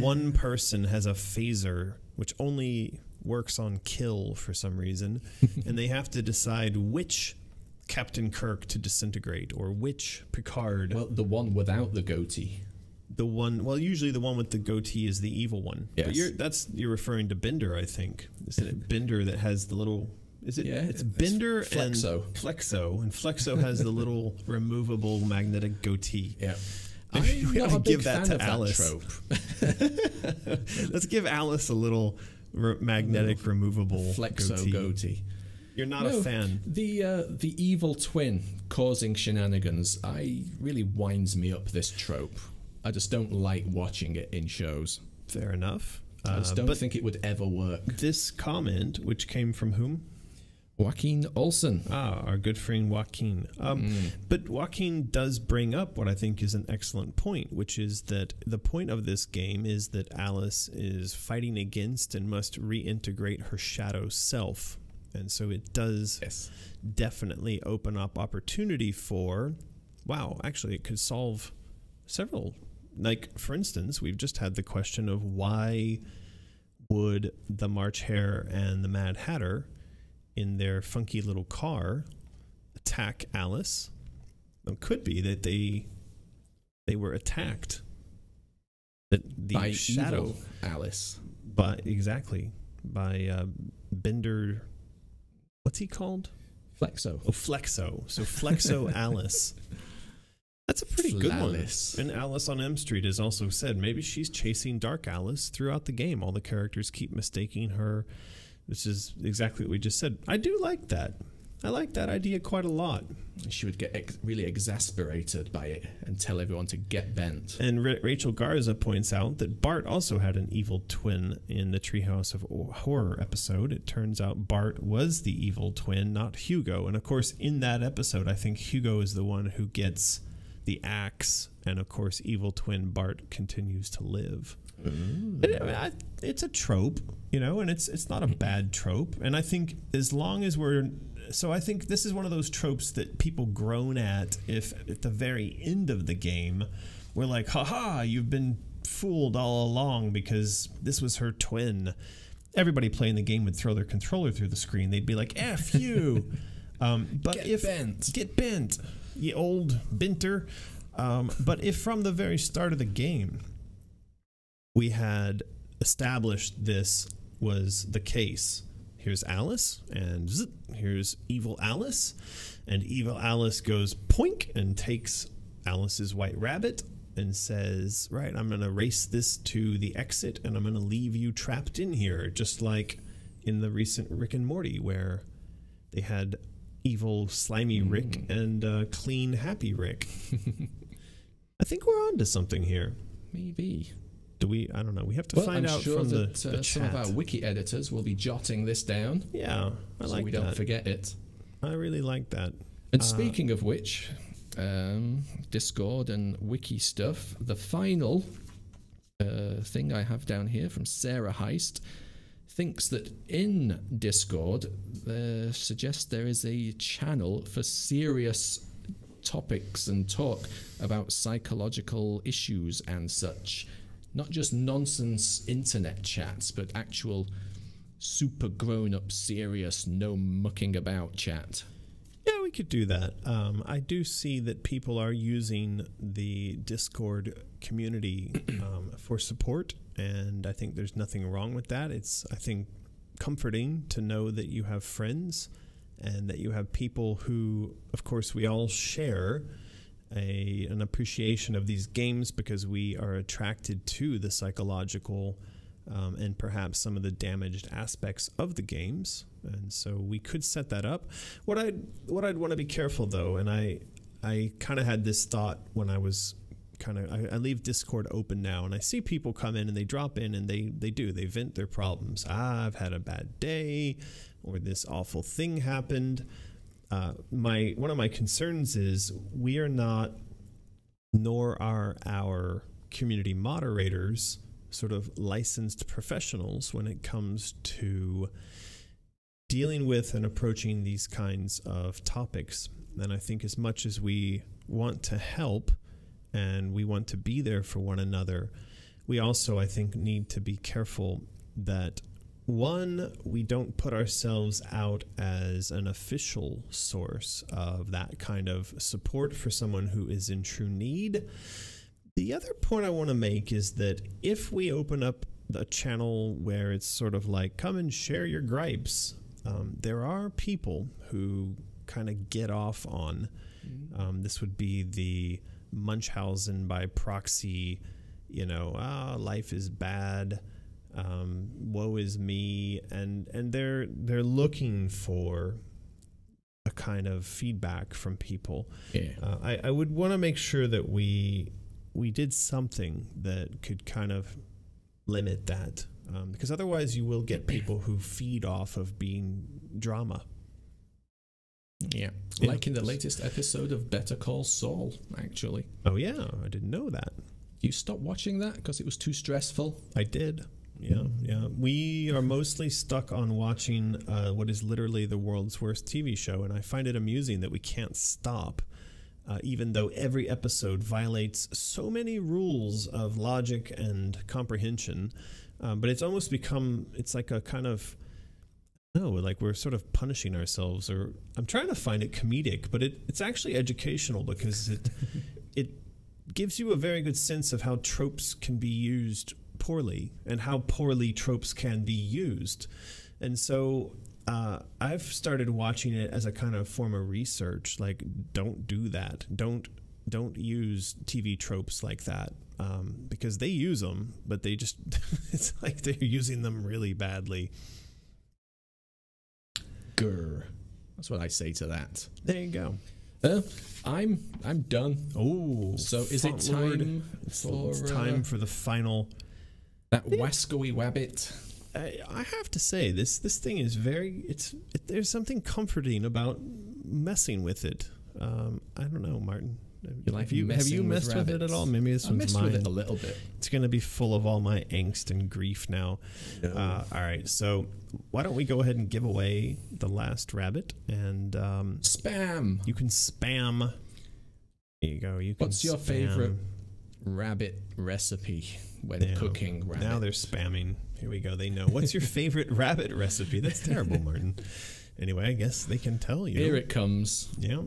one person has a phaser which only works on kill for some reason, and they have to decide which Captain Kirk to disintegrate or which Picard. Well, the one without the goatee. the one. Well, usually the one with the goatee is the evil one. Yes. But you're referring to Bender, I think. Isn't it Bender that has the little? Is it? Yeah, it's Bender Flexo. and Flexo, and Flexo has the little removable magnetic goatee. Yeah. Maybe I'm we not ought a to big give that fan to of Alice. that trope. Let's give Alice a little magnetic removable Flexo goatee. You're not a fan. The evil twin causing shenanigans, really winds me up, this trope. I just don't like watching it in shows. Fair enough. I just don't think it would ever work. This comment, which came from whom? Joaquin Olsen. Our good friend Joaquin. But Joaquin does bring up what I think is an excellent point, which is that the point of this game is that Alice is fighting against and must reintegrate her shadow self. And so it does definitely open up opportunity for, actually it could solve several. Like, for instance, we've just had the question of why would the March Hare and the Mad Hatter in their funky little car attack Alice? It could be that they were attacked. That the by shadow evil Alice. By Bender. What's he called? Flexo. Oh, Flexo. So Flexo Alice. That's a pretty good one. And Alice on M Street has also said maybe she's chasing Dark Alice throughout the game. All the characters keep mistaking her, which is exactly what we just said. I do like that. I like that idea quite a lot. She would get really exasperated by it and tell everyone to get bent. And Rachel Garza points out that Bart also had an evil twin in the Treehouse of Horror episode. It turns out Bart was the evil twin, not Hugo. And of course, in that episode, I think Hugo is the one who gets the axe. And of course, evil twin Bart continues to live. It's a trope, and it's not a bad trope. And I think as long as I think this is one of those tropes that people groan at if at the very end of the game we're like, haha, you've been fooled all along because this was her twin. Everybody playing the game would throw their controller through the screen. They'd be like, F you. But get bent, you old benter. But if from the very start of the game we had established this was the case, here's Alice, and zip, here's evil Alice, and evil Alice goes poink and takes Alice's white rabbit and says, right, I'm going to race this to the exit and I'm going to leave you trapped in here, just like in the recent Rick and Morty where they had evil slimy Rick and clean happy Rick. I think we're on to something here. Maybe. I don't know. We have to find out from the chat. Some of our wiki editors will be jotting this down. Yeah, so we don't forget it. I really like that. And speaking of which, Discord and wiki stuff, the final thing I have down here from Sarah Heist thinks that in Discord suggests there is a channel for serious topics and talk about psychological issues and such. Not just nonsense internet chats, but actual super grown-up, serious, no mucking about chat. Yeah, we could do that. I do see that people are using the Discord community for support, and I think there's nothing wrong with that. It's, I think, comforting to know that you have friends and that you have people who, of course, we all share an appreciation of these games because we are attracted to the psychological and perhaps some of the damaged aspects of the games, and so we could set that up. What I'd want to be careful though, and I kind of had this thought when I was I leave Discord open now, and I see people come in and they drop in and they vent their problems. I've had a bad day, or this awful thing happened. One of my concerns is we are not, nor are our community moderators, sort of licensed professionals when it comes to dealing with and approaching these kinds of topics. And I think as much as we want to help and we want to be there for one another, we also, I think, need to be careful that, one, we don't put ourselves out as an official source of that kind of support for someone who is in true need, The other point I want to make is that if we open up a channel where it's sort of like, come and share your gripes, there are people who kind of get off on. This would be the Munchausen by proxy, life is bad, woe is me, and they're looking for a kind of feedback from people. Yeah. I would want to make sure that we did something that could kind of limit that, because otherwise you will get people who feed off of being drama. Yeah, like in the latest episode of Better Call Saul, actually. Oh yeah, I didn't know that. You stopped watching that because it was too stressful? I did. Yeah. We are mostly stuck on watching what is literally the world's worst TV show, and I find it amusing that we can't stop, even though every episode violates so many rules of logic and comprehension. But it's almost become, it's like a kind of, like we're sort of punishing ourselves, or I'm trying to find it comedic, but it's actually educational, because it gives you a very good sense of how tropes can be used poorly and how poorly tropes can be used. And so I've started watching it as a kind of form of research, like, don't do that. Don't use TV tropes like that, because they use them, but they just, it's like they're using them really badly. Grr. That's what I say to that. There you go. I'm done. Oh, so is it time for it's time for the final? That wascoey wabbit. I have to say, this thing is there's something comforting about messing with it. I don't know, Martin. Have you messed with it at all? Maybe this one's mine. I messed with it a little bit. It's going to be full of all my angst and grief now. No. All right, so why don't we go ahead and give away the last rabbit, and spam. You can spam. There you go. What's your favorite rabbit recipe when cooking rabbit? Now they're spamming. Here we go. They know. What's your favorite rabbit recipe? That's terrible, Martin. Anyway, I guess they can tell you. Here it comes. Yeah.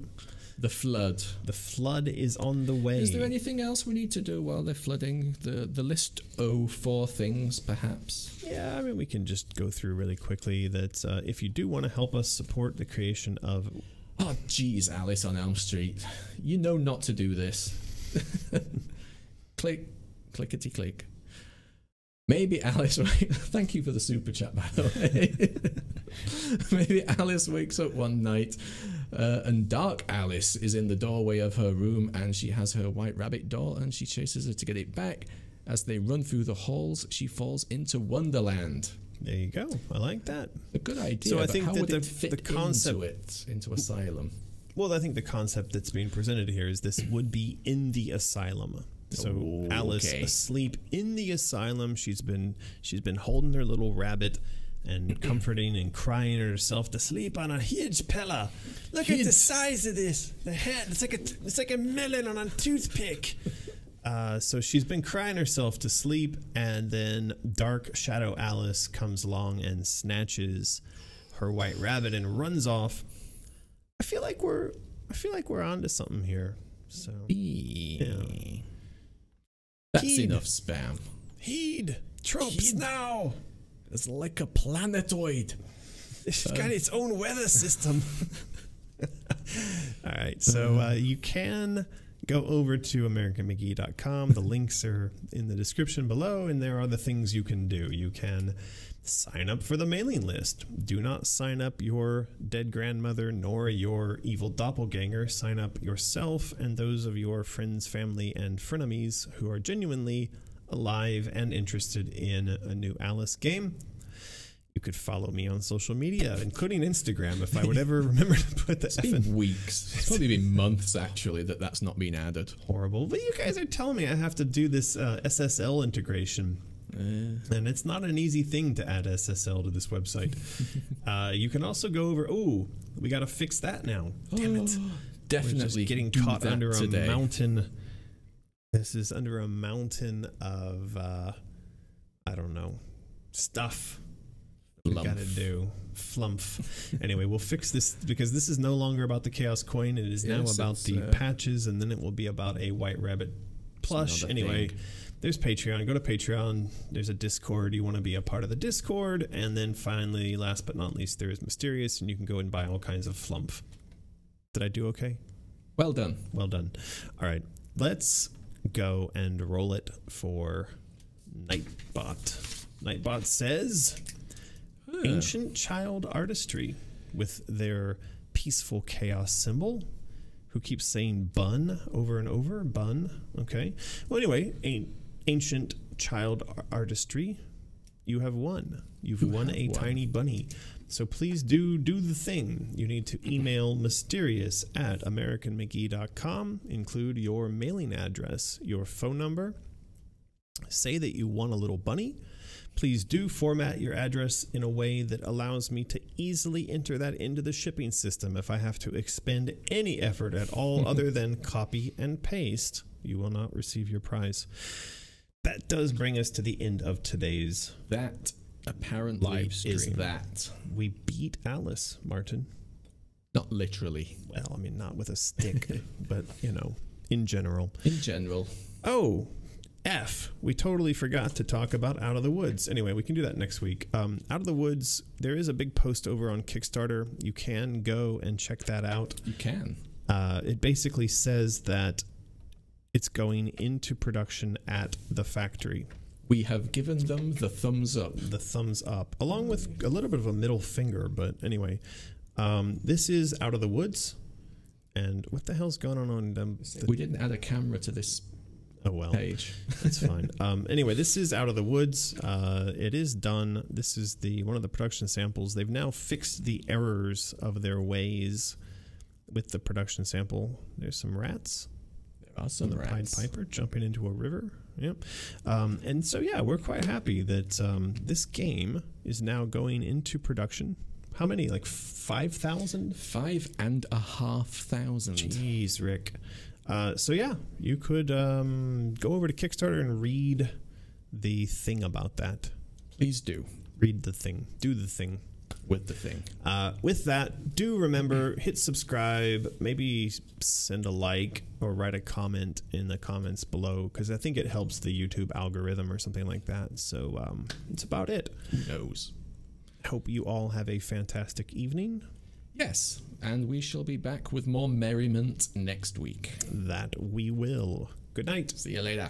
The flood. The flood is on the way. Is there anything else we need to do while they're flooding? The list 4 things, perhaps? Yeah, I mean, we can just go through really quickly that if you do want to help us support the creation of... Oh, geez, Alice on Elm Street. You know not to do this. Click. Clickety-click. Maybe Alice... Thank you for the super chat, by the way. Maybe Alice wakes up one night... and Dark Alice is in the doorway of her room, and she has her white rabbit doll, and she chases her to get it back. As they run through the halls, she falls into Wonderland. There you go. I like that. A good idea. So I think how that would it fit the concept into Asylum? Well, I think the concept that's being presented here is this would be in the asylum. So Alice asleep in the asylum. She's been holding her little rabbit and comforting and crying herself to sleep on a huge pillow. Look at the size of this. The head. It's like a melon on a toothpick. So she's been crying herself to sleep, and then Dark Shadow Alice comes along and snatches her white rabbit and runs off. I feel like we're onto something here. So yeah. That's enough spam. Heed tropes now. It's like a planetoid. It's got its own weather system. All right, so you can go over to AmericanMcGee.com. The links are in the description below, and there are the things you can do. You can sign up for the mailing list. Do not sign up your dead grandmother nor your evil doppelganger. Sign up yourself and those of your friends, family, and frenemies who are genuinely alive and interested in a new Alice game. You could follow me on social media, including Instagram, if I would ever remember to put the It's been weeks. It's probably been months, actually, that's not been added. Horrible. But you guys are telling me I have to do this SSL integration. And it's not an easy thing to add SSL to this website. You can also go over... Oh, we got to fix that now. Damn it. Definitely getting caught under a mountain... This is under a mountain of, I don't know, stuff we got to do. Flumph. Anyway, we'll fix this because this is no longer about the Chaos Coin. It is now about the patches, and then it will be about a white rabbit plush. Anyway, there's Patreon. Go to Patreon. There's a Discord. You want to be a part of the Discord. And then finally, last but not least, there is Mysterious, and you can go and buy all kinds of flumph. Did I do okay? Well done. Well done. All right. Let's go and roll it for Nightbot. Nightbot says, Ancient Child Artistry with their peaceful chaos symbol, who keeps saying bun over and over. Bun. Okay. Well, anyway, Ancient Child Artistry, you have won. You've won a tiny bunny. So please do the thing. You need to email mysterious@americanmcgee.com, include your mailing address, your phone number, say that you won a little bunny. Please do format your address in a way that allows me to easily enter that into the shipping system. If I have to expend any effort at all other than copy and paste, you will not receive your prize. That does bring us to the end of today's That apparently live stream. is that. We beat Alice, Martin. Not literally. Well, I mean, not with a stick, but, you know, in general. In general. Oh, we totally forgot to talk about Out of the Woods. Anyway, we can do that next week. Out of the Woods, there is a big post over on Kickstarter. You can go and check that out. You can. It basically says that it's going into production at the factory. We have given them the thumbs up. The thumbs up, along with a little bit of a middle finger. But anyway, this is Out of the Woods. And what the hell's going on them? We didn't add a camera to this page. That's fine. Anyway, this is Out of the Woods. It is done. This is one of the production samples. They've now fixed the errors of their ways with the production sample. There's some rats. There are some rats. Pied Piper jumping into a river. Yep. And so, yeah, we're quite happy that this game is now going into production. How many? Like 5,000? 5,500. Jeez, Rick. So, yeah, you could go over to Kickstarter and read the thing about that. Please do. Read the thing. Do the thing. With the thing. With that, do remember, hit subscribe, maybe send a like or write a comment in the comments below, because I think it helps the YouTube algorithm or something like that. So that's about it. Who knows? Hope you all have a fantastic evening. Yes, and we shall be back with more merriment next week. That we will. Good night. See you later.